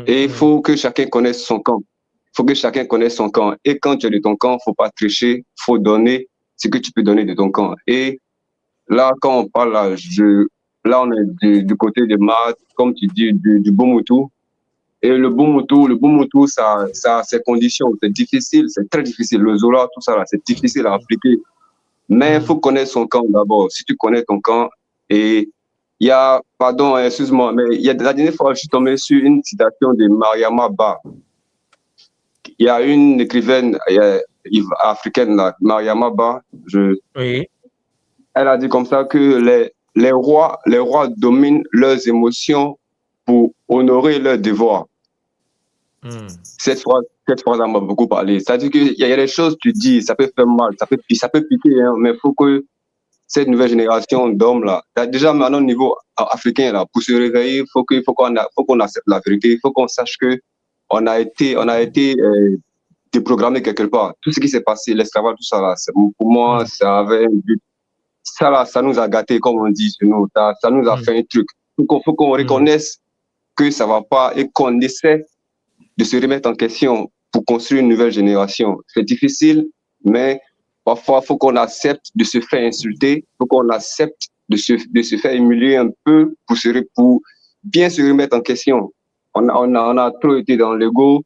Et il faut que chacun connaisse son camp. Il faut que chacun connaisse son camp. Et quand tu es de ton camp, il ne faut pas tricher. Il faut donner ce que tu peux donner de ton camp. Et là, quand on parle, là on est du côté des maths, comme tu dis, du Boumoutou. Et le Boumoutou, ça a ses conditions. C'est difficile, c'est très difficile. Le Zola, tout ça, là, c'est difficile à appliquer. Mais il faut connaître son camp d'abord. Si tu connais ton camp, et il y a, pardon, excuse-moi, mais il y a la dernière fois, je suis tombé sur une citation de Mariama Ba. Il y a une écrivaine africaine, là, Mariama Ba. Oui. Elle a dit comme ça que les rois dominent leurs émotions pour honorer leurs devoirs. Cette phrase m'a beaucoup parlé. C'est-à-dire qu'il y a des choses, tu dis, ça peut faire mal, ça peut piquer, hein, mais il faut que cette nouvelle génération d'hommes là, déjà maintenant au niveau africain là, pour se réveiller, faut qu'on accepte la vérité, il faut qu'on sache que on a été déprogrammé quelque part. Tout ce qui s'est passé, l'esclavage, tout ça là, pour moi, ça avait un but. Ça là, ça nous a gâtés, comme on dit chez nous. Ça nous a fait un truc. Faut qu'on reconnaisse que ça va pas et qu'on essaie de se remettre en question pour construire une nouvelle génération. C'est difficile, mais parfois, il faut qu'on accepte de se faire insulter, il faut qu'on accepte de se faire humilier un peu pour bien se remettre en question. On a trop été dans l'ego.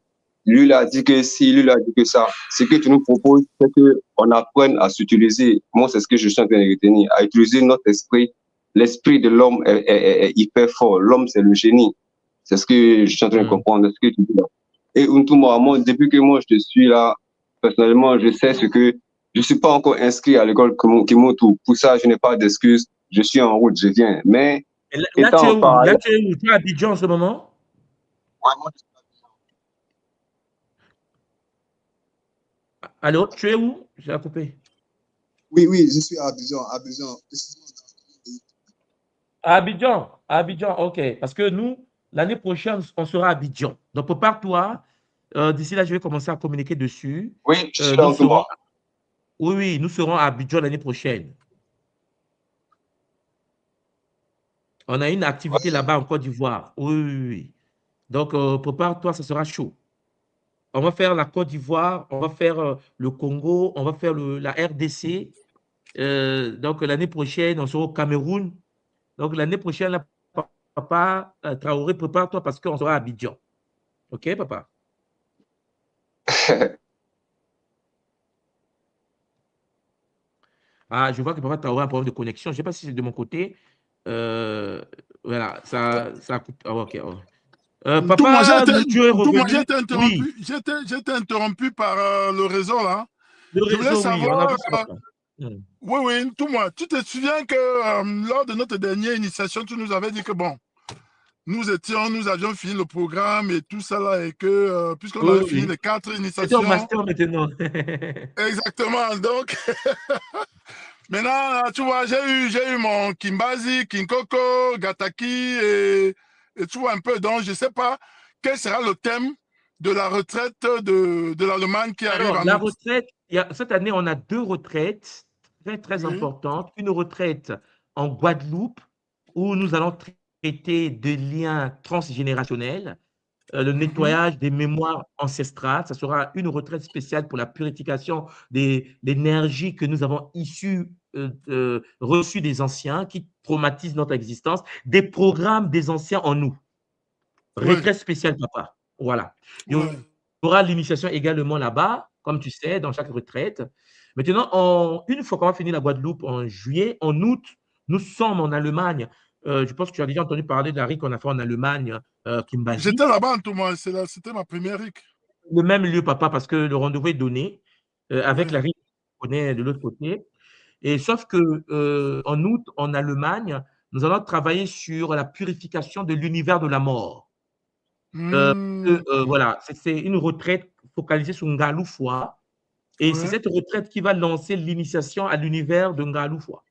Lui, il a dit que si, lui, il a dit que ça. Ce que tu nous proposes, c'est qu'on apprenne à s'utiliser. Moi, c'est ce que je suis en train de retenir, à utiliser notre esprit. L'esprit de l'homme est hyper fort. L'homme, c'est le génie. C'est ce que je suis en train de comprendre, ce que tu dis là. Et Ntouma, moi, depuis que moi, je te suis là, personnellement, je sais ce que je suis pas encore inscrit à l'école Kimoto. Pour ça, je n'ai pas d'excuses. Je suis en route, je viens. Mais, là, tu es où? Là, tu es où? Tu es à Abidjan en ce moment? Ouais, moi, Allô, tu es où? J'ai coupé. Oui, je suis à Abidjan. Abidjan, ok. Parce que nous, l'année prochaine, on sera à Abidjan. Donc, prépare-toi. D'ici là, je vais commencer à communiquer dessus. Oui, je suis là en Touma. Oui, nous serons à Abidjan l'année prochaine. On a une activité là-bas en Côte d'Ivoire. Oui. Donc, prépare-toi, ça sera chaud. On va faire la Côte d'Ivoire, on va faire le Congo, on va faire la RDC. Donc, l'année prochaine, on sera au Cameroun. Donc, l'année prochaine, là, papa Traoré, prépare-toi parce qu'on sera à Abidjan. OK, papa? Ah, je vois que papa Traoré a un problème de connexion. Je ne sais pas si c'est de mon côté. Voilà, ça coupe. Ah, OK. Papa, tu es revenu. J'ai été interrompu par le réseau, là. Le Je voulais réseau, oui, on a savoir, vu ça. oui, tout moi. Tu te souviens que lors de notre dernière initiation, tu nous avais dit que bon, nous avions fini le programme et tout ça là, et que puisqu'on avait fini les 4 initiations. C'est un master maintenant. Exactement. Donc, maintenant, tu vois, j'ai eu mon Kimbazi, Kinkoko, Gataki et tu vois un peu. Donc, je ne sais pas quel sera le thème de la retraite de l'Allemagne qui arrive en la août. retraite, cette année, on a 2 retraites très importantes. Une retraite en Guadeloupe où nous allons traiter de liens transgénérationnels, le nettoyage des mémoires ancestrales. Ça sera une retraite spéciale pour la purification des l'énergie que nous avons reçue des anciens qui traumatisent notre existence, des programmes des anciens en nous. Retraite spéciale, papa. Voilà. Il y aura l'initiation également là-bas, comme tu sais, dans chaque retraite. Maintenant, une fois qu'on va finir la Guadeloupe en juillet, en août, nous sommes en Allemagne. Je pense que tu as déjà entendu parler de la RIC qu'on a fait en Allemagne, Kimbazi. J'étais là-bas, tout moi. C'était ma première RIC. Le même lieu, papa, parce que le rendez-vous est donné avec la RIC qu'on connaît de l'autre côté. Et sauf que en août, en Allemagne, nous allons travailler sur la purification de l'univers de la mort. Voilà, c'est une retraite focalisée sur Ngaloufwa. Et c'est cette retraite qui va lancer l'initiation à l'univers de Ngaloufwa.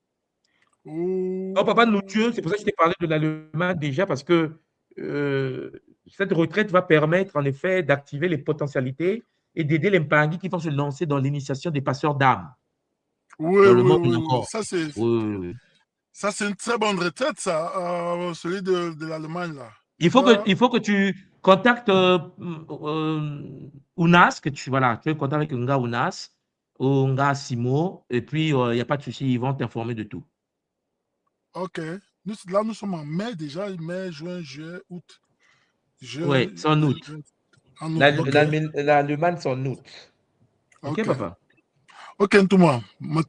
Oh, papa Dieu, c'est pour ça que je t'ai parlé de l'Allemagne déjà, parce que cette retraite va permettre en effet d'activer les potentialités et d'aider les Mpangi qui vont se lancer dans l'initiation des passeurs d'âmes. Oui. Ça, c'est une très bonne retraite, ça, celui de l'Allemagne, là. Il faut que tu contactes Unas, tu es contact avec Nga Unas ou Nga Simo, et puis il n'y a pas de souci, ils vont t'informer de tout. OK. Là, nous sommes en mai déjà, mai, juin, juillet, août. Oui, c'est en août. L'Allemagne, c'est en août. OK, papa? OK, Ntouma.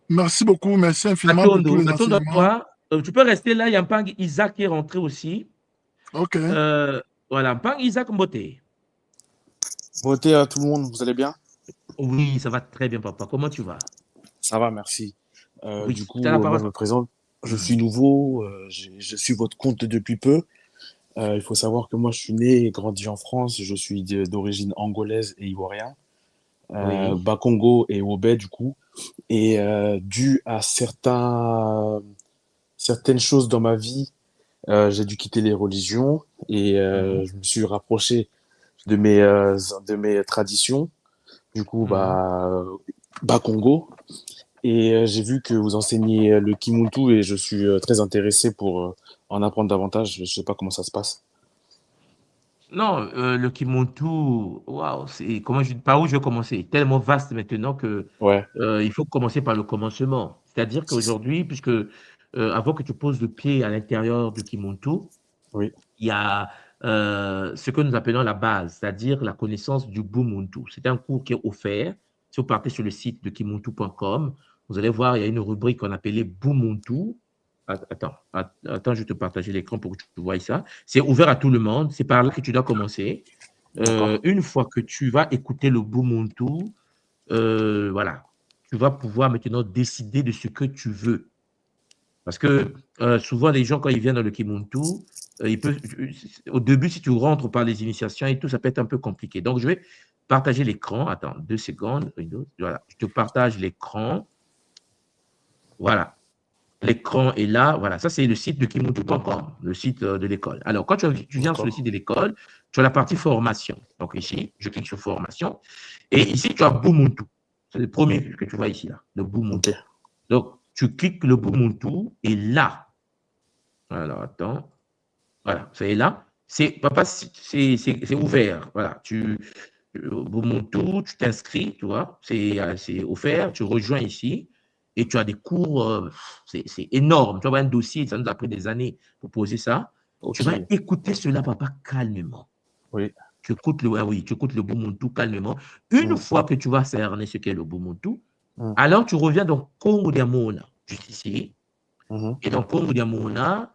Merci beaucoup, merci infiniment pour tous les enseignements. Tu peux rester là, il y a Mpang Isaac qui est rentré aussi. OK. Voilà, Mpang Isaac Mbote. Bonjour à tout le monde, vous allez bien? Oui, ça va très bien, papa. Comment tu vas? Ça va, merci. Oui, du coup, moi, je me présente. Je suis nouveau, je suis votre compte depuis peu. Il faut savoir que moi, je suis né et grandi en France. Je suis d'origine angolaise et ivoirien. Bakongo et Wobé, du coup. Et dû à certaines choses dans ma vie, j'ai dû quitter les religions et je me suis rapproché de mes traditions. Du coup, Mhm. Congo. Et j'ai vu que vous enseignez le Kimuntu et je suis très intéressé pour en apprendre davantage. Je sais pas comment ça se passe. Non, le Kimuntu, waouh, c'est par où je vais commencer? Tellement vaste maintenant que Ouais, il faut commencer par le commencement. C'est-à-dire qu'aujourd'hui, puisque avant que tu poses le pied à l'intérieur du Kimuntu, oui, il y a ce que nous appelons la base, c'est-à-dire la connaissance du Bumuntu. C'est un cours qui est offert. Si vous partez sur le site de kimuntu.com, vous allez voir, il y a une rubrique qu'on appelait Bumuntu. Attends, je vais te partager l'écran pour que tu vois ça. C'est ouvert à tout le monde. C'est par là que tu dois commencer. d'accord. Une fois que tu vas écouter le Bumuntu, voilà, tu vas pouvoir maintenant décider de ce que tu veux. Parce que souvent, les gens, quand ils viennent dans le Kimuntu, au début, si tu rentres par les initiations et tout, ça peut être un peu compliqué. Donc, je vais partager l'écran. Attends, 2 secondes. Voilà, je te partage l'écran. Voilà, l'écran est là. Voilà, ça, c'est le site de kimuntu.com, le site de l'école. Alors, quand tu viens sur le site D'accord. de l'école, tu as la partie formation. Donc, ici, je clique sur formation. Et ici, tu as Bumuntu. C'est le premier que tu vois ici, là, le Ok. Bumuntu. Donc, tu cliques le Bumuntu et là, alors, attends. Voilà, c'est là. Papa, c'est ouvert. Voilà, Ubuntu, tu t'inscris, tu vois, c'est offert, tu rejoins ici et tu as des cours, c'est énorme. Tu vas avoir un dossier, ça nous a pris des années pour poser ça. Tu Ok. vas écouter cela, papa, calmement. Oui. Oui, tu écoutes le Ubuntu calmement. Une Mm, fois que tu vas cerner ce qu'est le Ubuntu, mm, alors tu reviens dans Congo Diamona, juste ici. mhm. Et dans Congo Diamona,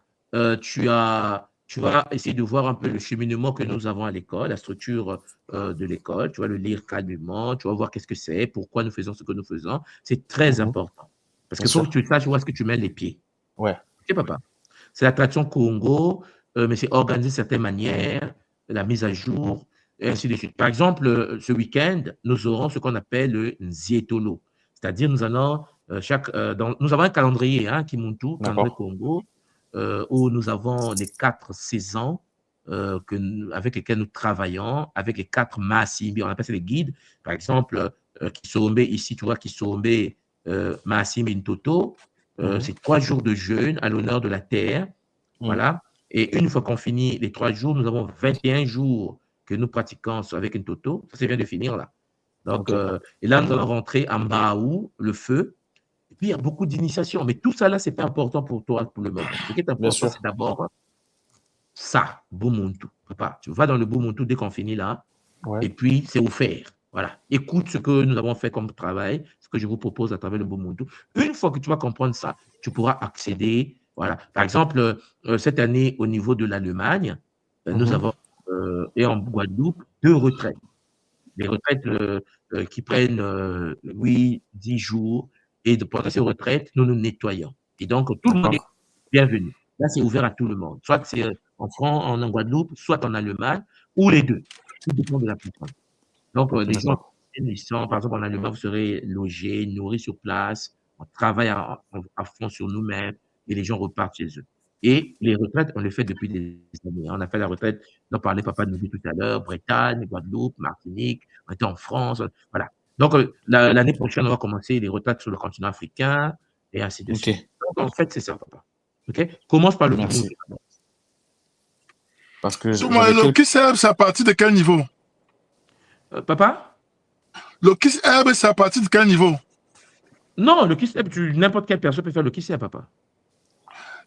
tu vas essayer de voir un peu le cheminement que nous avons à l'école, la structure de l'école. Tu vas le lire calmement, tu vas voir qu'est-ce que c'est, pourquoi nous faisons ce que nous faisons. C'est très Mhm. important. Parce Bien qu'il faut que sûr. tu saches où est-ce que tu mets les pieds. Ouais. Ok, papa? C'est l'attraction Congo, mais c'est organisé de certaines manières, la mise à jour, et ainsi de suite. Par exemple, ce week-end, nous aurons ce qu'on appelle le Nzietolo. C'est-à-dire, nous avons un calendrier, hein, Kimuntu, calendrier D'accord. Congo, où nous avons les 4 saisons avec lesquelles nous travaillons, avec les 4 Maasimbi, on appelle ça les guides. Par exemple, Kisombe, ici, tu vois, Kisombe, Maasimbi Ntoto, Mhm. c'est 3 jours de jeûne à l'honneur de la terre. Mm. Voilà. Et une fois qu'on finit les 3 jours, nous avons 21 jours que nous pratiquons avec une toto. Ça, c'est bien de finir là. Donc, Ok. et là, nous allons rentrer en Baou, le feu. Et puis, il y a beaucoup d'initiations. Mais tout ça là, c'est pas important pour toi pour le moment. Ce qui est Bien important, c'est sûr. d'abord ça, Bumuntu. Papa, tu vas dans le Bumuntu dès qu'on finit là. Ouais. Et puis, c'est offert. Voilà. Écoute ce que nous avons fait comme travail, ce que je vous propose à travers le Bumuntu. Une fois que tu vas comprendre ça, tu pourras accéder. Voilà. Par exemple, cette année, au niveau de l'Allemagne, nous Mhm. avons, et en Guadeloupe, 2 retraites. Des retraites qui prennent 8, 10 jours. Et pendant ces retraites, nous nous nettoyons. Et donc, tout le monde est D'accord. bienvenu. Là, c'est ouvert à tout le monde. Soit c'est en France, en Guadeloupe, soit en Allemagne, ou les deux. Tout dépend de la personne. Donc, Ok, les gens, d'accord. ils sont, par exemple, en Allemagne, vous serez logés, nourris sur place, on travaille à fond sur nous-mêmes et les gens repartent chez eux. Et les retraites, on les fait depuis des années. On a fait la retraite, dont parlait Papa de nous tout à l'heure, Bretagne, Guadeloupe, Martinique, on était en France, voilà. Donc, l'année prochaine, on va commencer les retraites sur le continent africain et ainsi de Ok. suite. Donc, en fait, c'est ça, Papa. OK? Commence par le Kimuntu. Merci. Parce que Dis-moi, j'avais le quelques... Kiss Herb, c'est à partir de quel niveau? Papa? Le Kiss Herb, c'est à partir de quel niveau? Non, le kiss, n'importe quelle personne peut faire le kiss, papa.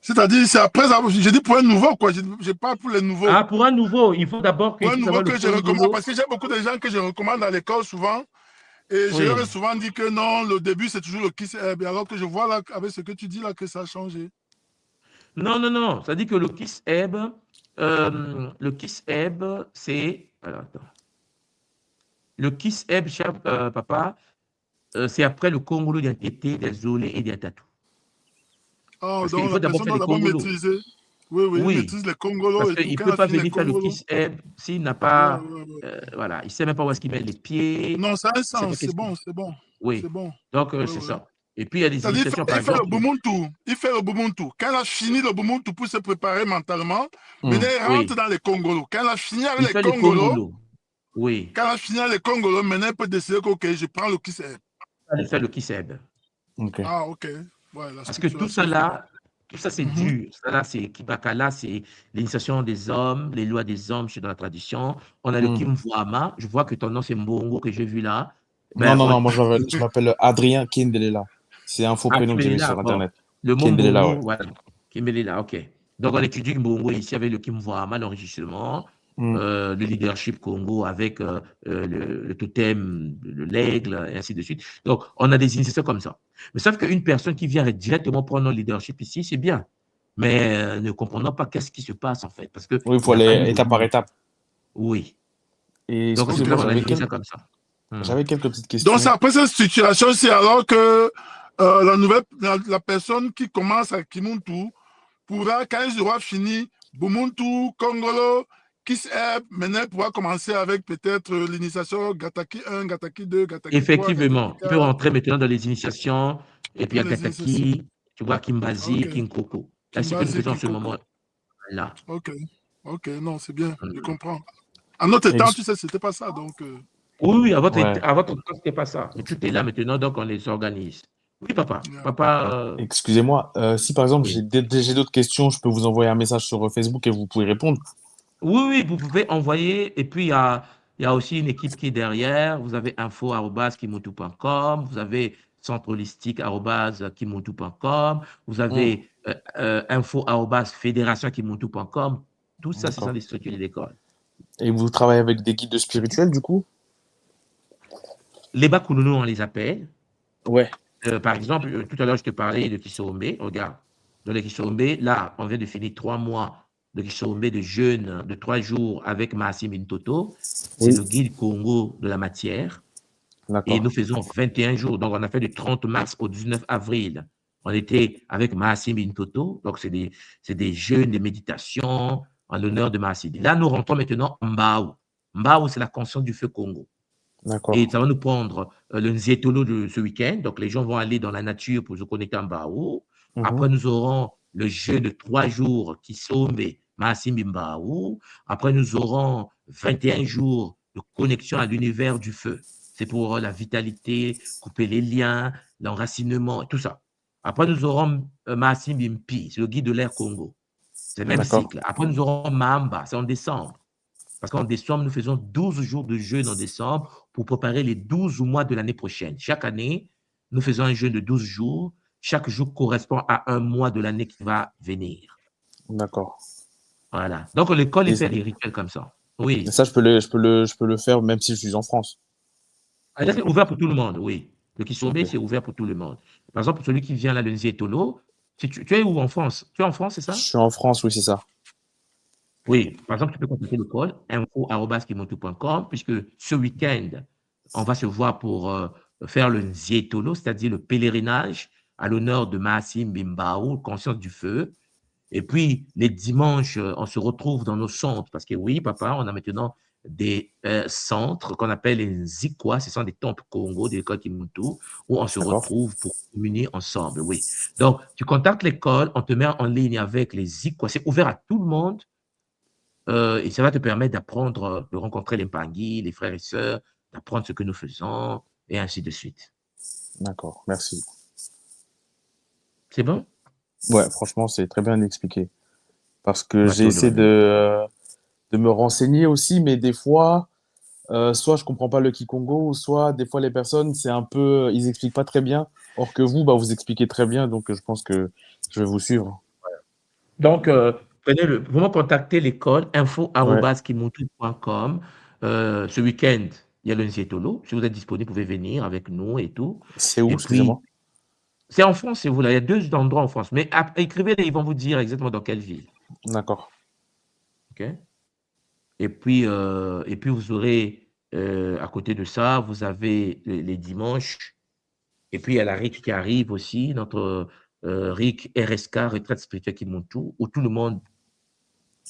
C'est-à-dire, c'est après, j'ai dit pour un nouveau, quoi. Je parle pour les nouveaux. Ah, pour un nouveau, il faut d'abord Pour qu'il un puisse nouveau avoir le que je recommande, Kongolo. parce que j'ai beaucoup de gens que je recommande à l'école souvent. Et je leur ai Oui. souvent dit que non, le début, c'est toujours le Kiss Herb. Alors que je vois là, avec ce que tu dis là, que ça a changé. Non, non, non. Ça dit que le Kiss Ebb, c'est. Alors, attends. Le Kiss Ebb, cher papa, c'est après le Congolo d'Intété, des Zolé et des Tatou. Oh, Parce qu'il donc faut la d'abord personne faire doit les d'abord Congolo. maîtriser. Oui, oui, il Oui. maîtrise les Congolos Parce et tout. qu'il ne Quand peut il a pas fini les venir faire le Congolos, Kiss Ebb s'il n'a ouais, pas. ouais, ouais. Voilà. Il ne sait même pas où est-ce qu'il met les pieds. Non, ça a un Il ne sait pas sens. C'est qu'est-ce qu'il. bon, c'est bon. C'est Oui. bon. Donc, Oui, c'est oui. ça. Et puis, il y a des C'est-à-dire, initiations, par il fait le exemple. Bumuntu. Il fait le Bumuntu. Quand il a fini le Bumuntu pour se préparer mentalement, maintenant il rentre Oui. dans les Congolos. Quand il a fini avec Il les fait les Congolos, Congolo. Oui. Quand on finit les Congolais, maintenant, il peut décider que, ok, je prends le Kiss Air. C'est le Kiseb. Ok. Ah, ok. Ouais, la Parce que tout structuration. ça là, tout ça c'est Mhm. dur. Ça là, c'est Kibakala, c'est l'initiation des hommes, les lois des hommes, c'est dans la tradition. On a le Hmm. Kimvwama. Je vois que ton nom c'est Mbongo que j'ai vu là. Non, Ben, non, on- non, moi je m'appelle Adrien Kindelela. C'est un faux Ah, prénom que j'ai mis Kimbelila, sur bon. Internet. Le mot Kindelela, Mbongo, ouais. voilà. Kimbelila, ok. Donc, on étudie Mbongo ici avec le Kimvwama, l'enregistrement, Hmm. le leadership Congo avec le totem, l'aigle, et ainsi de suite. Donc, on a des initiations comme ça. Mais sauf qu'une personne qui vient directement prendre le leadership ici, c'est bien. Mais ne comprenons pas qu'est-ce qui se passe en fait, parce qu'il Oui, il faut n'y a pas eu aller de étape par lead. étape. Oui. Et Donc, c'est pour Ok. ça excusez-moi, qu'on a écrit ça comme ça. j'avais quelques petites Donc, c'est questions. après cette structuration, c'est alors que la personne qui commence à Kimuntu pourra, quand il aura fini Bumuntu, Congolo, Kiss Air, maintenant il pourra commencer avec peut-être l'initiation Gataki 1, Gataki 2, Gataki 3, Gataki Effectivement, il peut 4, rentrer maintenant dans les initiations, et puis il y a toutes les initiations. Gataki, tu vois, Kimbazi, Ok. Kinkoko. Là, c'est ce que nous Kimbazi, faisons en ce Kikoko. moment-là. Ok. Ok, non, c'est bien, je comprends. En notre temps, Ex- tu sais, c'était pas ça, donc. Oui, oui, ouais. à votre temps, c'était pas ça. Mais tout est là maintenant, donc on les organise. Oui, papa. Yeah. Papa, Excusez-moi, si par exemple oui. j'ai d'autres questions, je peux vous envoyer un message sur Facebook et vous pouvez répondre. Oui, oui, vous pouvez envoyer. Et puis, il y a aussi une équipe qui est derrière. Vous avez info@kimutu.com. Vous avez centre-holistique@kimutu.com. Vous Hmm. avez info@fédération-kimutu.com. Tout ça, ce sont D'accord. des structures d'école. Et vous travaillez avec des guides spirituels du coup? Les Bakulunu, on les appelle. Ouais. Par exemple, tout à l'heure, je te parlais de Kisombe. Regarde, dans le Kisombe, là, on vient de finir 3 mois de Kisombe de jeûne de 3 jours avec Massim Bintoto. C'est Oui. le guide Congo de la matière. Et nous D'accord. faisons 21 jours. Donc, on a fait du 30 mars au 19 avril. On était avec Massim Bintoto. Donc, c'est des jeûnes, des méditations en l'honneur de Massim. Là, nous rentrons maintenant en Mbao. Mbao, c'est la conscience du feu Congo. Et D'accord. ça va nous prendre le Nzietolo de ce week-end. Donc, les gens vont aller dans la nature pour se connecter en Mbao. Mhm. Après, nous aurons le jeûne de 3 jours qui sombe Massimbi Mbao. Après, nous aurons 21 jours de connexion à l'univers du feu. C'est pour la vitalité, couper les liens, l'enracinement, tout ça. Après, nous aurons Massimbi Mpi, c'est le guide de l'air Congo. C'est le même D'accord. cycle. Après, nous aurons Mamba, c'est en décembre. Parce qu'en décembre, nous faisons 12 jours de jeûne en décembre pour préparer les 12 mois de l'année prochaine. Chaque année, nous faisons un jeûne de 12 jours. Chaque jour correspond à un mois de l'année qui va venir. D'accord. Voilà. Donc, l'école Et est fait des rituels comme ça. Oui. ça, je peux le faire même si je suis en France. Alors, c'est ouvert pour tout le monde, oui. Le Kisombe, c'est ouvert pour tout le monde. Par exemple, celui qui vient là, le Nzietolo, si tu es où en France? Tu es en France, c'est Je ça? suis en France, oui, c'est ça. Oui. Par exemple, tu peux contacter l'école, info@kimoto.com, puisque ce week-end, on va se voir pour faire le Nzietolo, c'est-à-dire le pèlerinage à l'honneur de Massim Bimbao, conscience du feu. Et puis, les dimanches, on se retrouve dans nos centres, parce que oui, papa, on a maintenant des centres qu'on appelle les Nzikwa, ce sont des temples Congo, des écoles Kimuntu, où on se D'accord. retrouve pour communier ensemble, oui. Donc, tu contactes l'école, on te met en ligne avec les Zikwa, c'est ouvert à tout le monde, et ça va te permettre d'apprendre, de rencontrer les Mpangui, les frères et sœurs, d'apprendre ce que nous faisons, et ainsi de suite. D'accord. Merci. C'est bon? Ouais, franchement, c'est très bien expliqué. Parce que j'ai Bateau de essayé mamie. de me renseigner aussi, mais des fois, soit je comprends pas le Kikongo, ou soit des fois les personnes, c'est un peu, ils expliquent pas très bien. Or que vous, bah, vous expliquez très bien, donc je pense que je vais vous suivre. Donc, vraiment contacter l'école, Ouais. info@kimuntu.com. Ce week-end, il y a le Nzietolo. Si vous êtes disponible, vous pouvez venir avec nous et tout. C'est où, Et excusez-moi? puis, c'est en France, c'est vous là. Il y a 2 endroits en France. Mais écrivez-les, ils vont vous dire exactement dans quelle ville. D'accord. OK? Et puis vous aurez, à côté de ça, vous avez les dimanches. Et puis, il y a la RIC qui arrive aussi, notre RIC RSK, Retraite spirituelle Kimuntu, où tout le monde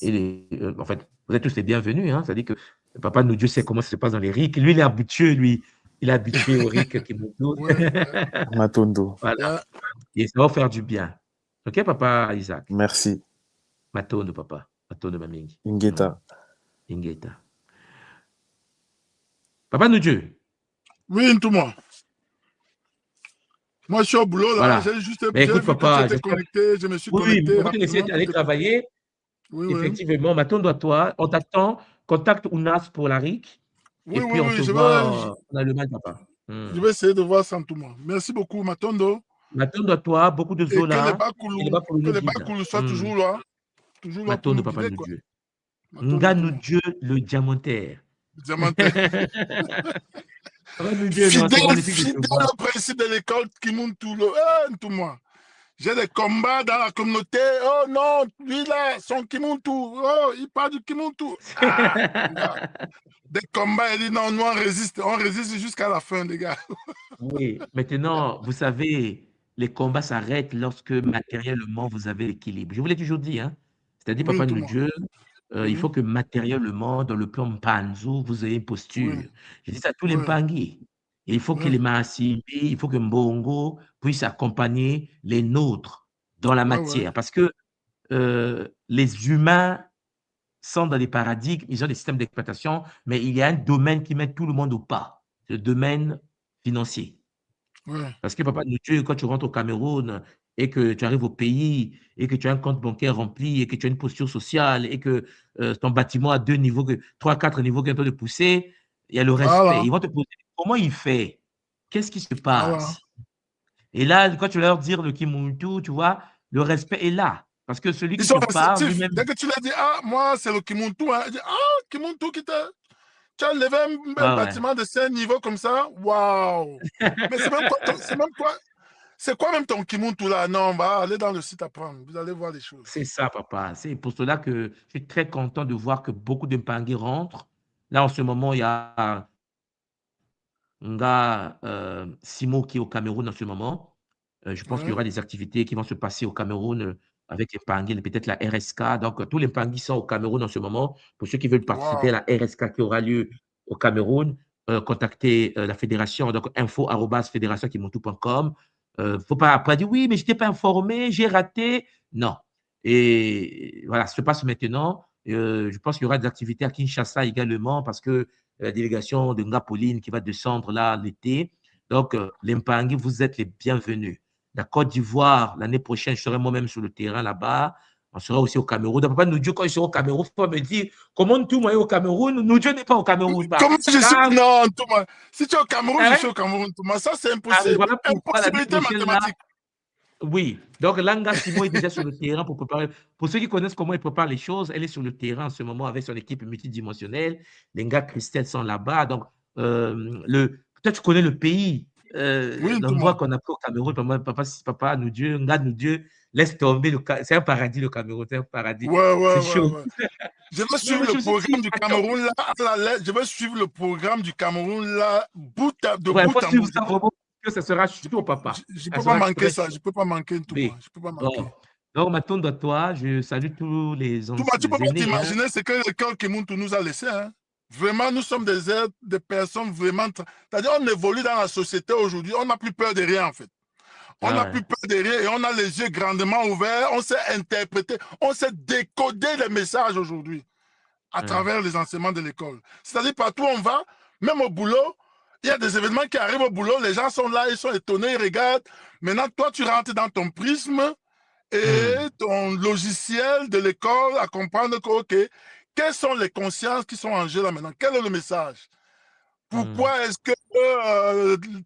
en fait, vous êtes tous les bienvenus, hein. C'est-à-dire que papa nous Dieu sait comment ça se passe dans les RIC. Lui, il est habitué, lui. Il est habitué au RIC Kimuntu. Ouais. Matondo. Voilà. Yeah. Et ça va vous faire du bien. OK, papa Isaac? Merci. Matondo, papa. Matondo, mamingi. Ingeta. Ingeta. Papa Nudjeu. Oui, tout le monde. Moi, je suis au boulot, là. Voilà. J'ai juste Mais écoute, vu que tu papa, étais connecté. Je me suis connecté papa, tu essaies d'aller travailler. Oui, effectivement, m'attends à toi. On t'attend. Contacte Ounas pour la RIC. Oui, et puis, on te voit dans le match, papa. Je vais essayer de voir ça en tout le monde. Merci beaucoup, Matondo. M'attends à toi. Beaucoup de Zola. Et que les Bakoulou soient toujours là. Toujours là pour nous guider, quoi. Nga Nudjeu, le diamantaire. Diamantaire. Fidèle au principe de l'école Kimuntu, tout moi. J'ai des combats dans la communauté. Oh non, lui là, son Kimuntu. Oh, il parle du Kimuntu. Des combats, il dit non, nous on résiste jusqu'à la fin, les gars. Oui, maintenant, vous savez, les combats s'arrêtent lorsque matériellement vous avez l'équilibre. Je vous l'ai toujours dit, hein. C'est-à-dire, Papa Nudjeu, il faut que matériellement, dans le plan Mpanzu, vous ayez une posture. Je dis ça à tous les Mpangi. Il faut que les Maassimbi, il faut que Mbongo puisse accompagner les nôtres dans la matière. Parce que les humains sont dans des paradigmes, ils ont des systèmes d'exploitation, mais il y a un domaine qui met tout le monde au pas, le domaine financier. Parce que, Papa Nudjeu, quand tu rentres au Cameroun et que tu arrives au pays et que tu as un compte bancaire rempli et que tu as une posture sociale et que ton bâtiment a 2 niveaux, 3, 4 niveaux qui ont de pousser, il y a le respect. Voilà. Ils vont te poser comment il fait, qu'est-ce qui se passe. Voilà. Et là, quand tu vas leur dire le Kimuntu, tu vois, le respect est là. Parce que celui qui te parle lui-même. Dès que tu leur dis, ah, moi, c'est le Kimuntu, hein, ah, Kimuntu qui te. Tu as levé un bâtiment de 5 niveaux comme ça. Waouh! Mais c'est quoi même ton Kimuntu là? Non, on va aller dans le site apprendre. Vous allez voir les choses. C'est ça, papa. C'est pour cela que je suis très content de voir que beaucoup de Mpangi rentrent. Là, en ce moment, il y a Simo qui est au Cameroun en ce moment. Je pense qu'il y aura des activités qui vont se passer au Cameroun avec les Mpangi, peut-être la RSK. Donc, tous les Mpangi sont au Cameroun en ce moment. Pour ceux qui veulent participer à la RSK qui aura lieu au Cameroun, contactez la fédération, donc info@fédérationkimuntu.com. Faut pas après dire oui, mais je n'étais pas informé, j'ai raté. Non. Et voilà, ça se passe maintenant. Je pense qu'il y aura des activités à Kinshasa également parce que la délégation de Ngapoline qui va descendre là l'été. Donc, les Mpangi, vous êtes les bienvenus. La Côte d'Ivoire, l'année prochaine, je serai moi-même sur le terrain là-bas. On sera aussi au Cameroun. Donc, Papa Nudjeu, quand il sera au Cameroun, il faut me dire comment tout le monde est au Cameroun. Nudjeu n'est pas au Cameroun. Comment je suis? Non, Thomas. Si tu es au Cameroun, je suis au Cameroun, Thomas. Ça, c'est impossible. Voilà impossibilité mathématique. Oui. Donc, Langa Simon est déjà sur le terrain pour préparer. Pour ceux qui connaissent comment il prépare les choses, elle est sur le terrain en ce moment avec son équipe multidimensionnelle. Les gars Christelle sont là-bas. Donc, peut-être tu connais le pays. L'endroit qu'on a pris au Cameroun, papa Nudjeu, Nudjeu, laisse tomber. C'est un paradis, le Cameroun. C'est un paradis. Ouais. Je vais suivre le programme du Cameroun là. Je vais suivre le programme du Cameroun là, bout à bout. Que ce sera chaud, papa. Je ne peux pas manquer ça. Je ne peux pas manquer tout. Je peux pas manquer. Donc, maintenant, de toi, je salue tous les anciens. Tu peux pas t'imaginer ce que l'école Kimuntu nous a laissé. Hein? Vraiment, nous sommes des personnes vraiment. C'est-à-dire, on évolue dans la société aujourd'hui. On n'a plus peur de rien, en fait. On n'a plus peur de rien et on a les yeux grandement ouverts. On sait interpréter, on sait décoder les messages aujourd'hui à travers les enseignements de l'école. C'est-à-dire, partout où on va, même au boulot, il y a des événements qui arrivent au boulot, les gens sont là, ils sont étonnés, ils regardent. Maintenant, toi, tu rentres dans ton prisme et ton logiciel de l'école à comprendre que, OK, quelles sont les consciences qui sont en jeu là maintenant? Quel est le message? Pourquoi est-ce que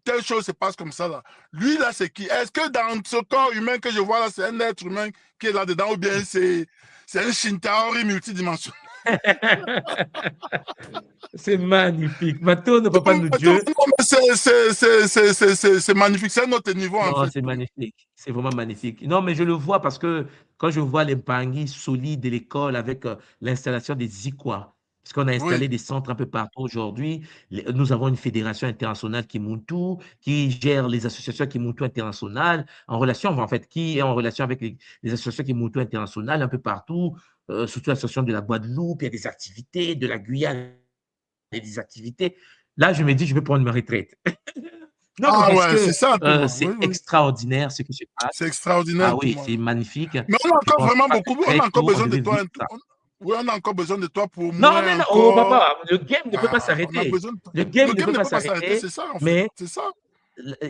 telle chose se passe comme ça là? Lui là, c'est qui? Est-ce que dans ce corps humain que je vois là, c'est un être humain qui est là-dedans ou bien c'est un Shintaori multidimensionnel? C'est magnifique. Maintenant, ne peut pas nous dire. C'est magnifique. C'est notre niveau en fait. C'est magnifique. C'est vraiment magnifique. Non, mais je le vois parce que quand je vois les Mpangi solides de l'école avec l'installation des ICWA, parce qu'on a installé des centres un peu partout aujourd'hui. Nous avons une fédération internationale Kimuntu qui gère les associations Kimuntu internationales en relation, en fait, qui est en relation avec les associations Kimuntu internationales un peu partout, surtout l'association de la Guadeloupe, il y a des activités, de la Guyane, il y a des activités. Là, je me dis, je vais prendre ma retraite. Non, c'est ça. C'est extraordinaire ce qui se passe. C'est extraordinaire. Ah oui, c'est magnifique. Mais on a encore vraiment beaucoup, on a encore besoin de toi. Oui, on a encore besoin de toi pour Non, moins mais non, oh, encore. papa, le game ne peut pas On a s'arrêter. besoin de toi. Le game Le ne game peut ne pas peut pas s'arrêter, s'arrêter, c'est ça, en fait. mais C'est ça.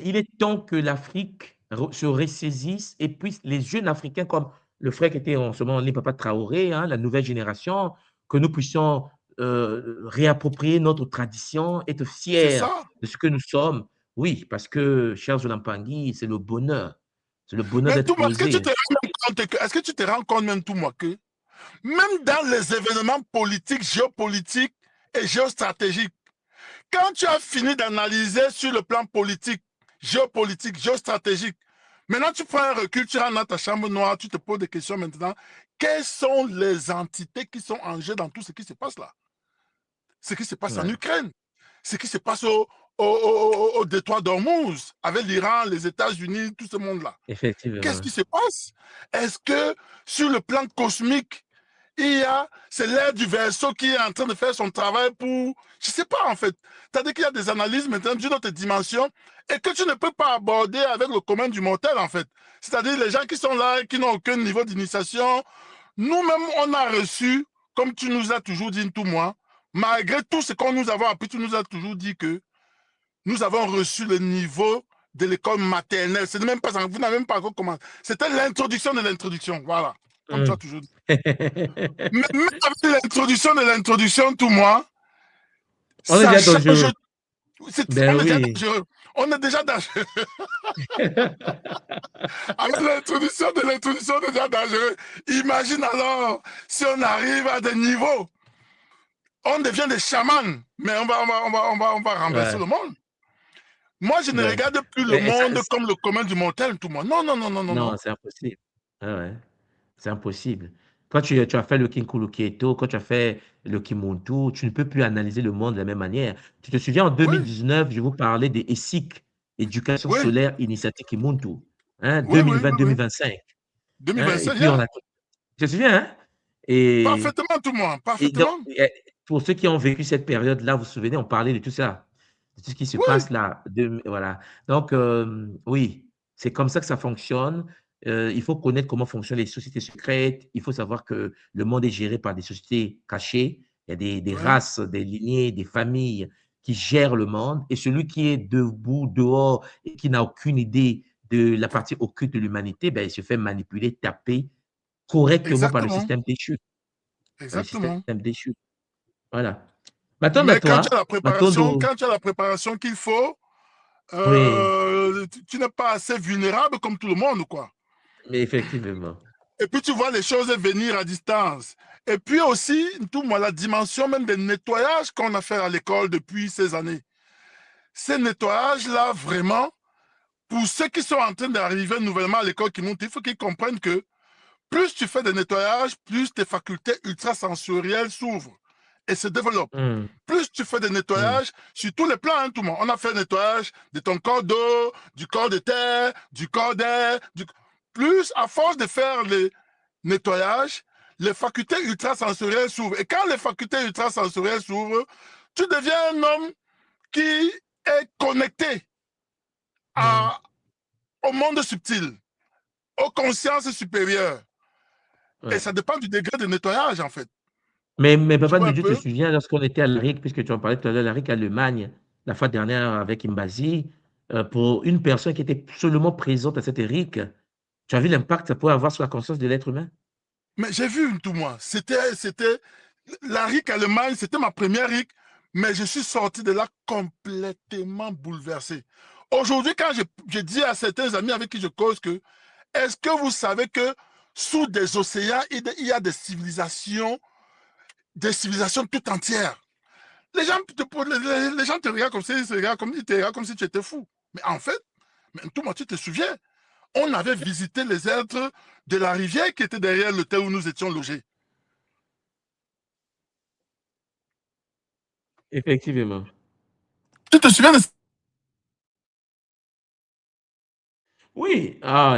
il est temps que l'Afrique se ressaisisse et puis les jeunes Africains comme le frère qui était en ce moment, Papa Traoré, hein, la nouvelle génération, que nous puissions réapproprier notre tradition, être C'est fiers ça. de ce que nous sommes. Oui, parce que, cher Zolampangui, c'est le bonheur. C'est le bonheur Mais d'être tout, est-ce que tu posé. te rends compte est-ce que tu te rends compte même tout moi que même dans les événements politiques, géopolitiques et géostratégiques, quand tu as fini d'analyser sur le plan politique, géopolitique, géostratégique, maintenant tu prends un recul, tu rentres dans ta chambre noire, tu te poses des questions maintenant. Quelles sont les entités qui sont en jeu dans tout ce qui se passe là? Ce qui se passe en Ouais, Ukraine, ce qui se passe au détroit d'Ormuz, avec l'Iran, les États-Unis, tout ce monde-là. Qu'est-ce effectivement. qui se passe? Est-ce que sur le plan cosmique, c'est l'air du Verseau qui est en train de faire son travail pour, je sais pas en fait. C'est-à-dire qu'il y a des analyses maintenant d'une autre dimension et que tu ne peux pas aborder avec le commun du mortel en fait. C'est-à-dire les gens qui sont là, qui n'ont aucun niveau d'initiation. Nous-mêmes, on a reçu, comme tu nous as toujours dit tout moi, malgré tout ce qu'on nous avons appris, tu nous as toujours dit que nous avons reçu le niveau de l'école maternelle. C'est même pas, vous n'avez même pas encore commencé. C'était l'introduction de l'introduction, voilà, comme tu as toujours dit. Mais même avec l'introduction, tout moi, On est ça déjà change. dangereux. Ben On est déjà oui. dangereux. On est déjà dangereux. Avec l'introduction, on est déjà dangereux. Imagine alors si on arrive à des niveaux, on devient des chamans, mais on va renverser Ouais, le monde. Moi, je ne ouais. regarde plus le Et ça, monde comme le commun du mortel, tout le monde. Non, non, non, non, non, non, non. c'est impossible. Ah ouais, c'est impossible. Quand tu as fait le Kinkulu Keto, quand tu as fait le Kimuntu, tu ne peux plus analyser le monde de la même manière. Tu te souviens, en Oui, 2019, je vous parlais des ESIC, Éducation oui, solaire initiative Kimuntu, hein, oui, oui, oui, oui. 2020-2025. Hein, et 2025, puis, on a. Tu te souviens, hein? Et, parfaitement, tout le monde, et donc, parfaitement. pour ceux qui ont vécu cette période-là, vous vous souvenez, on parlait de tout ça, de tout ce qui se Oui, passe là. Voilà. Donc, oui, c'est comme ça que ça fonctionne. Il faut connaître comment fonctionnent les sociétés secrètes. Il faut savoir que le monde est géré par des sociétés cachées. Il y a des oui, races, des lignées, des familles qui gèrent le monde. Et celui qui est debout, dehors, et qui n'a aucune idée de la partie occulte de l'humanité, ben, il se fait manipuler, taper correctement par le exactement, système déchu. Par le système exactement. déchu. Voilà. M'attendre à Mais quand tu as toi. M'attendre. la préparation qu'il faut, Oui, tu n'es pas assez vulnérable comme tout le monde, quoi. mais effectivement. Et puis tu vois les choses venir à distance. Et puis aussi, tout moi, la dimension même des nettoyages qu'on a fait à l'école depuis ces années. Ces nettoyages-là, vraiment, pour ceux qui sont en train d'arriver nouvellement à l'école qui montent, il faut qu'ils comprennent que plus tu fais des nettoyages, plus tes facultés ultrasensorielles s'ouvrent et se développent. Mmh, Plus tu fais des mmh. nettoyages sur tous les plans, hein, tout le monde. On a fait le nettoyage de ton corps d'eau, du corps de terre, du corps d'air. Plus, à force de faire les nettoyages, les facultés ultrasensorielles s'ouvrent. Et quand les facultés ultrasensorielles s'ouvrent, tu deviens un homme qui est connecté Mmh. au monde subtil, aux consciences supérieures. Et Ouais. ça dépend du degré de nettoyage, en fait. Mais Tu Papa vois un Dieu, te peu? souviens, lorsqu'on était à l'ARIC, puisque tu en parlais tout à l'heure, l'ARIC Allemagne, la fois dernière avec Imbazi, pour une personne qui était seulement présente à cette RIC, tu as vu l'impact que ça pouvait avoir sur la conscience de l'être humain? Mais j'ai vu tout moi. C'était la RIC Allemagne, c'était ma première RIC, mais je suis sorti de là complètement bouleversé. Aujourd'hui, quand je dis à certains amis avec qui je cause que, est-ce que vous savez que sous des océans, il y a des civilisations tout entières? Les gens te regardent comme si, ils te regardent comme si tu étais fou. Mais en fait, tout moi, tu te souviens, on avait visité les êtres de la rivière qui était derrière l'hôtel où nous étions logés. Effectivement. Tu te souviens de ça? Oui. Ah,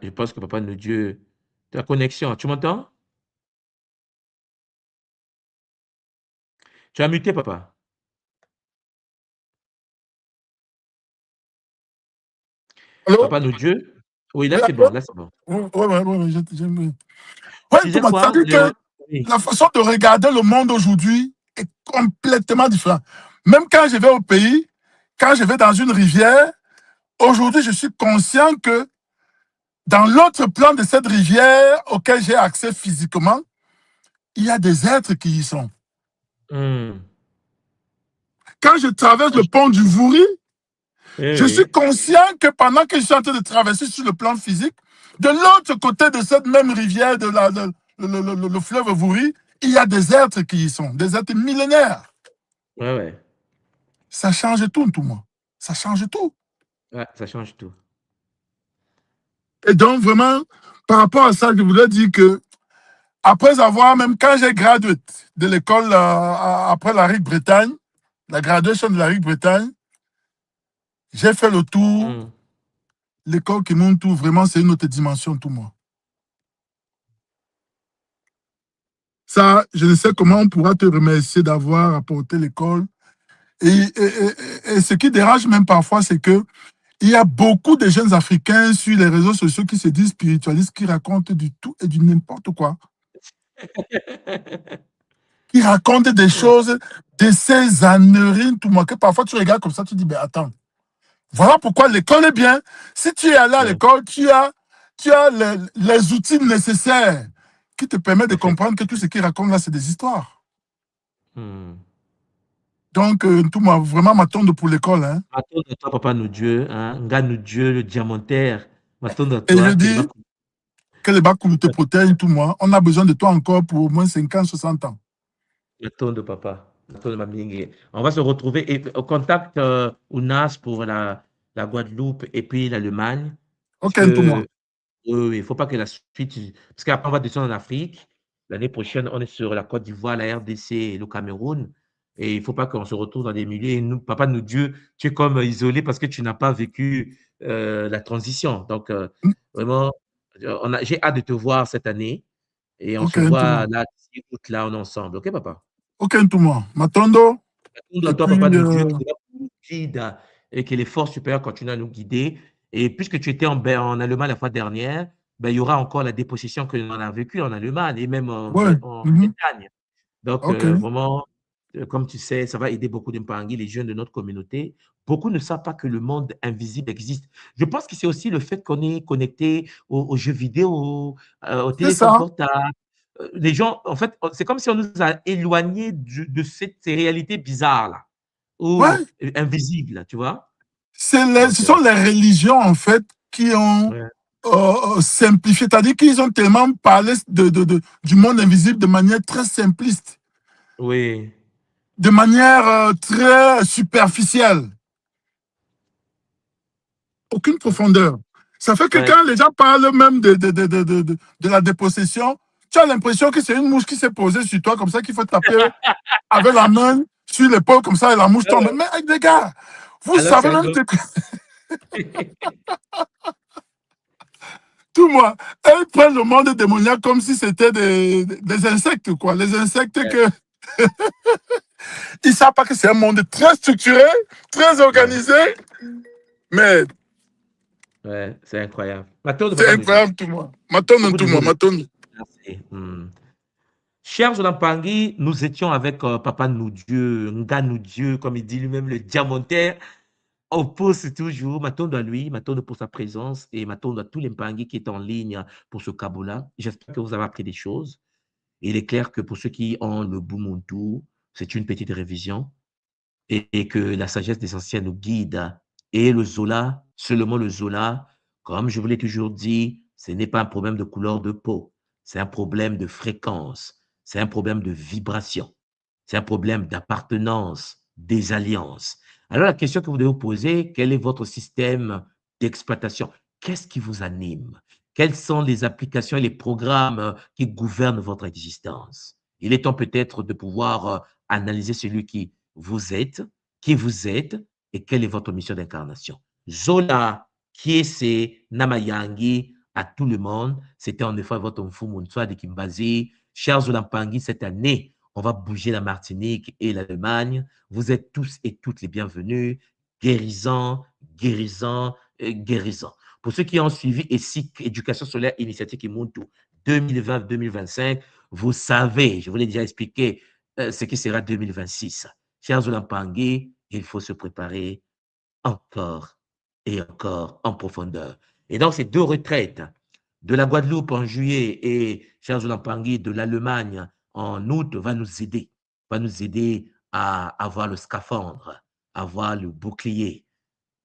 je pense que Papa de Dieu, ta connexion, tu m'entends? Tu as muté, papa. Allô? Papa de Dieu. Oui, là, Oui, c'est allô? bon, là, c'est bon. Oui, oui, oui, oui, Tu ouais, tout disais le monde. quoi? C'est-à-dire que Oui. la façon de regarder le monde aujourd'hui est complètement différente. Même quand je vais au pays, quand je vais dans une rivière, aujourd'hui, je suis conscient que dans l'autre plan de cette rivière auquel j'ai accès physiquement, il y a des êtres qui y sont. Hmm. Quand je traverse le pont du Vouri, Oui, je suis oui. conscient que pendant que je suis en train de traverser sur le plan physique, de l'autre côté de cette même rivière, le fleuve Vouri, il y a des êtres qui y sont, des êtres millénaires. Ouais, ouais. Ça change tout moi. Ça change tout. Ouais, ça change tout. Et donc, vraiment, par rapport à ça, je voulais dire que, après avoir, même quand j'ai gradué de l'école après la Grande-Bretagne, la graduation de la Grande-Bretagne, j'ai fait le tour. Hmm. L'école qui monte tout, vraiment, c'est une autre dimension, tout moi. Ça, je ne sais comment on pourra te remercier d'avoir apporté l'école. Et ce qui dérange même parfois, c'est que il y a beaucoup de jeunes Africains sur les réseaux sociaux qui se disent spiritualistes, qui racontent du tout et du n'importe quoi. Qui racontent des choses, de ces âneries, tout moi, que parfois tu regardes comme ça, tu dis, mais attends, voilà pourquoi l'école est bien. Si tu es allé à Ouais. l'école, tu as les outils nécessaires qui te permettent de comprendre que tout ce qu'ils racontent là, c'est des histoires. Hmm. Donc, tout moi, vraiment, m'attendre pour l'école. Hein. M'attendre à toi, papa, nous Dieu, hein, Nga nous Dieu, le diamantaire. M'attendre à Et je toi, dis que les bacs te protègent, tout moi. On a besoin de toi encore pour au moins 50, 60 ans. M'attendre, papa. M'attendre, Mamingue. On va se retrouver et au contact UNAS pour la Guadeloupe et puis l'Allemagne. Parce Ok, tout moi. que il ne faut pas que la suite. Parce qu'après, on va descendre en Afrique. L'année prochaine, on est sur la Côte d'Ivoire, la RDC et le Cameroun. Et il ne faut pas qu'on se retrouve dans des milieux. Et nous, papa, nous Dieu, tu es comme isolé parce que tu n'as pas vécu la transition. Donc, vraiment, j'ai hâte de te voir cette année. Et on Ok, se tout voit moi. là, d'ici août, là, on est ensemble. OK, papa? Ok, tout moi. M'attendre. Attends Et de toi, puis, papa, nous Dieu, qui nous guide et que les forces supérieures continuent à nous guider. Et puisque tu étais en Allemagne la fois dernière, ben, il y aura encore la dépossession que l'on a vécue en Allemagne et même ouais. en Mhm. Bretagne. Donc, Ok. vraiment, comme tu sais, ça va aider beaucoup de Mpangi, les jeunes de notre communauté. Beaucoup ne savent pas que le monde invisible existe. Je pense que c'est aussi le fait qu'on est connecté aux jeux vidéo, au C'est téléphone ça. portable. Les gens, en fait, c'est comme si on nous a éloignés de ces réalités bizarres-là, ou Ouais. invisibles, tu vois. Ce Donc, sont les religions, en fait, qui ont ouais. simplifié. C'est-à-dire qu'ils ont tellement parlé du monde invisible de manière très simpliste, Oui, de manière très superficielle. Aucune profondeur. Ça fait que ouais. quand les gens parlent même de la dépossession, tu as l'impression que c'est une mouche qui s'est posée sur toi, comme ça, qu'il faut taper avec la main sur l'épaule, comme ça, et la mouche tombe. Mais les gars, vous Alors, savez c'est un même autre. que tout moi, elles prennent le monde démoniaque comme si c'était des insectes, quoi. Les insectes Ouais, que ils savent pas que c'est un monde très structuré, très ouais, organisé, mais ouais, c'est incroyable. Matteo de c'est Papa nous Dieu. incroyable, tout moi. M'attends, Beaucoup tout de moi, mots de m'attends. merci. Chers Olampangi, nous étions avec Papa nous Dieu, Nga nous Dieu, comme il dit lui-même, le diamantaire. On pose toujours, m'attendre à lui, m'attendre pour sa présence et m'attendre à tous les Mpangi qui est en ligne pour ce Kabola. J'espère que vous avez appris des choses. Il est clair que pour ceux qui ont le Bumuntu, c'est une petite révision et que la sagesse des anciens nous guide. Et le Zola, seulement le Zola, comme je vous l'ai toujours dit, ce n'est pas un problème de couleur de peau, c'est un problème de fréquence, c'est un problème de vibration, c'est un problème d'appartenance, des alliances. Alors la question que vous devez vous poser, quel est votre système d'exploitation? Qu'est-ce qui vous anime? Quelles sont les applications et les programmes qui gouvernent votre existence? Il est temps peut-être de pouvoir analyser celui qui vous êtes et quelle est votre mission d'incarnation. Zola, Kiese, Namayangi, à tout le monde, c'était en effet votre Mfumu de Kimbazi. Chers Zolampangi, cette année, on va bouger la Martinique et l'Allemagne. Vous êtes tous et toutes les bienvenus. Guérissant, guérissant, guérissant. Pour ceux qui ont suivi ESIC, Éducation Solaire Initiative Kimuntu 2020-2025, vous savez, je vous l'ai déjà expliqué, ce qui sera 2026. Chers Olampangui, il faut se préparer encore et encore en profondeur. Et donc, ces 2 retraites, de la Guadeloupe en juillet et, chers Olampangui, de l'Allemagne en août, va nous aider à avoir le scaphandre, avoir le bouclier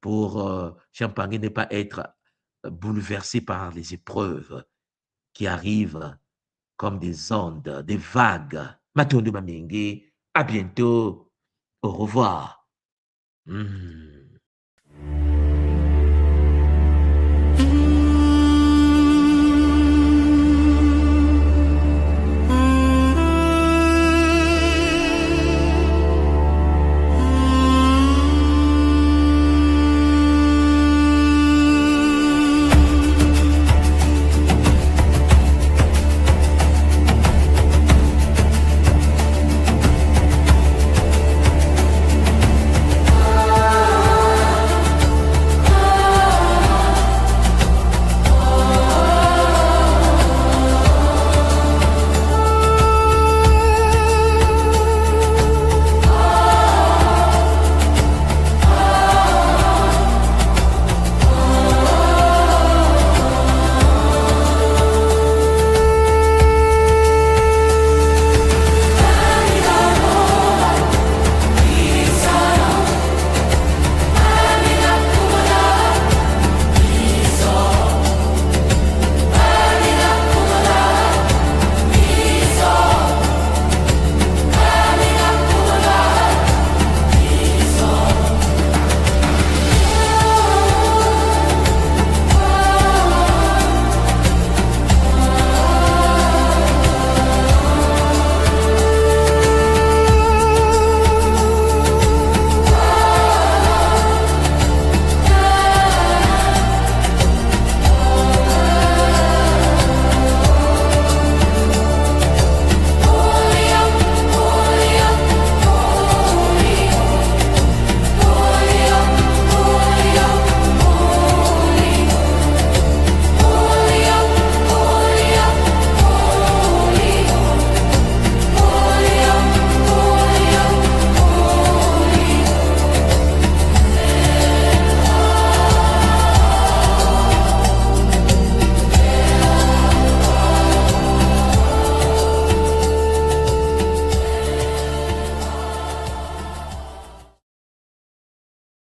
pour, Champangui, ne pas être bouleversé par les épreuves qui arrivent comme des ondes, des vagues. Matondo Mamingi, à bientôt, au revoir.